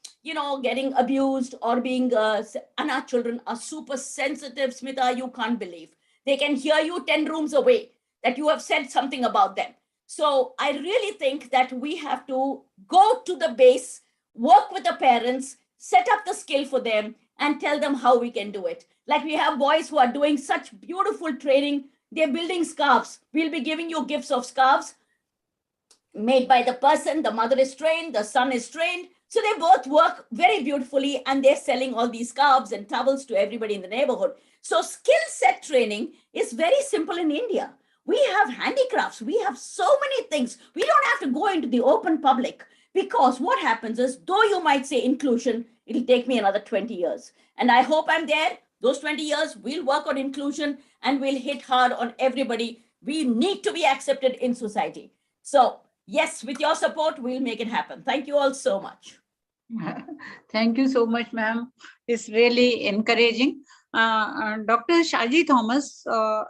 getting abused or being, and our children are super sensitive, Smita, you can't believe. They can hear you 10 rooms away that you have said something about them. So I really think that we have to go to the base, work with the parents, set up the skill for them and tell them how we can do it. Like we have boys who are doing such beautiful training. They're building scarves. We'll be giving you gifts of scarves made by the person. The mother is trained, the son is trained. So they both work very beautifully and they're selling all these scarves and towels to everybody in the neighborhood. So skill set training is very simple in India. We have handicrafts. We have so many things. We don't have to go into the open public, because what happens is, though you might say inclusion, it'll take me another 20 years. And I hope I'm there. Those 20 years, we'll work on inclusion and we'll hit hard on everybody. We need to be accepted in society. So yes, with your support, we'll make it happen. Thank you all so much. Thank you so much, ma'am. It's really encouraging. Dr. Shaji Thomas,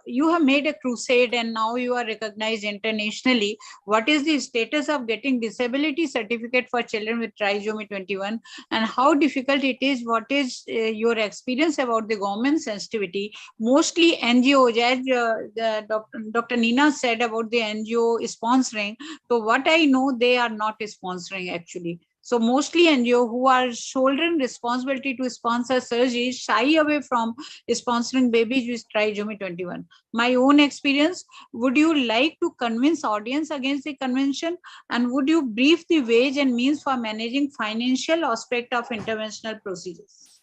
you have made a crusade and now you are recognized internationally. What is the status of getting disability certificate for children with trisomy 21 and how difficult it is? What is your experience about the government sensitivity? Mostly NGOs, as Dr. Nina said about the NGO sponsoring. So what I know, they are not sponsoring actually. So mostly NGO who are shouldering responsibility to sponsor surgery shy away from sponsoring babies with trisomy 21. My own experience, would you like to convince audience against the convention, and would you brief the ways and means for managing financial aspect of interventional procedures?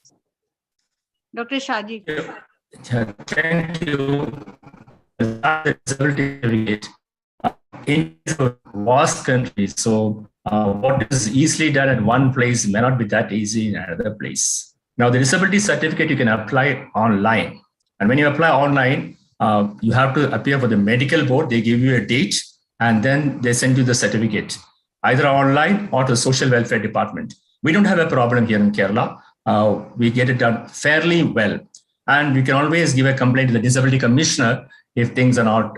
Dr. Shaji. Thank you. In a vast country, so what is easily done at one place may not be that easy in another place. Now, the disability certificate you can apply online. And when you apply online, you have to appear for the medical board. They give you a date and then they send you the certificate, either online or to the social welfare department. We don't have a problem here in Kerala. We get it done fairly well. And we can always give a complaint to the disability commissioner if things are not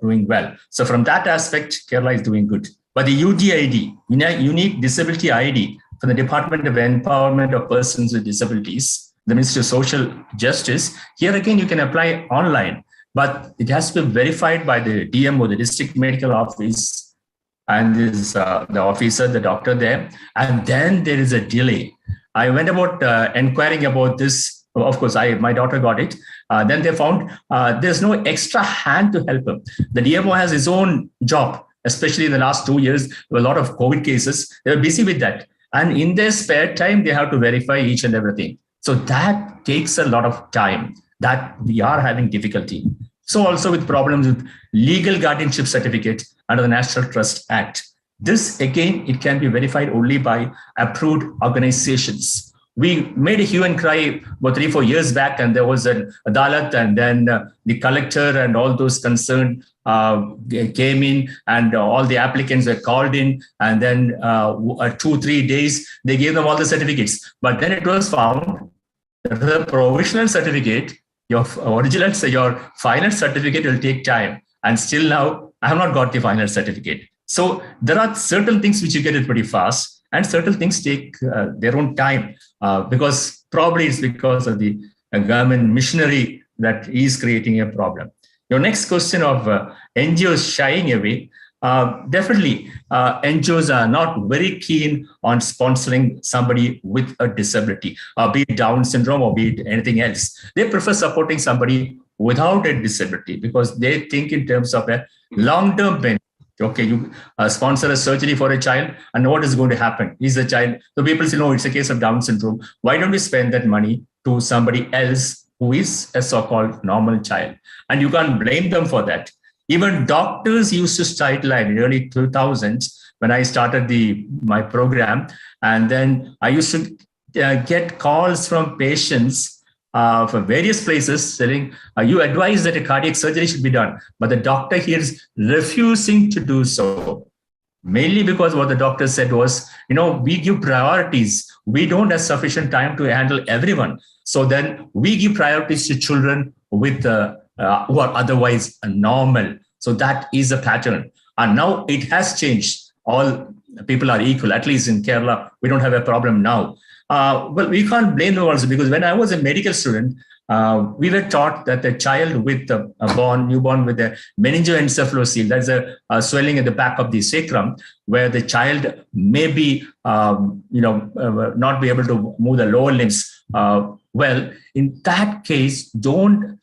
doing well. So from that aspect, Kerala is doing good. But the UDID, Unique Disability ID, from the Department of Empowerment of Persons with Disabilities, the Ministry of Social Justice, here again, you can apply online, but it has to be verified by the DMO, the District Medical Office, and is the officer, the doctor there, and then there is a delay. I went about inquiring about this. Of course, my daughter got it. Then they found there's no extra hand to help him. The DMO has his own job, especially in the last 2 years, there were a lot of COVID cases. They were busy with that. And in their spare time, they have to verify each and everything. So that takes a lot of time that we are having difficulty. So also with problems with legal guardianship certificate under the National Trust Act. This, again, it can be verified only by approved organizations. We made a hue and cry about 3-4 years back, and there was an Adalat, and then the collector and all those concerned came in, and all the applicants were called in, and then 2-3 days, they gave them all the certificates. But then it was found that the provisional certificate, your original, your final certificate will take time. And still now, I have not got the final certificate. So there are certain things which you get it pretty fast, and certain things take their own time because probably it's because of the government machinery that is creating a problem. Your next question of NGOs shying away, definitely NGOs are not very keen on sponsoring somebody with a disability, be it Down syndrome or be it anything else. They prefer supporting somebody without a disability because they think in terms of a long-term benefit. Okay, you sponsor a surgery for a child, and what is going to happen? Is a child, so people say, no, it's a case of Down syndrome. Why don't we spend that money to somebody else who is a so-called normal child? And you can't blame them for that. Even doctors used to sideline in the early 2000s when I started my program. And then I used to get calls from patients from various places saying, you advise that a cardiac surgery should be done, but the doctor here is refusing to do so. Mainly because what the doctor said was, we give priorities. We don't have sufficient time to handle everyone. So then we give priorities to children with who are otherwise normal. So that is a pattern. And now it has changed. All people are equal, at least in Kerala. We don't have a problem now. Well, we can't blame them also because when I was a medical student, we were taught that a child with newborn with a meningoencephalocele, that's a swelling at the back of the sacrum, where the child may be, not be able to move the lower limbs. Well, in that case, don't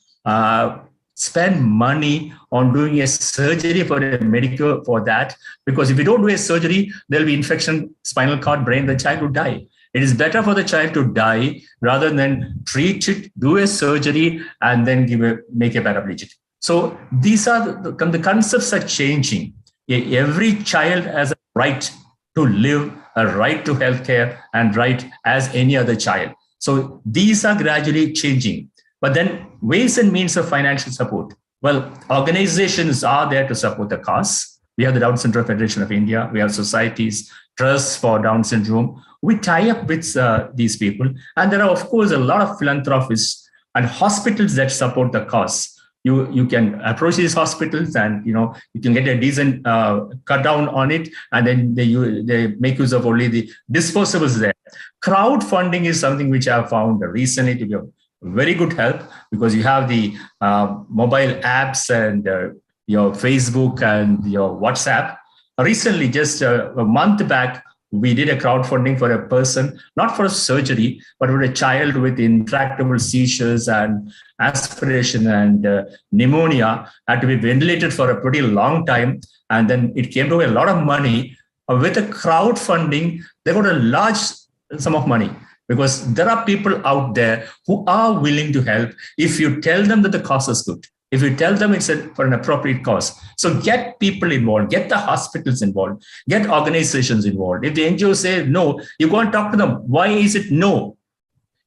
spend money on doing a surgery for a medical for that, because if you don't do a surgery, there'll be infection, spinal cord, brain, the child will die. It is better for the child to die rather than treat it, do a surgery, and then make a paraplegic. So these are the concepts are changing. Every child has a right to live, a right to healthcare, and right as any other child. So these are gradually changing. But then ways and means of financial support. Well, organizations are there to support the cause. We have the Down Syndrome Federation of India. We have societies, trusts for Down syndrome. We tie up with these people. And there are, of course, a lot of philanthropists and hospitals that support the cause. You can approach these hospitals and, you can get a decent cut down on it. And then they make use of only the disposables there. Crowdfunding is something which I have found recently to be very good help because you have the mobile apps and your Facebook and your WhatsApp. Recently, just a month back, we did a crowdfunding for a person, not for a surgery, but for a child with intractable seizures and aspiration and pneumonia, had to be ventilated for a pretty long time. And then it came to a lot of money. With a crowdfunding, they got a large sum of money because there are people out there who are willing to help if you tell them that the cause is good. If you tell them it's for an appropriate cause. So get people involved, get the hospitals involved, get organizations involved. If the NGO says no, you go and talk to them. Why is it no?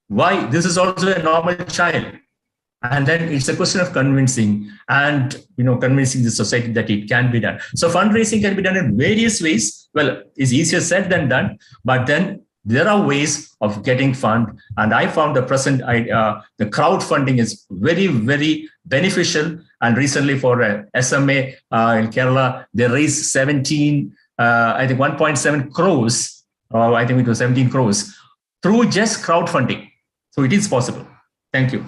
why this is also a normal child. And then it's a question of convincing and convincing the society that it can be done. So fundraising can be done in various ways. Well, it's easier said than done, but then there are ways of getting fund. And I found the the crowdfunding is very, very beneficial. And recently for SMA in Kerala, they raised 1.7 crores, or I think it was 17 crores through just crowdfunding. So it is possible. Thank you.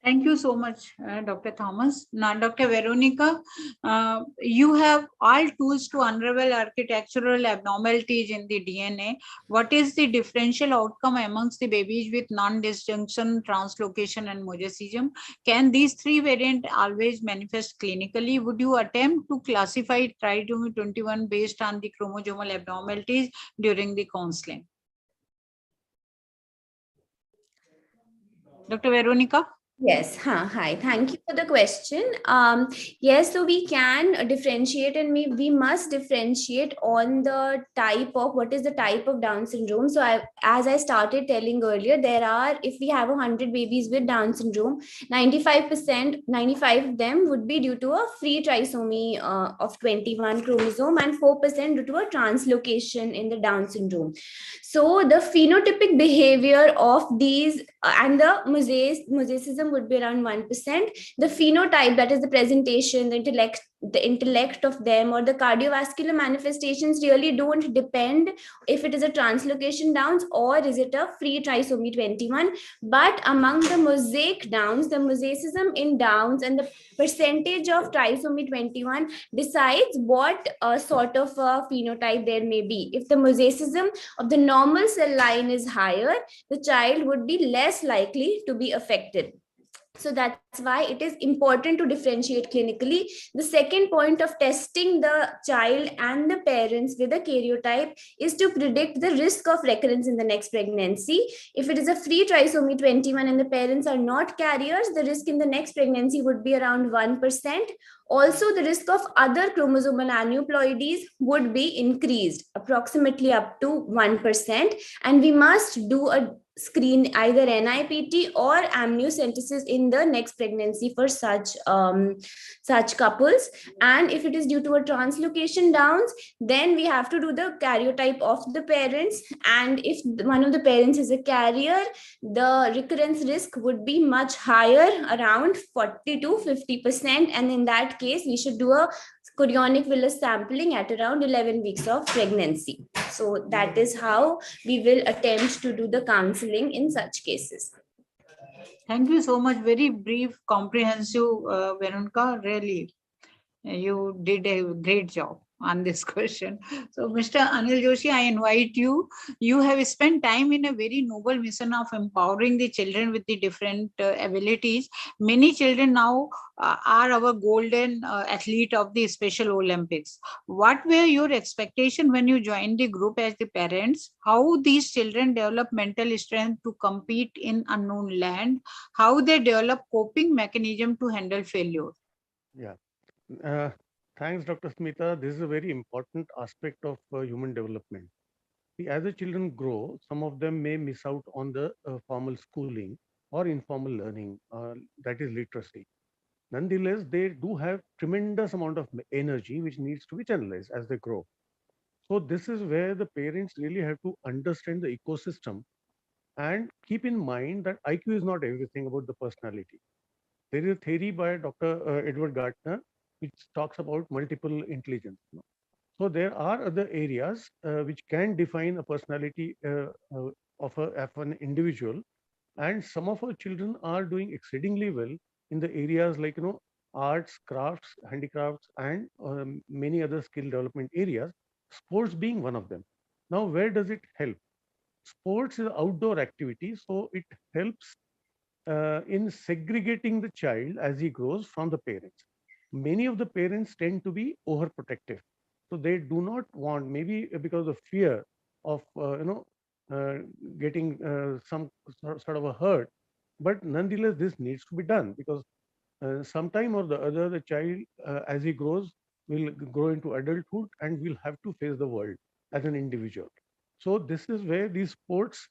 Thank you so much, Dr. Thomas. Now, Dr. Veronica, you have all tools to unravel architectural abnormalities in the DNA. What is the differential outcome amongst the babies with non-disjunction, translocation, and mosaicism? Can these three variants always manifest clinically? Would you attempt to classify trisomy 21 based on the chromosomal abnormalities during the counseling? Dr. Veronica? Yes, hi. Thank you for the question. Yes, so we can differentiate, and we must differentiate on the type of what is the type of Down syndrome. So as I started telling earlier, if we have 100 babies with Down syndrome, 95% of them would be due to a free trisomy of 21 chromosome, and 4% due to a translocation in the Down syndrome. So the phenotypic behavior of these and the mosaicism would be around 1%. The phenotype, that is the presentation, the intellect of them, or the cardiovascular manifestations really don't depend if it is a translocation Downs or is it a free trisomy 21. But among the mosaic Downs, the mosaicism in Downs and the percentage of trisomy 21 decides what sort of phenotype there may be. If the mosaicism of the normal cell line is higher, the child would be less likely to be affected. So that's why it is important to differentiate clinically. The second point of testing the child and the parents with a karyotype is to predict the risk of recurrence in the next pregnancy. If it is a free trisomy 21 and the parents are not carriers, the risk in the next pregnancy would be around 1%. Also, the risk of other chromosomal aneuploidies would be increased approximately up to 1%. And we must do a screen either NIPT or amniocentesis in the next pregnancy for such couples. And if it is due to a translocation Downs, then we have to do the karyotype of the parents. And if one of the parents is a carrier, the recurrence risk would be much higher, around 40 to 50%. And in that case, we should do a chorionic villus sampling at around 11 weeks of pregnancy. So that is how we will attempt to do the counseling in such cases. Thank you so much. Very brief, comprehensive, Veronica. Really, you did a great job on this question. So, Mr. Anil Joshi, I invite you. You have spent time in a very noble mission of empowering the children with the different abilities. Many children now are our golden athlete of the Special Olympics. What were your expectations when you joined the group as the parents? How these children develop mental strength to compete in unknown land? How they develop coping mechanism to handle failure? Yeah. Thanks, Dr. Smita. This is a very important aspect of human development. See, as the children grow, some of them may miss out on the formal schooling or informal learning, that is literacy. Nonetheless, they do have tremendous amount of energy which needs to be channelized as they grow. So this is where the parents really have to understand the ecosystem and keep in mind that IQ is not everything about the personality. There is a theory by Dr. Edward Gartner which talks about multiple intelligence. So there are other areas which can define a personality of an individual, and some of our children are doing exceedingly well in the areas like arts, crafts, handicrafts, and many other skill development areas. Sports being one of them. Now, where does it help? Sports is an outdoor activity, so it helps in segregating the child as he grows from the parents. Many of the parents tend to be overprotective, so they do not want, maybe because of fear of getting some sort of a hurt, but nonetheless this needs to be done because sometime or the other the child as he grows will grow into adulthood and will have to face the world as an individual. So this is where these sports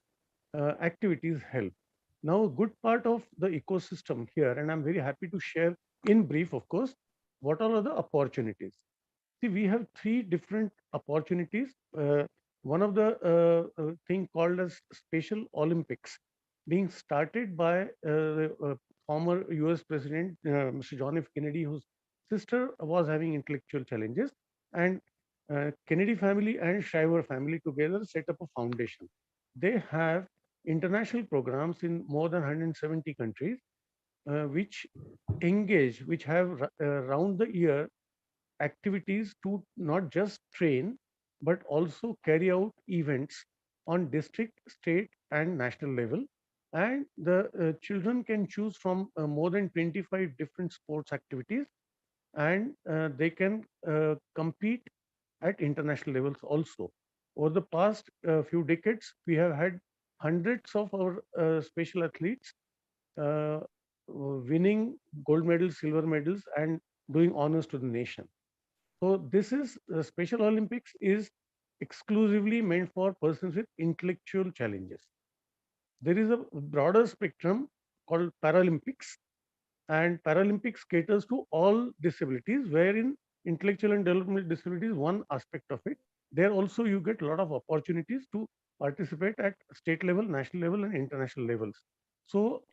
activities help. Now, a good part of the ecosystem here, and I'm very happy to share in brief, of course, what are the opportunities. See, we have three different opportunities. One of the thing called as Special Olympics, being started by the former US President, Mr. John F. Kennedy, whose sister was having intellectual challenges, and Kennedy family and Shriver family together set up a foundation. They have international programs in more than 170 countries, which engage, which have round the year activities to not just train, but also carry out events on district, state, and national level. And the children can choose from more than 25 different sports activities, and they can compete at international levels also. Over the past few decades, we have had hundreds of our special athletes uh, winning gold medals, silver medals, and doing honors to the nation. So this is Special Olympics is exclusively meant for persons with intellectual challenges. There is a broader spectrum called Paralympics, and Paralympics caters to all disabilities, wherein intellectual and developmental disability is one aspect of it. There also you get a lot of opportunities to participate at state level, national level, and international levels. So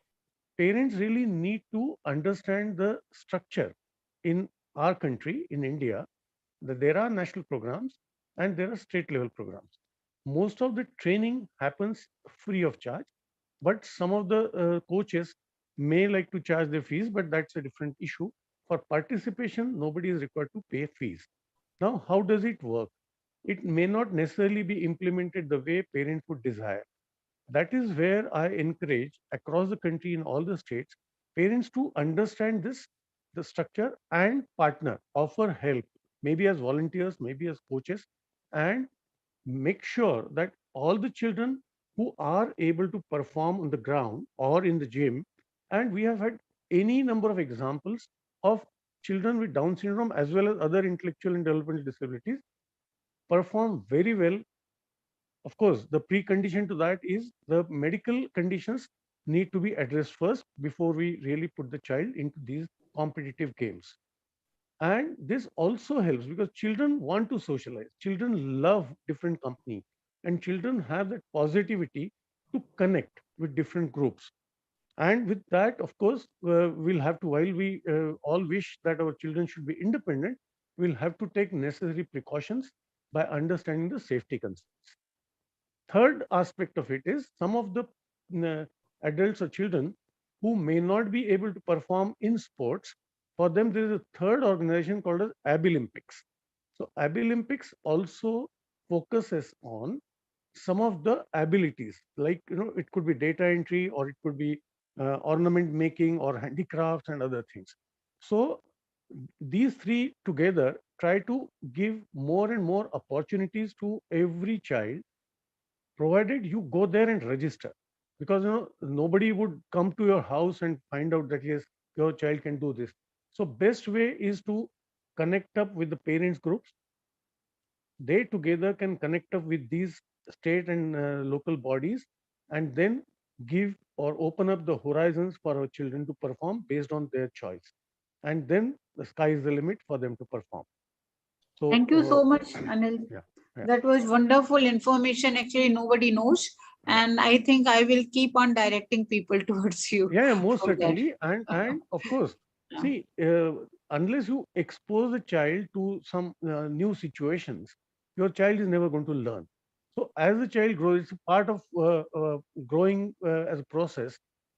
parents really need to understand the structure in our country, in India, that there are national programs and there are state level programs. Most of the training happens free of charge, but some of the coaches may like to charge their fees, but that's a different issue. For participation, nobody is required to pay fees. Now, how does it work? It may not necessarily be implemented the way parents would desire. That is where I encourage across the country in all the states, parents to understand this, the structure, and partner, offer help, maybe as volunteers, maybe as coaches, and make sure that all the children who are able to perform on the ground or in the gym, and we have had any number of examples of children with Down syndrome as well as other intellectual and developmental disabilities perform very well. Of course, the precondition to that is the medical conditions need to be addressed first before we really put the child into these competitive games. And this also helps because children want to socialize. Children love different company, and children have that positivity to connect with different groups. And with that, of course, we'll have to, while we all wish that our children should be independent, we'll have to take necessary precautions by understanding the safety concerns. Third aspect of it is some of the adults or children who may not be able to perform in sports. For them, there is a third organization called as Abilympics. So Abilympics also focuses on some of the abilities, like it could be data entry, or it could be ornament making, or handicrafts and other things. So these three together try to give more and more opportunities to every child, provided you go there and register, because nobody would come to your house and find out that yes, your child can do this. So best way is to connect up with the parents groups. They together can connect up with these state and local bodies, and then give or open up the horizons for our children to perform based on their choice, and then the sky is the limit for them to perform. So thank you so much, Anil. Yeah. That was wonderful information. Actually, nobody knows. And I think I will keep on directing people towards you. Yeah, most for that. certainly. And of course, see, unless you expose a child to some new situations, your child is never going to learn. So as the child grows, it's part of growing as a process,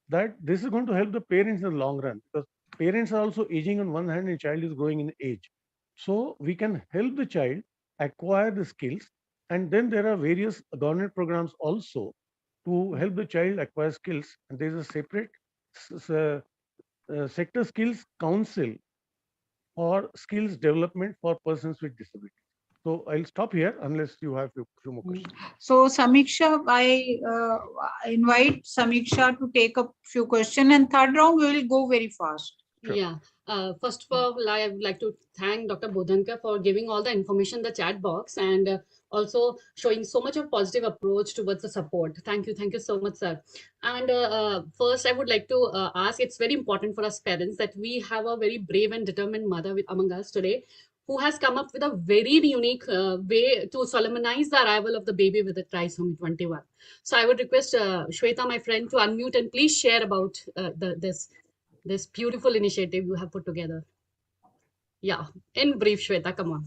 that this is going to help the parents in the long run, because parents are also aging on one hand and child is growing in age. So we can help the child acquire the skills, and then there are various government programs also to help the child acquire skills, and there is a separate sector skills council for skills development for persons with disabilities. So I'll stop here unless you have a few more questions. So Samiksha, I invite Samiksha to take a few questions, and third round we will go very fast. Yeah. First of all, I would like to thank Dr. Bodhankar for giving all the information in the chat box and also showing so much of positive approach towards the support. Thank you so much, sir. And first, I would like to ask, it's very important for us parents that we have a very brave and determined mother among us today, who has come up with a very unique way to solemnize the arrival of the baby with the trisomy 21. So I would request Shweta, my friend, to unmute and please share about this beautiful initiative you have put together. Yeah, in brief, Shweta, come on.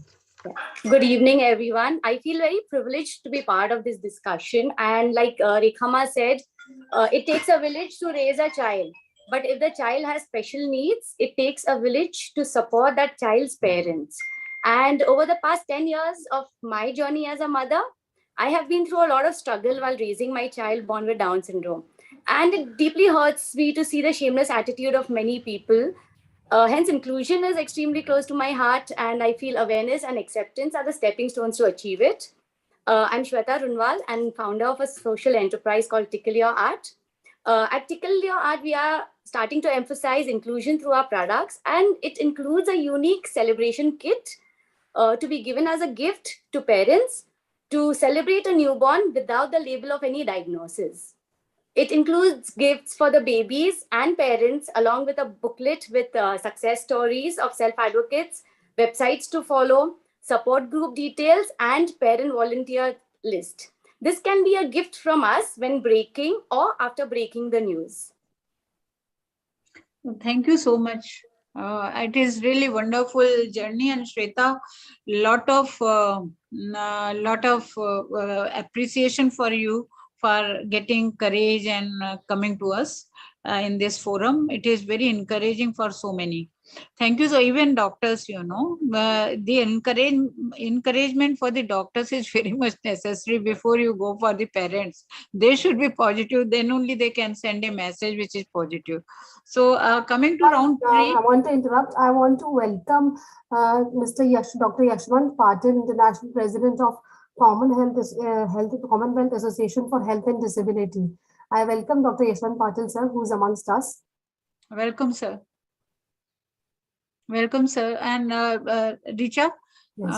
Good evening, everyone. I feel very privileged to be part of this discussion. And like Rekhama said, it takes a village to raise a child. But if the child has special needs, it takes a village to support that child's parents. And over the past 10 years of my journey as a mother, I have been through a lot of struggle while raising my child born with Down syndrome. And it deeply hurts me to see the shameless attitude of many people. Hence, inclusion is extremely close to my heart, and I feel awareness and acceptance are the stepping stones to achieve it. I'm Shweta Runwal and founder of a social enterprise called Tickle Your Art. At Tickle Your Art, we are starting to emphasize inclusion through our products, and it includes a unique celebration kit to be given as a gift to parents to celebrate a newborn without the label of any diagnosis. It includes gifts for the babies and parents, along with a booklet with success stories of self-advocates, websites to follow, support group details, and parent volunteer list. This can be a gift from us when breaking or after breaking the news. Thank you so much. It is really wonderful journey, and Shweta, lot of appreciation for you for getting courage and coming to us in this forum. It is very encouraging for so many. Thank you. So even doctors, the encouragement for the doctors is very much necessary before you go for the parents. They should be positive, then only they can send a message which is positive. So coming to round 3. I want to interrupt. I want to welcome Dr. Yashwant Patil, International President of Commonwealth Association for Health and Disability. I welcome Dr. Yashwant Patil, sir, who is amongst us. Welcome, sir. Welcome, sir. And Richa, yes.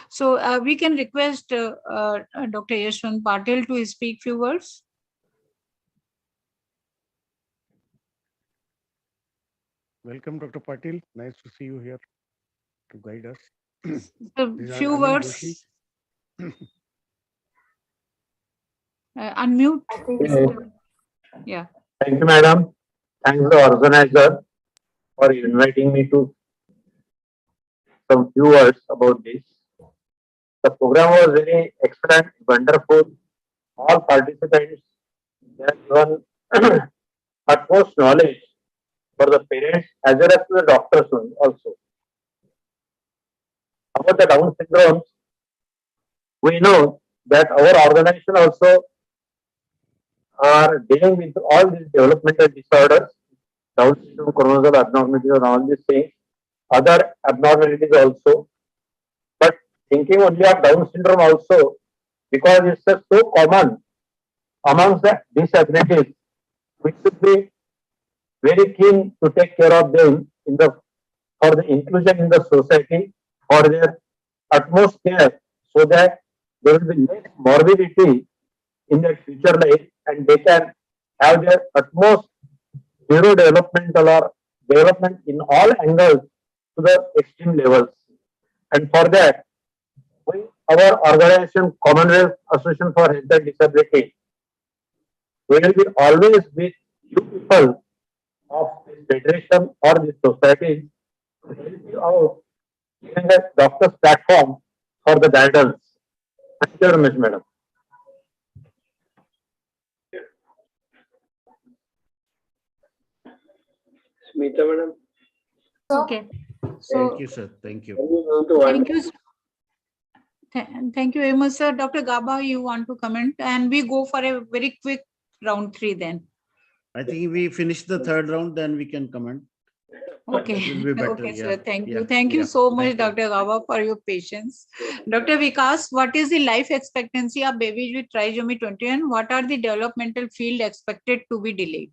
So we can request Dr. Yashwant Patil to speak few words. Welcome, Dr. Patil. Nice to see you here to guide us. A few words. Unmute. Yeah. Thank you, madam. Thanks the organizer for inviting me to some few words about this. The program was very excellent, wonderful. All participants have given utmost knowledge for the parents as well as to the doctors also. About the Down syndrome, we know that our organization also are dealing with all these developmental disorders, Down syndrome, chromosomal abnormalities, and all these things, other abnormalities also. But thinking only of Down syndrome also, because it's so common amongst the disabilities, we should be very keen to take care of them for the inclusion in the society, for their utmost care, so that there will be less morbidity in their future life, and they can have their utmost neurodevelopmental or development in all angles to the extreme levels. And for that, our organization, Commonwealth Association for Health and Disability, we will be always with you people of this federation or this society to help you out, giving a doctor's platform for the guidance. Thank you very much, madam. Smita, madam. Okay. So thank you, sir. Thank you. Thank you. Thank you very much, sir. Dr. Gaba, you want to comment? And we go for a very quick round 3 then. I think we finish the third round, then we can comment. Okay. It will be better. Okay, yeah. sir. Thank you. Yeah. Thank you Yeah. so much, Thank you. Dr. Gaba, for your patience. Dr. Vikas, what is the life expectancy of babies with trisomy 21? What are the developmental field expected to be delayed?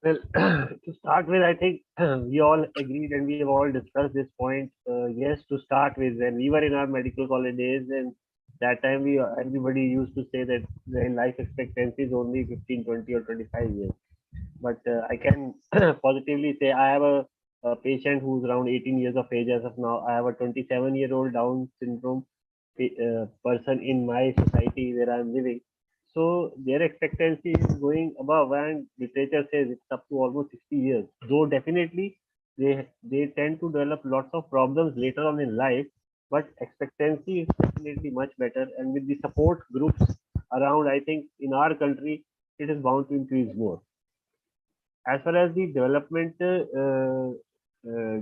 Well, to start with, I think we all agreed and we have all discussed this point. Yes, to start with, when we were in our medical college days, and that time everybody used to say that the life expectancy is only 15, 20, or 25 years. But I can positively say I have a patient who's around 18 years of age as of now. I have a 27-year-old Down syndrome person in my society where I'm living. So their expectancy is going above, and literature says it's up to almost 60 years. Though definitely they tend to develop lots of problems later on in life, but expectancy is definitely much better. And with the support groups around, I think in our country it is bound to increase more. As far as the developmental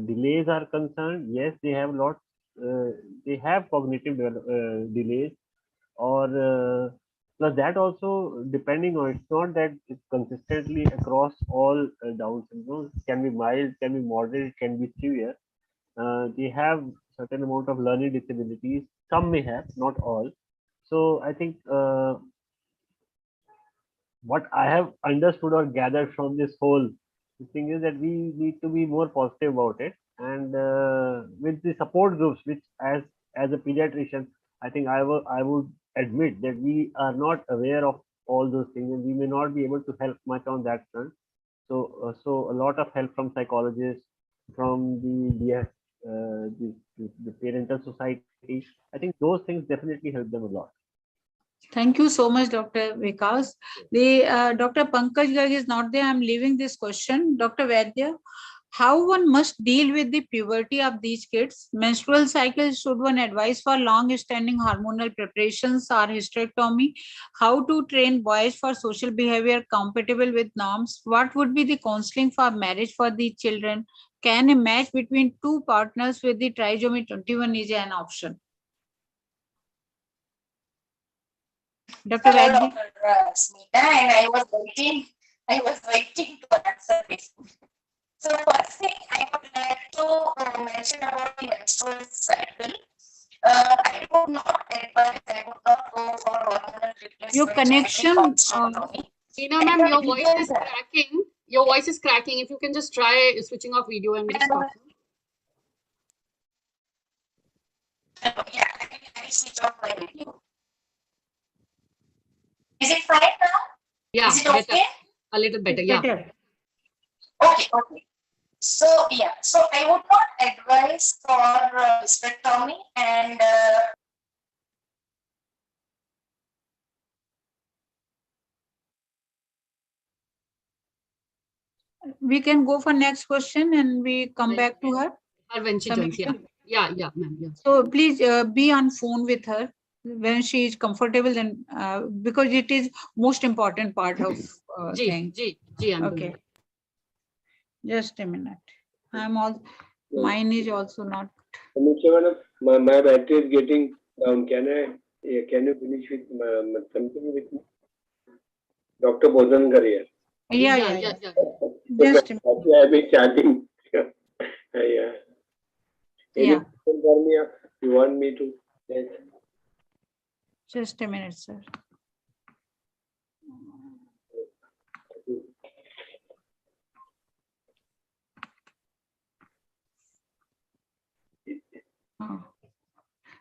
delays are concerned, yes, they have lots. They have cognitive delays, or plus that also depending on, it's not that it's consistently across all Down syndrome. It can be mild, can be moderate, it can be severe. They have certain amount of learning disabilities. Some may have, not all. So I think what I have understood or gathered from this whole thing is that we need to be more positive about it, and with the support groups, which as a pediatrician, I think I would admit that we are not aware of all those things, and we may not be able to help much on that front. So a lot of help from psychologists, from the parental society. I think those things definitely help them a lot. Thank you so much, Dr. Vikas. Dr. Pankaj Garg is not there. I'm leaving this question. Dr. Vaidya, how one must deal with the puberty of these kids? Menstrual cycles, should one advise for long-standing hormonal preparations or hysterectomy? How to train boys for social behavior compatible with norms? What would be the counseling for marriage for the children? Can a match between two partners with the trisomy 21 is an option? Dr. Hello, Vaidya. Dr. Smita, and I was waiting to answer this. So first thing I would like to mention about the menstrual cycle. I would not advise, I would not go for hormonal replacement. Your connection, Tina ma'am, your voice is cracking. Your voice is cracking. If you can just try switching off video and just talk. Yeah, I switch off my video. Is it fine now? Yeah, is it okay? better. A little better, yeah. Okay. So yeah, so I would not advise for hysterectomy, and we can go for next question and we come back to her. When she joins, yeah, ma'am. Yeah. So please be on phone with her when she is comfortable, then because it is most important part of thing. Okay. Just a minute. I'm all. Mine is also not. My battery is getting down. Can you finish with something with me? Dr. Bodhankar here. Yeah. Just a minute. I've been chatting. Yeah. Any question for me? You want me to? Yes. Just a minute, sir.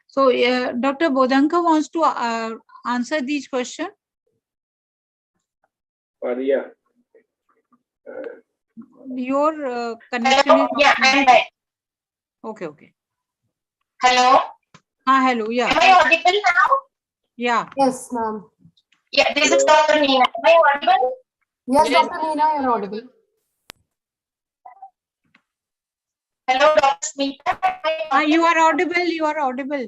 So, Dr. Bodhankar wants to answer these questions. Yeah. Your connection is. Yeah, I'm right. Okay. Hello. Hello. Yeah. Am I audible now? Yeah. Yes, ma'am. Yeah, this is Dr. Neena. Am I audible? Yes, Dr. Neena, you're audible. Hello, Dr. Smita. You are audible. You are audible.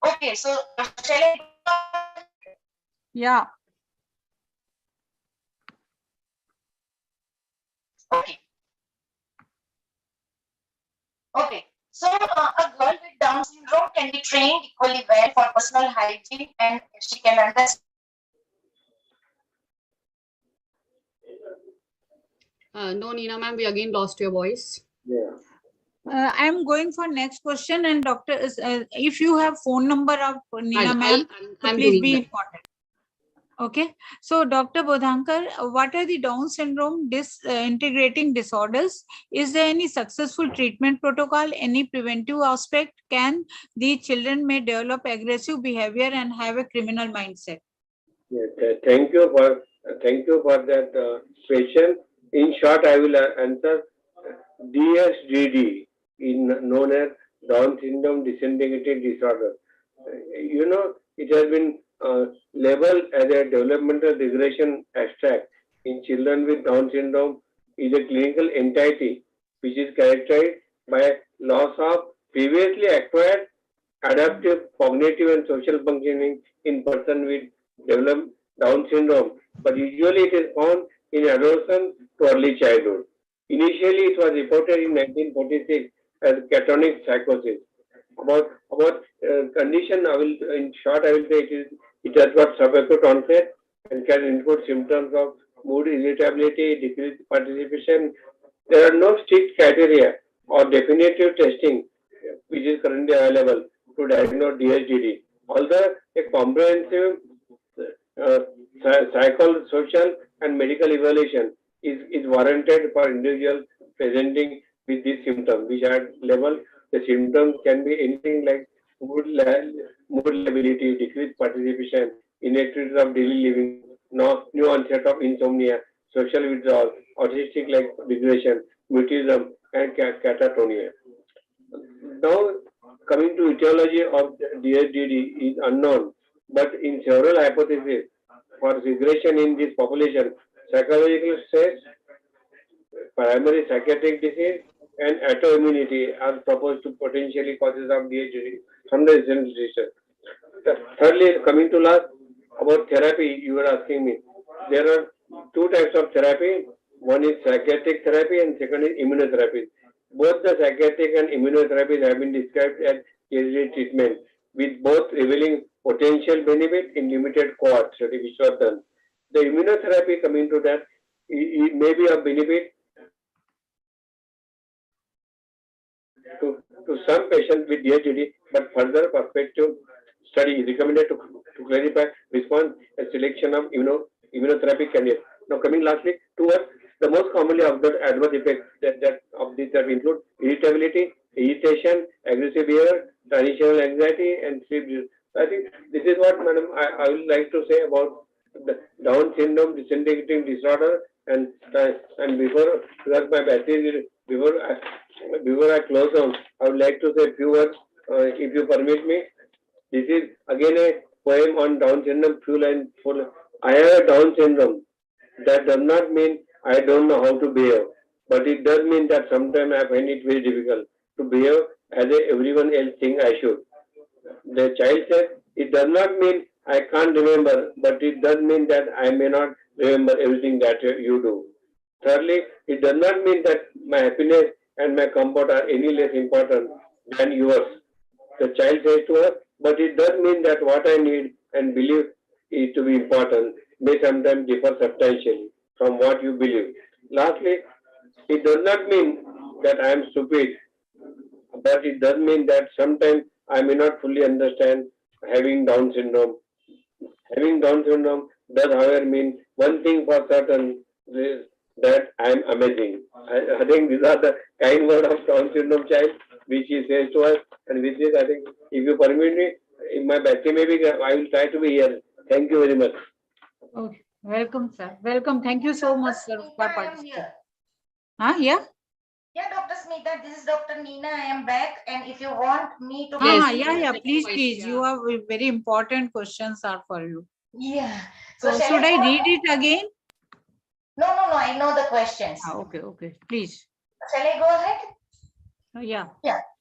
Okay, so shall I? Yeah. Okay. So a girl with Down syndrome can be trained equally well for personal hygiene, and she can understand. No, Neena ma'am, we again lost your voice. Yeah. I'm going for next question, and doctor, if you have phone number of Neena ma'am, please be in contact. Okay, so Dr. Bodhankar, what are the Down syndrome disintegrating disorders? Is there any successful treatment protocol, any preventive aspect? Can the children may develop aggressive behavior and have a criminal mindset? Yes, thank you for that question. In short, I will answer. DSDD, known as Down syndrome disintegrating disorder. It has been labeled as a developmental regression abstract in children with Down syndrome. Is a clinical entity which is characterized by loss of previously acquired adaptive, cognitive, and social functioning in person with developed Down syndrome, but usually it is found in adolescence to early childhood. Initially, it was reported in 1946 as catatonic psychosis. About condition, I will say it has got subacute onset and can include symptoms of mood irritability, decreased participation. There are no strict criteria or definitive testing which is currently available to diagnose DSDD. Although a comprehensive uh, psychosocial and medical evaluation is warranted for individuals presenting with these symptoms, which are level. The symptoms can be anything like mood lability, decreased participation, inactivity of daily living, new onset of insomnia, social withdrawal, autistic like regression, mutism, and catatonia. Now, coming to etiology of DSDD is unknown, but in several hypotheses for regression in this population, psychological stress, primary psychiatric disease, and autoimmunity are proposed to potentially causes of DSDD from the recent research. Thirdly, coming to last, about therapy, you were asking me. There are two types of therapy. One is psychiatric therapy and second is immunotherapy. Both the psychiatric and immunotherapies have been described as DSD treatment, with both revealing potential benefit in limited cohorts study which were done. The immunotherapy coming to that it may be of benefit to some patients with DHD, but further perspective study is recommended to clarify response and selection of immunotherapy candidates. Now, coming lastly towards the most commonly observed adverse effects that include irritability, irritation, aggressive behavior, transitional anxiety, and sleep disease. I think this is what, madam, I would like to say about the Down syndrome disintegrating disorder. And before my battery before I close down, I would like to say a few words, if you permit me. This is again a poem on Down syndrome, few lines. I have a Down syndrome. That does not mean I don't know how to behave, but it does mean that sometimes I find it very difficult to behave as everyone else thinks I should. The child said, it does not mean I can't remember, but it does mean that I may not remember everything that you do. Thirdly, it does not mean that my happiness and my comfort are any less important than yours. The child says to her, but it does mean that what I need and believe is to be important may sometimes differ substantially from what you believe. Lastly, it does not mean that I am stupid, but it does mean that sometimes I may not fully understand having Down syndrome. Having Down syndrome does, however, mean one thing for certain is that I am amazing. I think these are the kind words of Down syndrome child which he says to us, and with this, I think, if you permit me, in my battery maybe I will try to be here. Thank you very much. Okay, welcome, sir. Welcome. Thank you so much, sir, for participating. Yeah. Yeah, Dr. Smita, this is Dr. Neena. I am back, and if you want me to, Please. You have very important questions are for you. Yeah. So should I read it again? No. I know the questions. Okay. Please. Shall I go ahead? Yeah.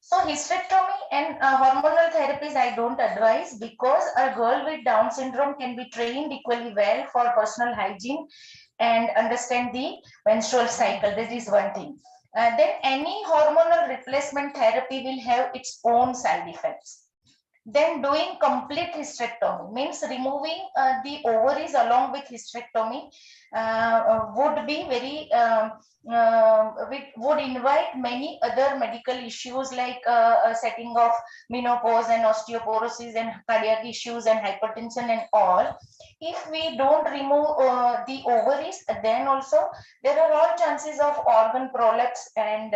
So hysterectomy and hormonal therapies I don't advise, because a girl with Down syndrome can be trained equally well for personal hygiene and understand the menstrual cycle. That is one thing. Then any hormonal replacement therapy will have its own side effects. Then doing complete hysterectomy means removing the ovaries along with hysterectomy would be very would invite many other medical issues like setting of menopause and osteoporosis and cardiac issues and hypertension and all. If we don't remove the ovaries, then also there are all chances of organ prolapse and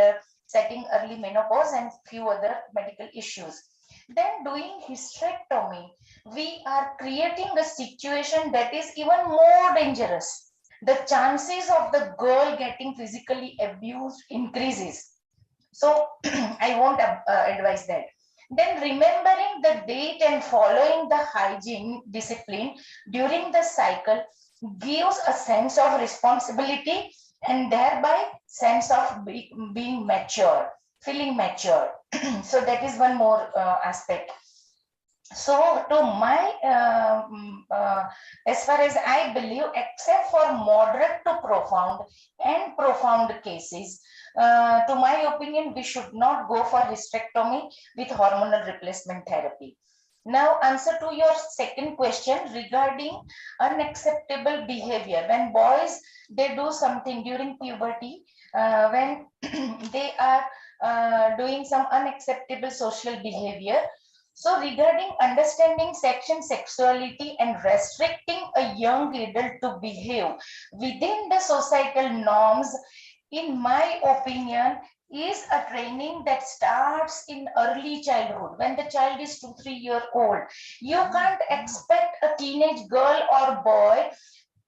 setting early menopause and few other medical issues. Then doing hysterectomy, we are creating a situation that is even more dangerous. The chances of the girl getting physically abused increases. So I won't advise that. Then remembering the date and following the hygiene discipline during the cycle gives a sense of responsibility and thereby sense of being mature, feeling mature. So that is one more aspect. So to my, as far as I believe, except for moderate to profound and profound cases, to my opinion, we should not go for hysterectomy with hormonal replacement therapy. Now, answer to your second question regarding unacceptable behavior. When boys, they do something during puberty, when they are doing some unacceptable social behavior. So regarding understanding sex and sexuality and restricting a young adult to behave within the societal norms, in my opinion, is a training that starts in early childhood when the child is 2-3 years old. You can't expect a teenage girl or boy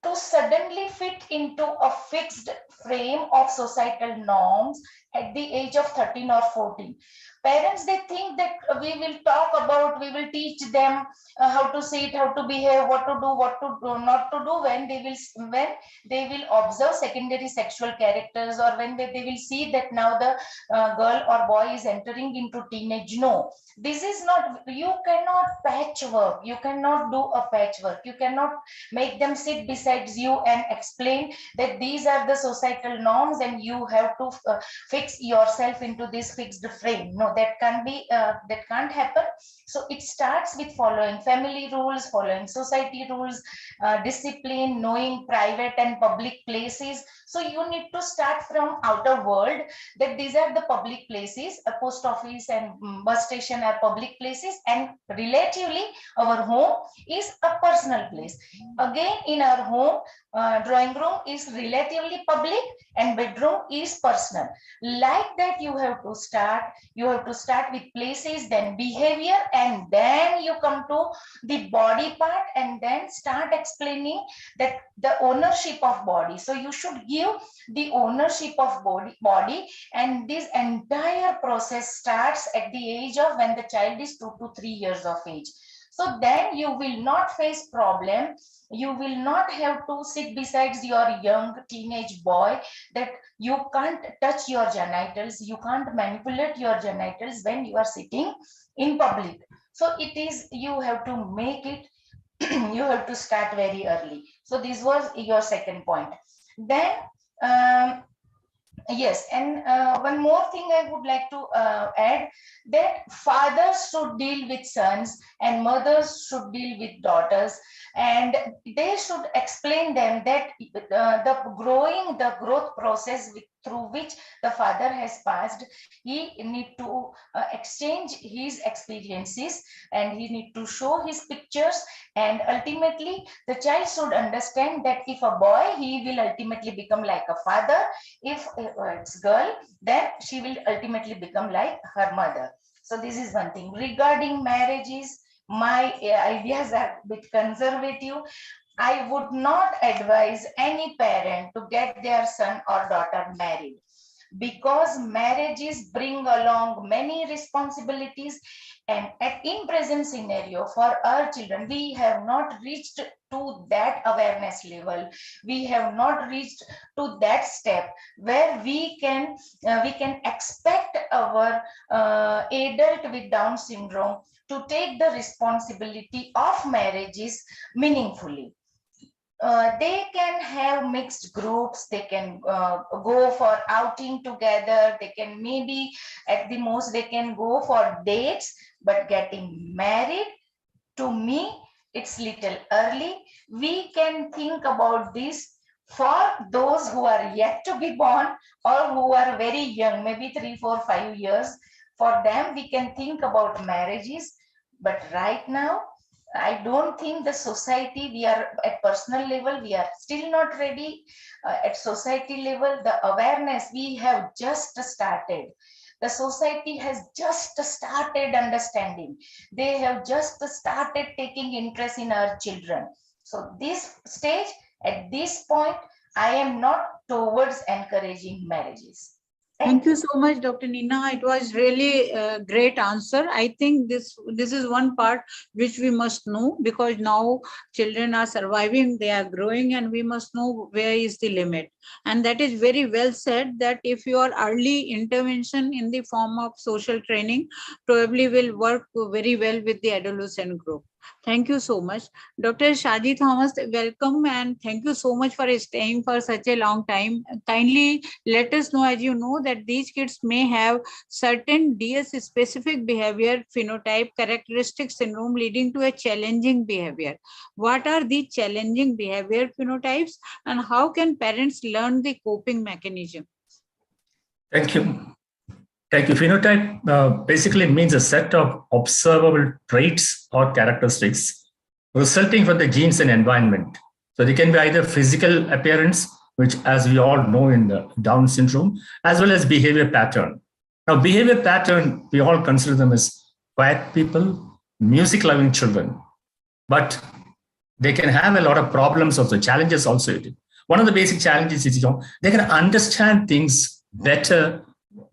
to suddenly fit into a fixed frame of societal norms at the age of 13 or 14. Parents, they think that we will talk about, we will teach them how to sit, how to behave, what to do, what to do, not to do when they will observe secondary sexual characters, or when they will see that now the girl or boy is entering into teenage. No, this is not, you cannot patchwork, you cannot do a patchwork, you cannot make them sit beside you and explain that these are the societal norms and you have to fix yourself into this fixed frame. No, that can't happen. So it starts with following family rules, following society rules, discipline, knowing private and public places. So you need to start from outer world, that these are the public places. A post office and bus station are public places, and relatively our home is a personal place. Again, in our home, drawing room is relatively public and bedroom is personal. Like that, you have to start with places, then behavior, and then you come to the body part, and then start explaining that the ownership of body. So you should give the ownership of body, and this entire process starts at the age of when the child is 2 to 3 years of age. So then you will not face problem. You will not have to sit beside your young teenage boy that you can't touch your genitals, you can't manipulate your genitals when you are sitting in public. So it is, you have to make it, you have to start very early. So this was your second point. Then, yes, and one more thing I would like to add, that fathers should deal with sons and mothers should deal with daughters, and they should explain them that the growth process through which the father has passed, he need to exchange his experiences, and he need to show his pictures, and ultimately the child should understand that if a boy, he will ultimately become like a father. If it's girl, then she will ultimately become like her mother. So this is one thing. Regarding marriages, my ideas are a bit conservative. I would not advise any parent to get their son or daughter married, because marriages bring along many responsibilities, and in present scenario for our children, we have not reached to that awareness level, we have not reached to that step where we can expect our adult with Down syndrome to take the responsibility of marriages meaningfully. they can have mixed groups, they can go for outing together, they can maybe at the most they can go for dates, but getting married, to me, it's little early. We can think about this for those who are yet to be born or who are very young, maybe 3, 4, 5 years. For them, we can think about marriages. But right now, I don't think the society, we are at personal level, we are still not ready. At society level, the awareness, we have just started. The society has just started understanding. They have just started taking interest in our children. So this stage, at this point, I am not towards encouraging marriages. Thank you so much, Dr. Nina. It was really a great answer. I think this is one part which we must know, because now children are surviving, they are growing, and we must know where is the limit. And that is very well said, that if your early intervention in the form of social training probably will work very well with the adolescent group. Thank you so much. Dr. Shaji Thomas, welcome, and thank you so much for staying for such a long time. Kindly let us know, as you know, that these kids may have certain DS-specific behavior, phenotype, characteristic syndrome leading to a challenging behavior. What are the challenging behavior phenotypes, and how can parents learn the coping mechanism? Thank you. Thank you. Phenotype basically means a set of observable traits or characteristics resulting from the genes and environment. So they can be either physical appearance, which as we all know in the Down syndrome, as well as behavior pattern. Now, behavior pattern, we all consider them as quiet people, music-loving children, but they can have a lot of problems also, challenges also. One of the basic challenges is, they can understand things better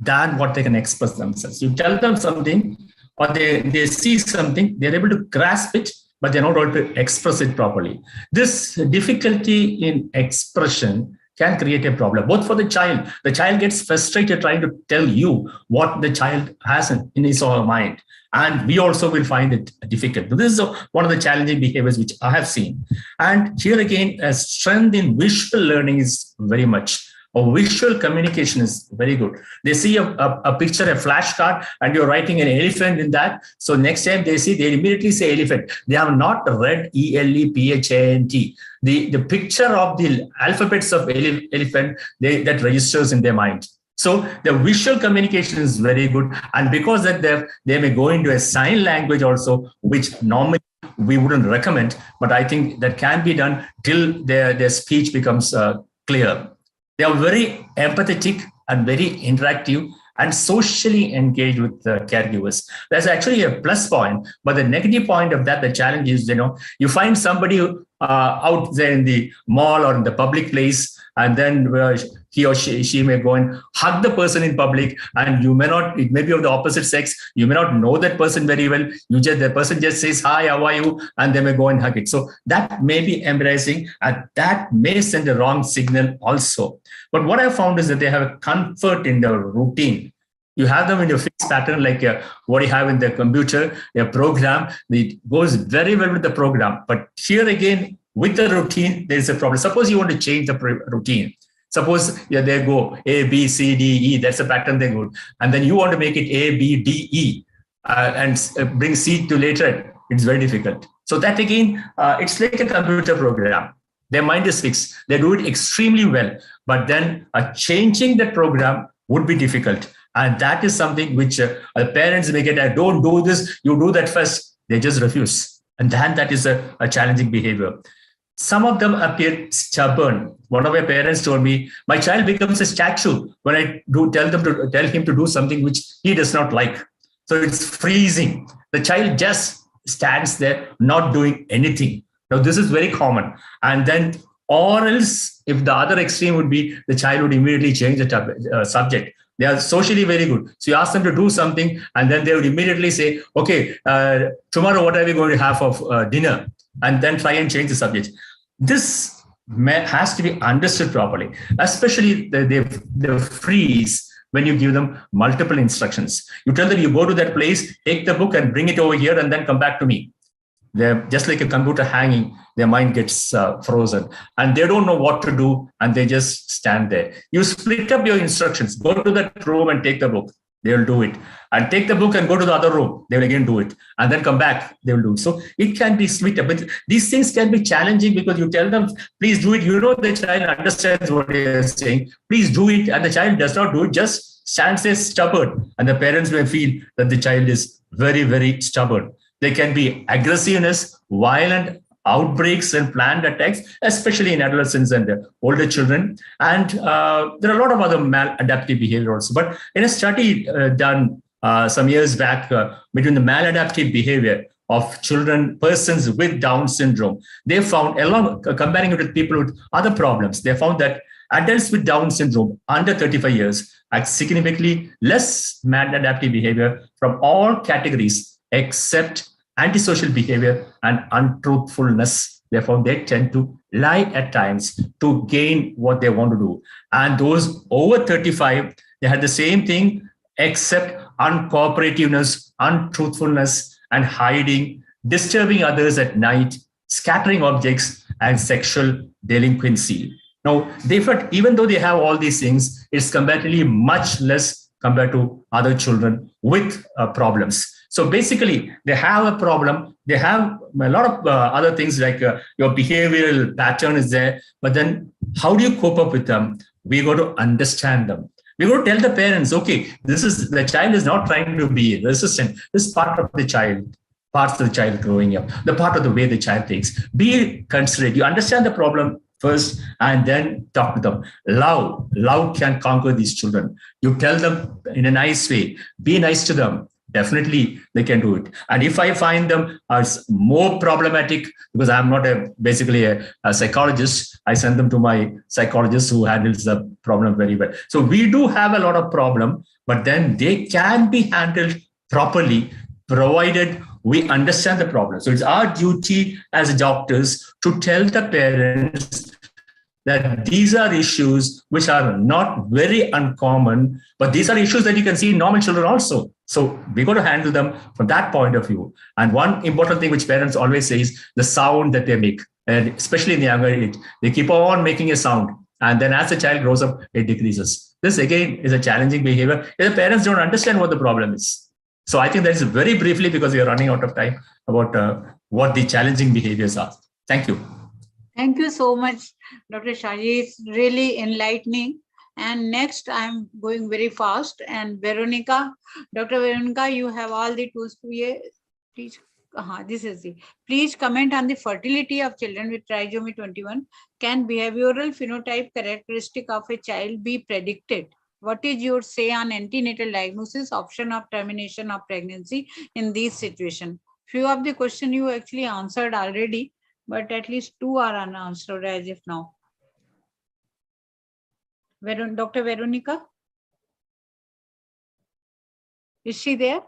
than what they can express themselves. You tell them something, or they see something, they're able to grasp it, but they're not able to express it properly. This difficulty in expression can create a problem, both for the child. The child gets frustrated trying to tell you what the child has in his or her mind. And we also will find it difficult. This is one of the challenging behaviors which I have seen. And here again, a strength in visual learning is very much. Or visual communication is very good. They see a picture, a flashcard, and you're writing an elephant in that. So next time they immediately say elephant. They have not read ELEPHANT. The picture of the alphabets of elephant, that registers in their mind. So the visual communication is very good. And because that they may go into a sign language also, which normally we wouldn't recommend, but I think that can be done till their speech becomes clear. They are very empathetic and very interactive and socially engaged with the caregivers. That's actually a plus point, but the negative point of that, the challenge is, you find somebody out there in the mall or in the public place, and then he or she may go and hug the person in public, and you may not, it may be of the opposite sex, you may not know that person very well, the person just says, hi, how are you? And they may go and hug it. So that may be embarrassing, and that may send a wrong signal also. But what I found is that they have a comfort in the routine. You have them in your fixed pattern, like what you have in the computer, a program. It goes very well with the program. But here again, with the routine, there's a problem. Suppose you want to change the routine. Suppose they go A, B, C, D, E. That's a pattern they go. And then you want to make it A, B, D, E, and bring C to later. It's very difficult. So that again, it's like a computer program. Their mind is fixed. They do it extremely well. But then changing the program would be difficult. And that is something which parents may get, don't do this, you do that first. They just refuse. And then that is a challenging behavior. Some of them appear stubborn. One of my parents told me, my child becomes a statue when I tell him to do something which he does not like. So it's freezing. The child just stands there not doing anything. Now, this is very common. And then, or else, if the other extreme would be, the child would immediately change the subject. They are socially very good. So you ask them to do something, and then they would immediately say, okay, tomorrow, what are we going to have for dinner? And then try and change the subject. This has to be understood properly, especially the freeze when you give them multiple instructions. You tell them, you go to that place, take the book and bring it over here, and then come back to me. They're just like a computer hanging, their mind gets frozen and they don't know what to do and they just stand there. You split up your instructions, go to that room and take the book, they will do it. And take the book and go to the other room, they will again do it. And then come back, they will do it. So it can be split up. But these things can be challenging because you tell them, please do it. You know the child understands what you're saying. Please do it. And the child does not do it, just stands there stubborn. And the parents may feel that the child is very, very stubborn. There can be aggressiveness, violent outbreaks and planned attacks, especially in adolescents and older children. And there are a lot of other maladaptive behavior also. But in a study done some years back between the maladaptive behavior of persons with Down syndrome, they found, along comparing it with people with other problems, they found that adults with Down syndrome under 35 years had significantly less maladaptive behavior from all categories except antisocial behavior and untruthfulness. Therefore, they tend to lie at times to gain what they want to do. And those over 35, they had the same thing except uncooperativeness, untruthfulness, and hiding, disturbing others at night, scattering objects, and sexual delinquency. Now, even though they have all these things, it's comparatively much less compared to other children with problems. So basically, they have a problem. They have a lot of other things like your behavioral pattern is there. But then how do you cope up with them? We got to understand them. We got to tell the parents, okay, the child is not trying to be resistant. This is part of the child, parts of the child growing up, the part of the way the child thinks. Be considerate. You understand the problem first and then talk to them. Love can conquer these children. You tell them in a nice way, be nice to them. Definitely they can do it. And if I find them as more problematic, because I'm not basically a psychologist, I send them to my psychologist who handles the problem very well. So we do have a lot of problem, but then they can be handled properly, provided we understand the problem. So it's our duty as doctors to tell the parents that these are issues which are not very uncommon, but these are issues that you can see in normal children also. So we got to handle them from that point of view. And one important thing which parents always say is the sound that they make, and especially in the younger age, they keep on making a sound. And then as the child grows up, it decreases. This again is a challenging behavior if the parents don't understand what the problem is. So I think that is very briefly, because we are running out of time, about what the challenging behaviors are. Thank you. Thank you so much, Dr. Shaji. It's really enlightening. And next, I'm going very fast. And Veronica, Dr. Veronica, you have all the tools to teach. This is the. Please comment on the fertility of children with trisomy 21. Can behavioral phenotype characteristic of a child be predicted? What is your say on antenatal diagnosis, option of termination of pregnancy in these situations? Few of the questions you actually answered already, but at least two are unanswered as of now. Dr. Veronica? Is she there?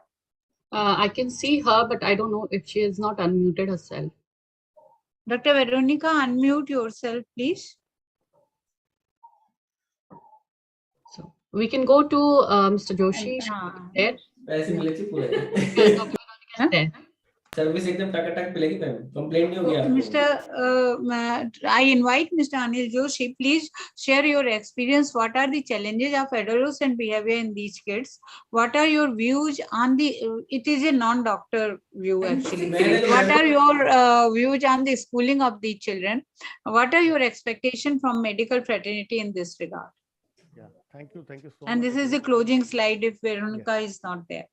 I can see her, but I don't know if she is not unmuted herself. Dr. Veronica, unmute yourself, please. So we can go to Mr. Joshi. There. Service एकदम टकाटक मिलेगी ma'am, complaint नहीं होगी आपको. Mr. I invite Mr. Anil Joshi. Please share your experience. What are the challenges of adolescent behavior in these kids? What are your views on the? It is a non-doctor view actually. What are your views on the schooling of the children? What are your expectations from medical fraternity in this regard? Yeah, thank you so much. And this is the closing slide. If Veronica is not there.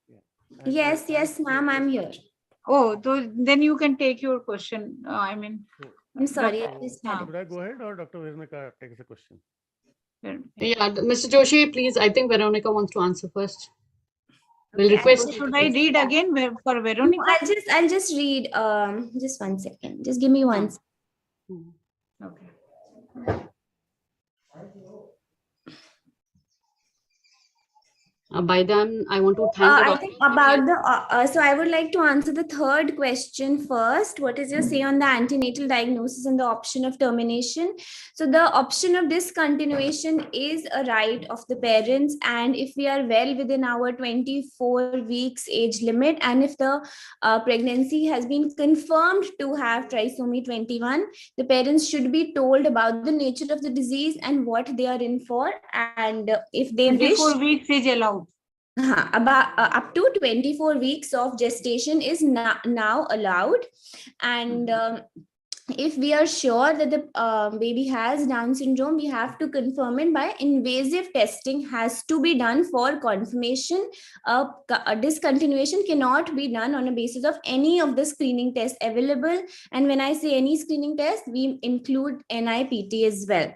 Yes, ma'am, I'm here. Oh, so then you can take your question. I'm Should sorry. I go ahead or Dr. Veronica takes the question? Yeah, Mr. Joshi, please. I think Veronica wants to answer first. We'll request. Should I read again for Veronica? No, I'll just read. Just 1 second. Just give me one. Okay. By then, I want to thank the I doctor. think about the, so I would like to answer the third question first. What is your say on the antenatal diagnosis and the option of termination? So the option of discontinuation is a right of the parents. And if we are well within our 24 weeks age limit, and if the pregnancy has been confirmed to have trisomy 21, the parents should be told about the nature of the disease and what they are in for. And if they wish, 24 weeks is allowed. About up to 24 weeks of gestation is now allowed. And if we are sure that the baby has Down syndrome, we have to confirm it by invasive testing has to be done for confirmation. A discontinuation cannot be done on a basis of any of the screening tests available. And when I say any screening test, we include NIPT as well.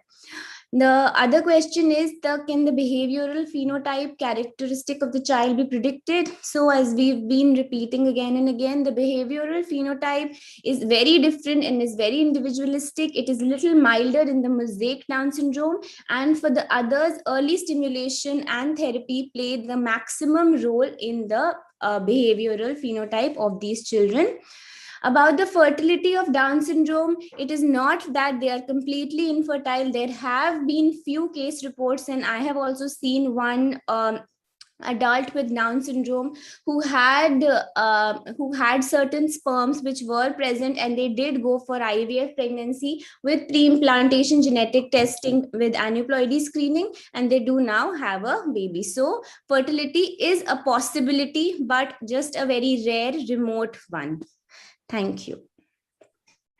The other question is, can the behavioral phenotype characteristic of the child be predicted? So as we've been repeating again and again, the behavioral phenotype is very different and is very individualistic. It is a little milder in the mosaic Down syndrome, and for the others, early stimulation and therapy played the maximum role in the behavioral phenotype of these children. About the fertility of Down syndrome, it is not that they are completely infertile. There have been few case reports, and I have also seen one adult with Down syndrome who had certain sperms which were present, and they did go for IVF pregnancy with pre-implantation genetic testing with aneuploidy screening, and they do now have a baby. So fertility is a possibility, but just a very rare, remote one. Thank you.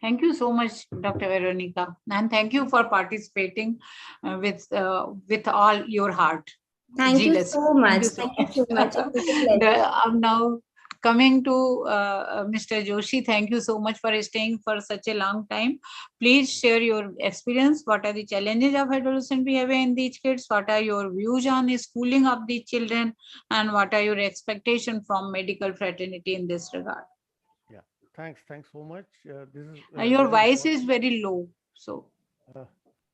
Thank you so much, Dr. Veronica, and thank you for participating with all your heart. Thank you Zealous. so much. Thank you so much. It was a pleasure. I'm now coming to Mr. Joshi. Thank you so much for staying for such a long time. Please share your experience. What are the challenges of adolescent behavior in these kids? What are your views on the schooling of these children? And what are your expectations from medical fraternity in this regard? Thanks so much. This is your voice is very low. So,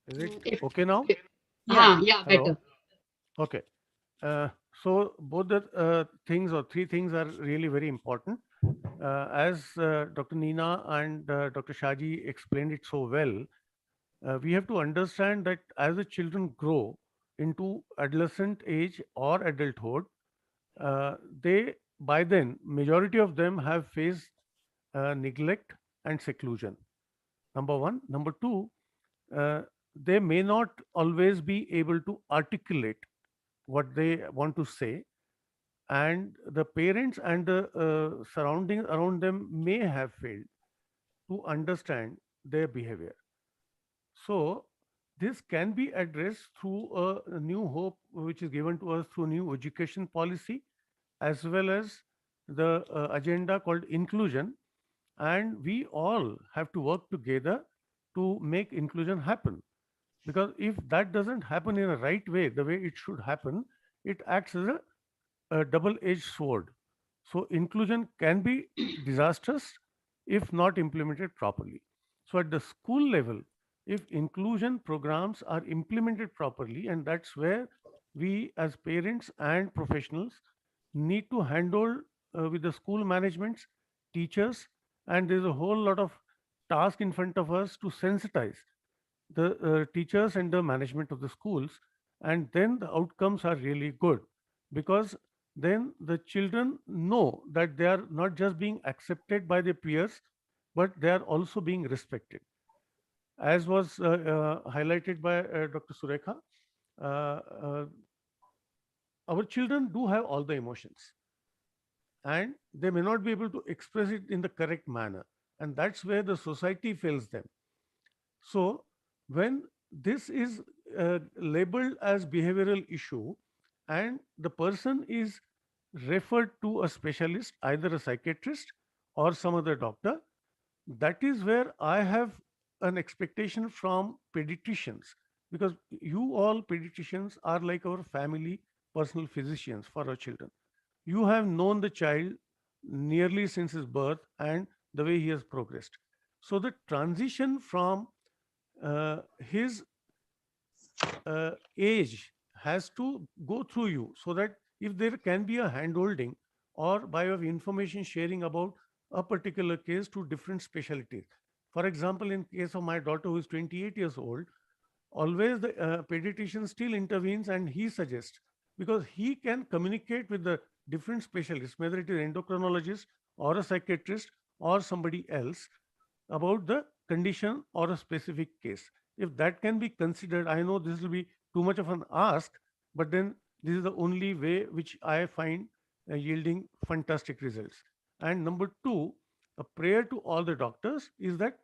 is it okay now? Yeah, better. Okay. So both the things or three things are really very important. As Dr. Neena and Dr. Shaji explained it so well, we have to understand that as the children grow into adolescent age or adulthood, they by then majority of them have faced neglect and seclusion. Number one. Number two, they may not always be able to articulate what they want to say, and the parents and the surroundings around them may have failed to understand their behavior. So this can be addressed through a new hope which is given to us through new education policy, as well as the agenda called inclusion. And we all have to work together to make inclusion happen, because if that doesn't happen in a right way, the way it should happen, it acts as a double-edged sword. So inclusion can be disastrous if not implemented properly. So at the school level, if inclusion programs are implemented properly, and that's where we as parents and professionals need to handle with the school managements, teachers, and there's a whole lot of task in front of us to sensitize the teachers and the management of the schools, and then the outcomes are really good, because then the children know that they are not just being accepted by their peers, but they are also being respected. As was highlighted by Dr. Surekha, our children do have all the emotions, and they may not be able to express it in the correct manner, and that's where the society fails them. So when this is labeled as behavioral issue and the person is referred to a specialist, either a psychiatrist or some other doctor, that is where I have an expectation from pediatricians, because you all pediatricians are like our family personal physicians for our children. You have known the child nearly since his birth and the way he has progressed. So the transition from his age has to go through you, so that if there can be a handholding or by way of information sharing about a particular case to different specialties. For example, in case of my daughter who is 28 years old, always the pediatrician still intervenes and he suggests, because he can communicate with the different specialists, whether it is endocrinologist or a psychiatrist or somebody else, about the condition or a specific case. If that can be considered, I know this will be too much of an ask, but then this is the only way which I find yielding fantastic results. And number two, a prayer to all the doctors is that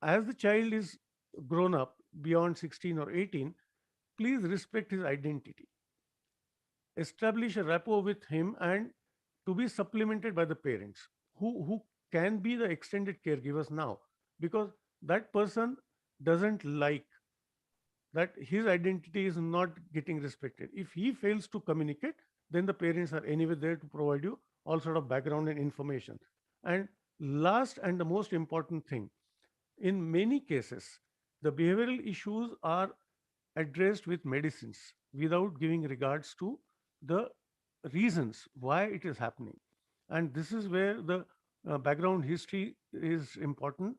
as the child is grown up beyond 16 or 18, please respect his identity. Establish a rapport with him and to be supplemented by the parents who can be the extended caregivers now, because that person doesn't like that his identity is not getting respected. If he fails to communicate, then the parents are anyway there to provide you all sort of background and information. And last and the most important thing, in many cases, the behavioral issues are addressed with medicines without giving regards to the reasons why it is happening. And this is where the background history is important.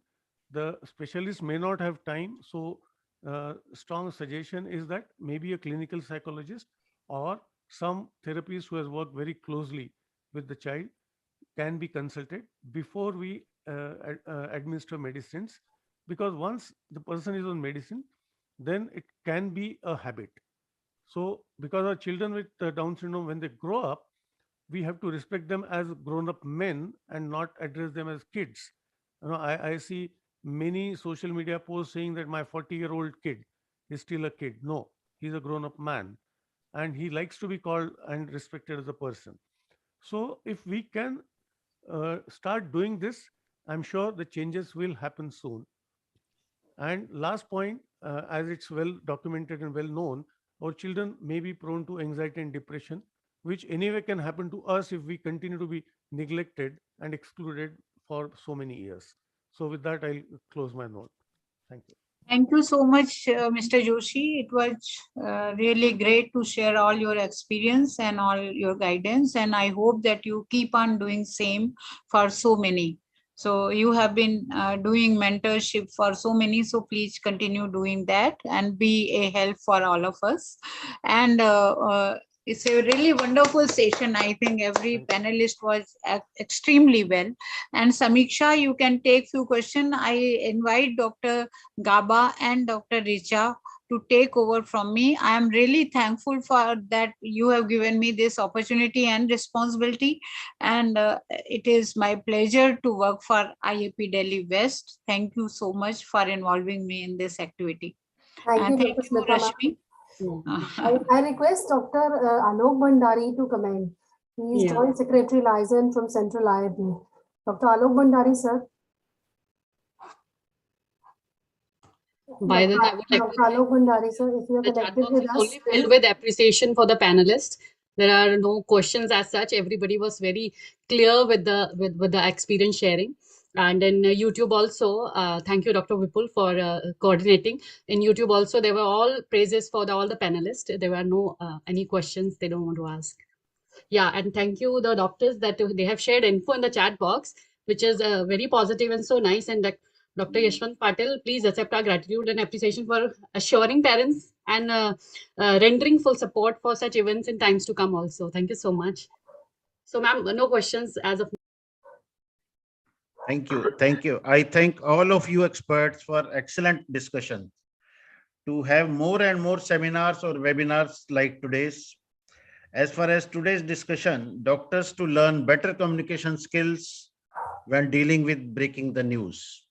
The specialist may not have time, so strong suggestion is that maybe a clinical psychologist or some therapist who has worked very closely with the child can be consulted before we administer medicines, because once the person is on medicine, then it can be a habit. So because our children with Down syndrome, when they grow up, we have to respect them as grown-up men and not address them as kids. I see many social media posts saying that my 40-year-old kid is still a kid. No, he's a grown-up man, and he likes to be called and respected as a person. So if we can start doing this, I'm sure the changes will happen soon. And last point, as it's well documented and well known, our children may be prone to anxiety and depression, which anyway can happen to us if we continue to be neglected and excluded for so many years. So with that, I'll close my note. Thank you. Thank you so much, Mr. Joshi. It was really great to share all your experience and all your guidance. And I hope that you keep on doing same for so many. So you have been doing mentorship for so many. So please continue doing that and be a help for all of us. And it's a really wonderful session. I think every panelist was extremely well. And Samiksha, you can take few questions. I invite Dr. Gaba and Dr. Richa to take over from me. I am really thankful for that you have given me this opportunity and responsibility. And it is my pleasure to work for IAP Delhi West. Thank you so much for involving me in this activity. Thank you, thank Dr. you, Smita. Rashmi. I request Dr. Alok Bhandari to comment. He is Joint Secretary Liaison from Central IAP. Dr. Alok Bhandari, sir. By the way, I would like Dr. Alok Bhandari, sir, if you are the chat connected box with is us. only filled with appreciation for the panelists. There are no questions as such. Everybody was very clear with the experience sharing. And in YouTube also, thank you, Dr. Vipul, for coordinating. In YouTube also, there were all praises for all the panelists. There were no any questions they don't want to ask. Yeah, and thank you, the doctors, that they have shared info in the chat box, which is very positive and so nice. And Dr. Yashwant Patel, please accept our gratitude and appreciation for assuring parents and rendering full support for such events in times to come also. Thank you so much. So, ma'am, no questions as of now. Thank you. Thank you. I thank all of you experts for excellent discussion. To have more and more seminars or webinars like today's. As far as today's discussion, doctors to learn better communication skills when dealing with breaking the news.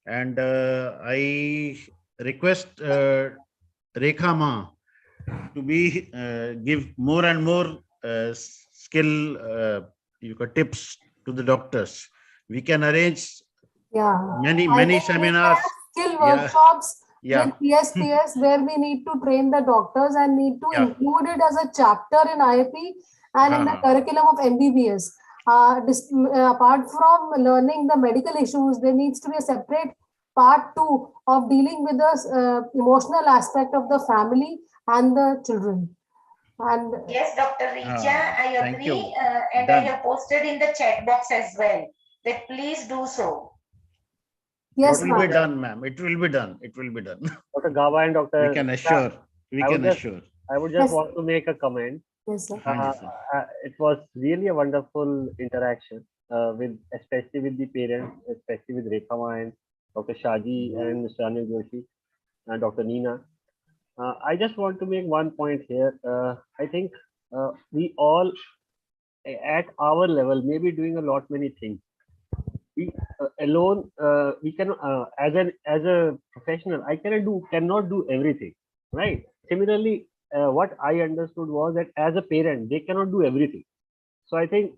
And I request Rekha Ma to be give more and more skill tips to the doctors. We can arrange many seminars. Skill workshops with PSPS where we need to train the doctors and need to include it as a chapter in IAP and in the curriculum of MBBS. Apart from learning the medical issues, there needs to be a separate part 2 of dealing with the emotional aspect of the family and the children. And yes, Dr. Richa, I Thank agree, you. and I Done. have posted in the chat box as well that please do so. yes, It will be ma'am. done, ma'am. It will be done. It will be done. Dr. Gaba and Dr. We can Smita, assure. We I would can just, assure. I would just Yes. want to make a comment. Yes, sir. Yes, sir. It was really a wonderful interaction with, especially with the parents, especially with Rekhama and Dr. Shaji and Mr. Anil Joshi and Dr. Neena. I just want to make one point here. I think we all, at our level, may be doing a lot many things. We alone, we can, as a professional, I cannot do everything, right? Similarly, what I understood was that as a parent, they cannot do everything. So I think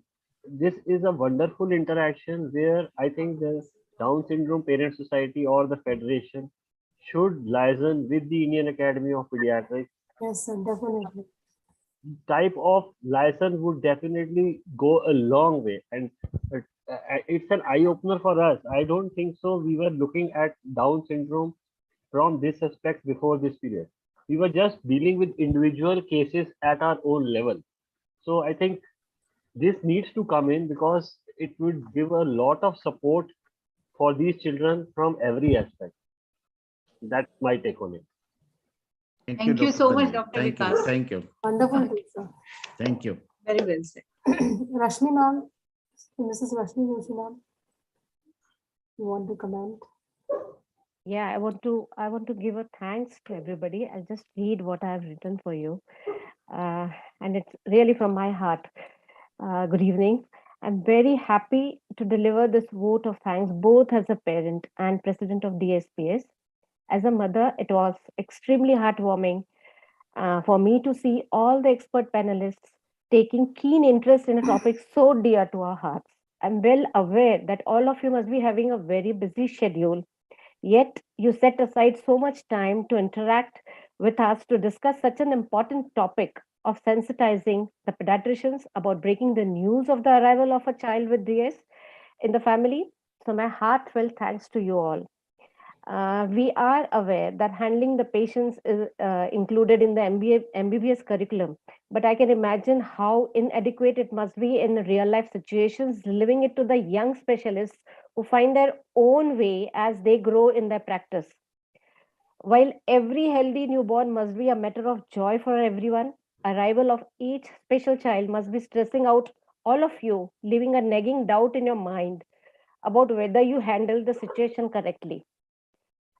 this is a wonderful interaction where I think the Down Syndrome Parent Society or the Federation should liaison with the Indian Academy of Pediatrics. Yes, sir, definitely. Type of license would definitely go a long way, and it's an eye opener for us. I don't think so. We were looking at Down syndrome from this aspect before this period. We were just dealing with individual cases at our own level. So I think this needs to come in because it would give a lot of support for these children from every aspect. That's my take on it. Thank you Dr. so much, Dhananjay. Dr. Thank you. Vikas. Thank you. Wonderful, sir. Thank you. Very well said. Rashmi ma'am, Mrs. Rashmi Joshi ma'am, you want to comment? Yeah, I want to give a thanks to everybody. I'll just read what I have written for you, and it's really from my heart. Good evening. I'm very happy to deliver this vote of thanks, both as a parent and president of DSPS. As a mother, it was extremely heartwarming for me to see all the expert panelists taking keen interest in a topic so dear to our hearts. I'm well aware that all of you must be having a very busy schedule, yet you set aside so much time to interact with us to discuss such an important topic of sensitizing the pediatricians about breaking the news of the arrival of a child with DS in the family. So my heartfelt thanks to you all. We are aware that handling the patients is included in the MBBS curriculum, but I can imagine how inadequate it must be in real life situations, leaving it to the young specialists who find their own way as they grow in their practice. While every healthy newborn must be a matter of joy for everyone, arrival of each special child must be stressing out all of you, leaving a nagging doubt in your mind about whether you handle the situation correctly.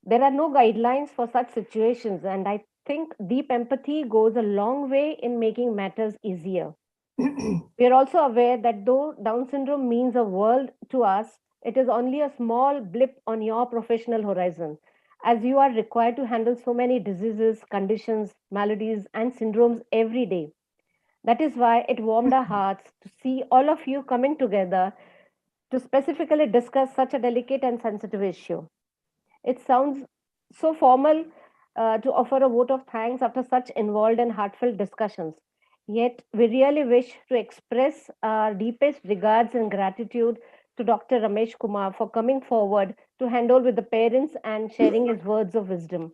There are no guidelines for such situations, and I think deep empathy goes a long way in making matters easier. We are also aware that though Down syndrome means a world to us, it is only a small blip on your professional horizon, as you are required to handle so many diseases, conditions, maladies, and syndromes every day. That is why it warmed our hearts to see all of you coming together to specifically discuss such a delicate and sensitive issue. It sounds so formal to offer a vote of thanks after such involved and heartfelt discussions. Yet, we really wish to express our deepest regards and gratitude to Dr. Ramesh Kumar for coming forward to handle with the parents and sharing his words of wisdom.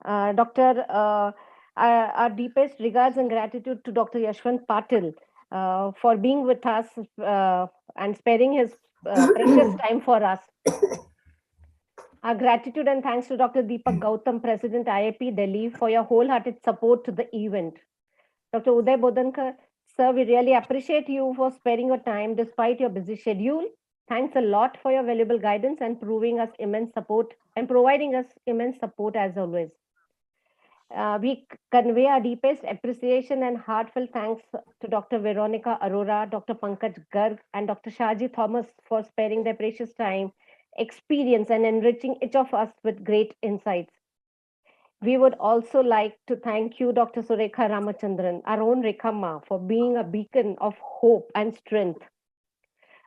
Doctor, our deepest regards and gratitude to Dr. Yashwant Patil for being with us and sparing his precious time for us. Our gratitude and thanks to Dr. Deepak Gautam, President IAP Delhi, for your wholehearted support to the event. Dr. Uday Bodankar, sir, we really appreciate you for sparing your time despite your busy schedule. Thanks a lot for your valuable guidance and providing us immense support as always. We convey our deepest appreciation and heartfelt thanks to Dr. Veronica Arora, Dr. Pankaj Garg, and Dr. Shaji Thomas for sparing their precious time, experience, and enriching each of us with great insights. We would also like to thank you, Dr. Surekha Ramachandran, our own Rekhamma, for being a beacon of hope and strength.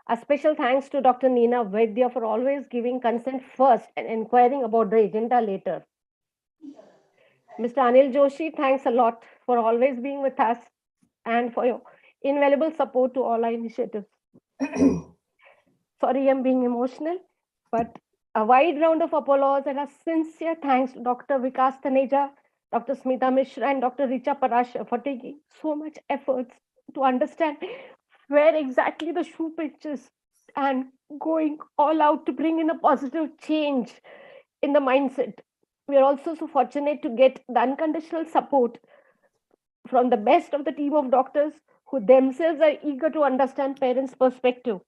A special thanks to Dr. Neena Vaidya for always giving consent first and inquiring about the agenda later. Mr. Anil Joshi, thanks a lot for always being with us and for your invaluable support to all our initiatives. Sorry, I'm being emotional, but a wide round of applause and a sincere thanks to Dr. Vikas Taneja, Dr. Smita Mishra and Dr. Richa Parashar for taking so much efforts to understand where exactly the shoe pinches and going all out to bring in a positive change in the mindset. We are also so fortunate to get the unconditional support from the best of the team of doctors who themselves are eager to understand parents' perspective.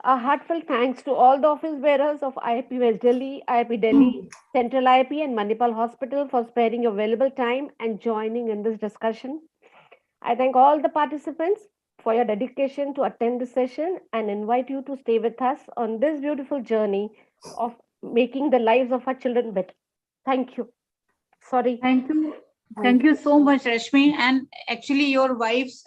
A heartfelt thanks to all the office bearers of IAP West Delhi, IAP Delhi, Central IAP, and Manipal Hospital for sparing your valuable time and joining in this discussion. I thank all the participants for your dedication to attend this session and invite you to stay with us on this beautiful journey of making the lives of our children better. Thank you. Sorry. Thank you. Thank you so much, Rashmi. And actually, your wife's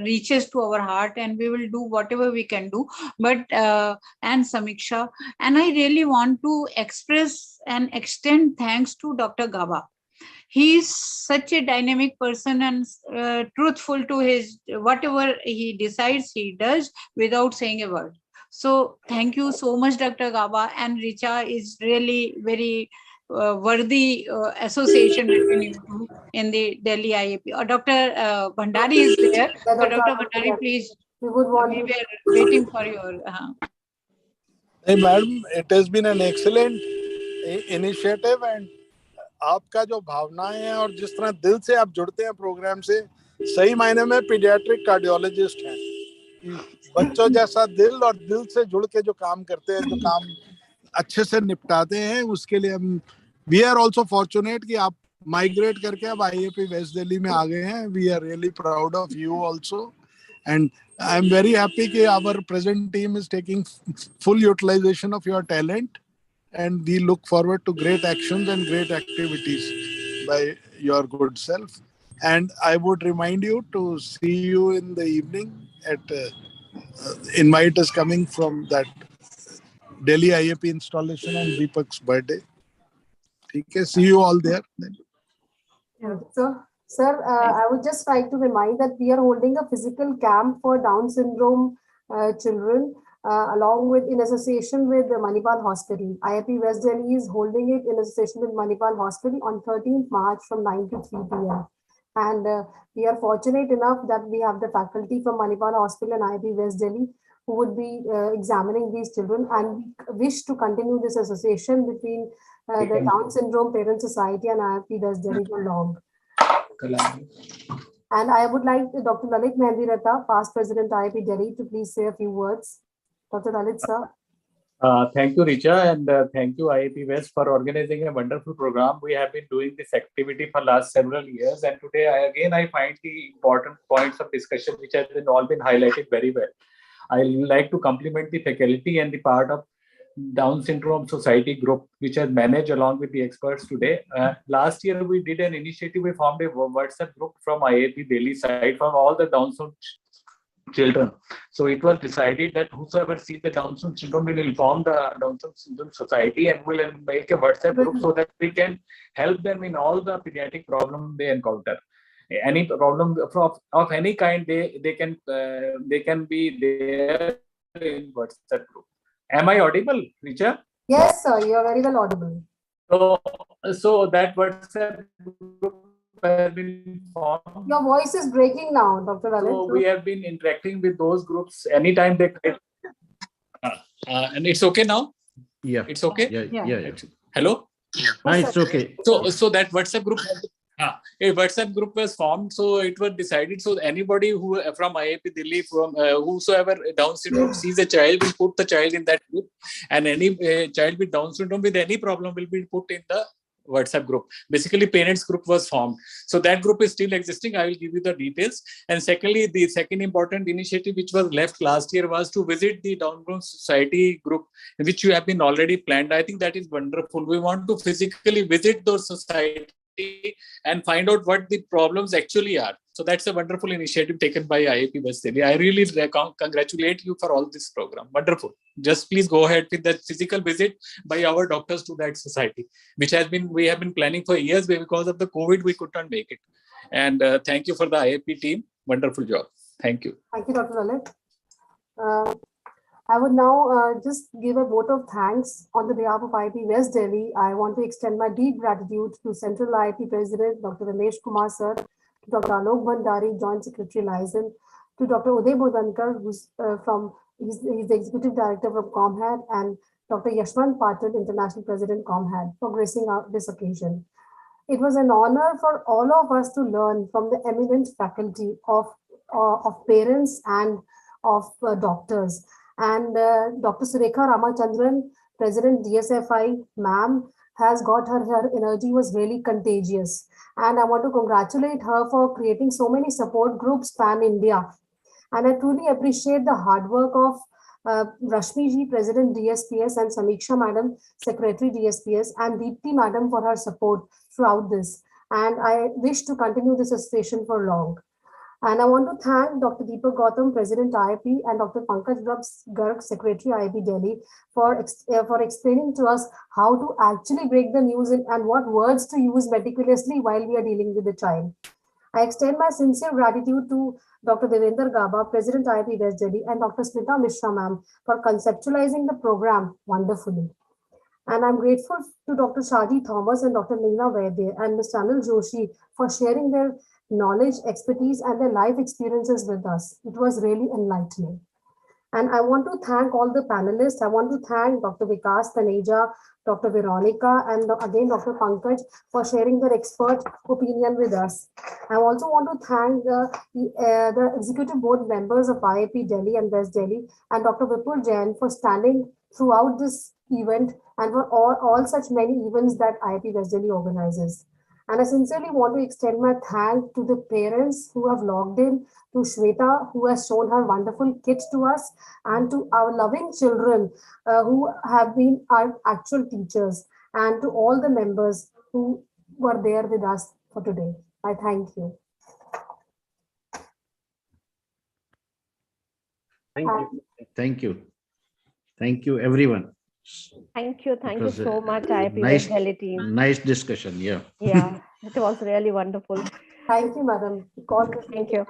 reaches to our heart, and we will do whatever we can do. But and Samiksha, and I really want to express and extend thanks to Dr. Gaba. He is such a dynamic person and truthful to his whatever he decides, he does without saying a word. So thank you so much, Dr. Gaba. And Richa is really very worthy association between you two in the Delhi IAP. Dr. Bhandari is there. Yeah, So Dr. Dr. Bhandari, please, we would want we to. were waiting for your. Hey, madam, it has been an excellent initiative and आपका जो भावनाएं हैं और जिस तरह दिल से आप जुड़ते हैं प्रोग्राम से सही मायने में पीडियाट्रिक कार्डियोलॉजिस्ट हैं कि बच्चों जैसा दिल और दिल से जुड़ के जो काम करते हैं जो काम अच्छे से निपटाते हैं उसके लिए हम वी आर ऑल्सो फॉर्चुनेट कि आप माइग्रेट करके अब IAP वेस्ट दिल्ली में आ गए हैं we are really proud of you also and I am very happy कि our present team is taking full utilization of your talent and we look forward to great actions and great activities by your good self. And I would remind you to see you in the evening at invite is coming from that Delhi IAP installation on Deepak's birthday. Okay, see you all there. Sir, I would just like to remind that we are holding a physical camp for Down syndrome children. Along with in association with the Manipal Hospital. IAP West Delhi is holding it in association with Manipal Hospital on 13th March from 9 to 3 p.m. And we are fortunate enough that we have the faculty from Manipal Hospital and IAP West Delhi who would be examining these children, and we wish to continue this association between the Down Syndrome Parent Society and IAP West Delhi for long. And I would like Dr. Lalit Mehendiratta, past President IAP Delhi, to please say a few words. Dr. Lalit, sir. Thank you, Richa, and thank you, IAP West, for organizing a wonderful program. We have been doing this activity for last several years, and today I find the important points of discussion which have all been highlighted very well. I like to compliment the faculty and the part of Down Syndrome Society group, which has managed along with the experts today. Last year, we did an initiative. We formed a WhatsApp group from IAP Delhi side from all the Down syndrome children. So it was decided that whosoever sees the Down syndrome will inform the Down syndrome society and will make a WhatsApp group so that we can help them in all the pediatric problems they encounter. Any problem of any kind, they can be there in WhatsApp group. Am I audible, Richa? Yes, sir. You are very well audible. So that WhatsApp group has been formed. Your voice is breaking now, Dr. Lalit. So we have been interacting with those groups anytime they and it's okay now? Yeah. It's okay? Yeah. Hello? It's okay. So that WhatsApp group a WhatsApp group was formed, so it was decided. So anybody who from IAP Delhi, from whosoever Down syndrome sees a child, will put the child in that group, and any child with Down syndrome with any problem will be put in the WhatsApp group. Basically, parents group was formed. So that group is still existing. I will give you the details. And secondly, the second important initiative which was left last year was to visit the Down syndrome society group, which you have been already planned. I think that is wonderful. We want to physically visit those societies and find out what the problems actually are. So that's a wonderful initiative taken by IAP West Delhi. I really congratulate you for all this program. Wonderful. Just please go ahead with that physical visit by our doctors to that society, which we have been planning for years. Because of the COVID, we could not make it. And thank you for the IAP team. Wonderful job. Thank you. Thank you, Dr. Lalit. I would now just give a vote of thanks on the behalf of IAP West Delhi. I want to extend my deep gratitude to Central IAP President Dr. Ramesh Kumar Sir, to Dr. Alok Bhandari, Joint Secretary Liaison, to Dr. Uday Bodhankar, who's he's the Executive Director from ComHead, and Dr. Yashwant Patil, International President ComHead, for gracing out this occasion. It was an honor for all of us to learn from the eminent faculty of parents and of doctors. And Dr. Surekha Ramachandran, President DSFI, ma'am, has got her energy was really contagious. And I want to congratulate her for creating so many support groups pan India. And I truly appreciate the hard work of Rashmi ji, President DSPS, and Samiksha Madam, Secretary DSPS, and Deepti Madam for her support throughout this. And I wish to continue this association for long. And I want to thank Dr. Deepak Gautam, President IAP, and Dr. Pankaj Garg, Secretary IAP Delhi, for explaining to us how to actually break the news and what words to use meticulously while we are dealing with the child. I extend my sincere gratitude to Dr. Devendra Gaba, President IAP West Delhi, and Dr. Smita Mishra ma'am for conceptualizing the program wonderfully. And I'm grateful to Dr. Shadi Thomas and Dr. Neena Vaidya and Ms. Anil Joshi for sharing their knowledge, expertise, and their life experiences with us. It was really enlightening. And I want to thank all the panelists. I want to thank Dr. Vikas Taneja, Dr. Veronica, and again Dr. Pankaj for sharing their expert opinion with us. I also want to thank the executive board members of IAP Delhi and West Delhi and Dr. Vipul Jain for standing throughout this event and for all such many events that IAP West Delhi organizes. And I sincerely want to extend my thanks to the parents who have logged in, to Shweta, who has shown her wonderful kit to us, and to our loving children who have been our actual teachers, and to all the members who were there with us for today. I thank you. Thank you. Thank you. Thank you, everyone. Thank you It was so much, IAP nice, West Delhi team. nice discussion. Yeah. Yeah, it was really wonderful. Thank you, madam. Thank you.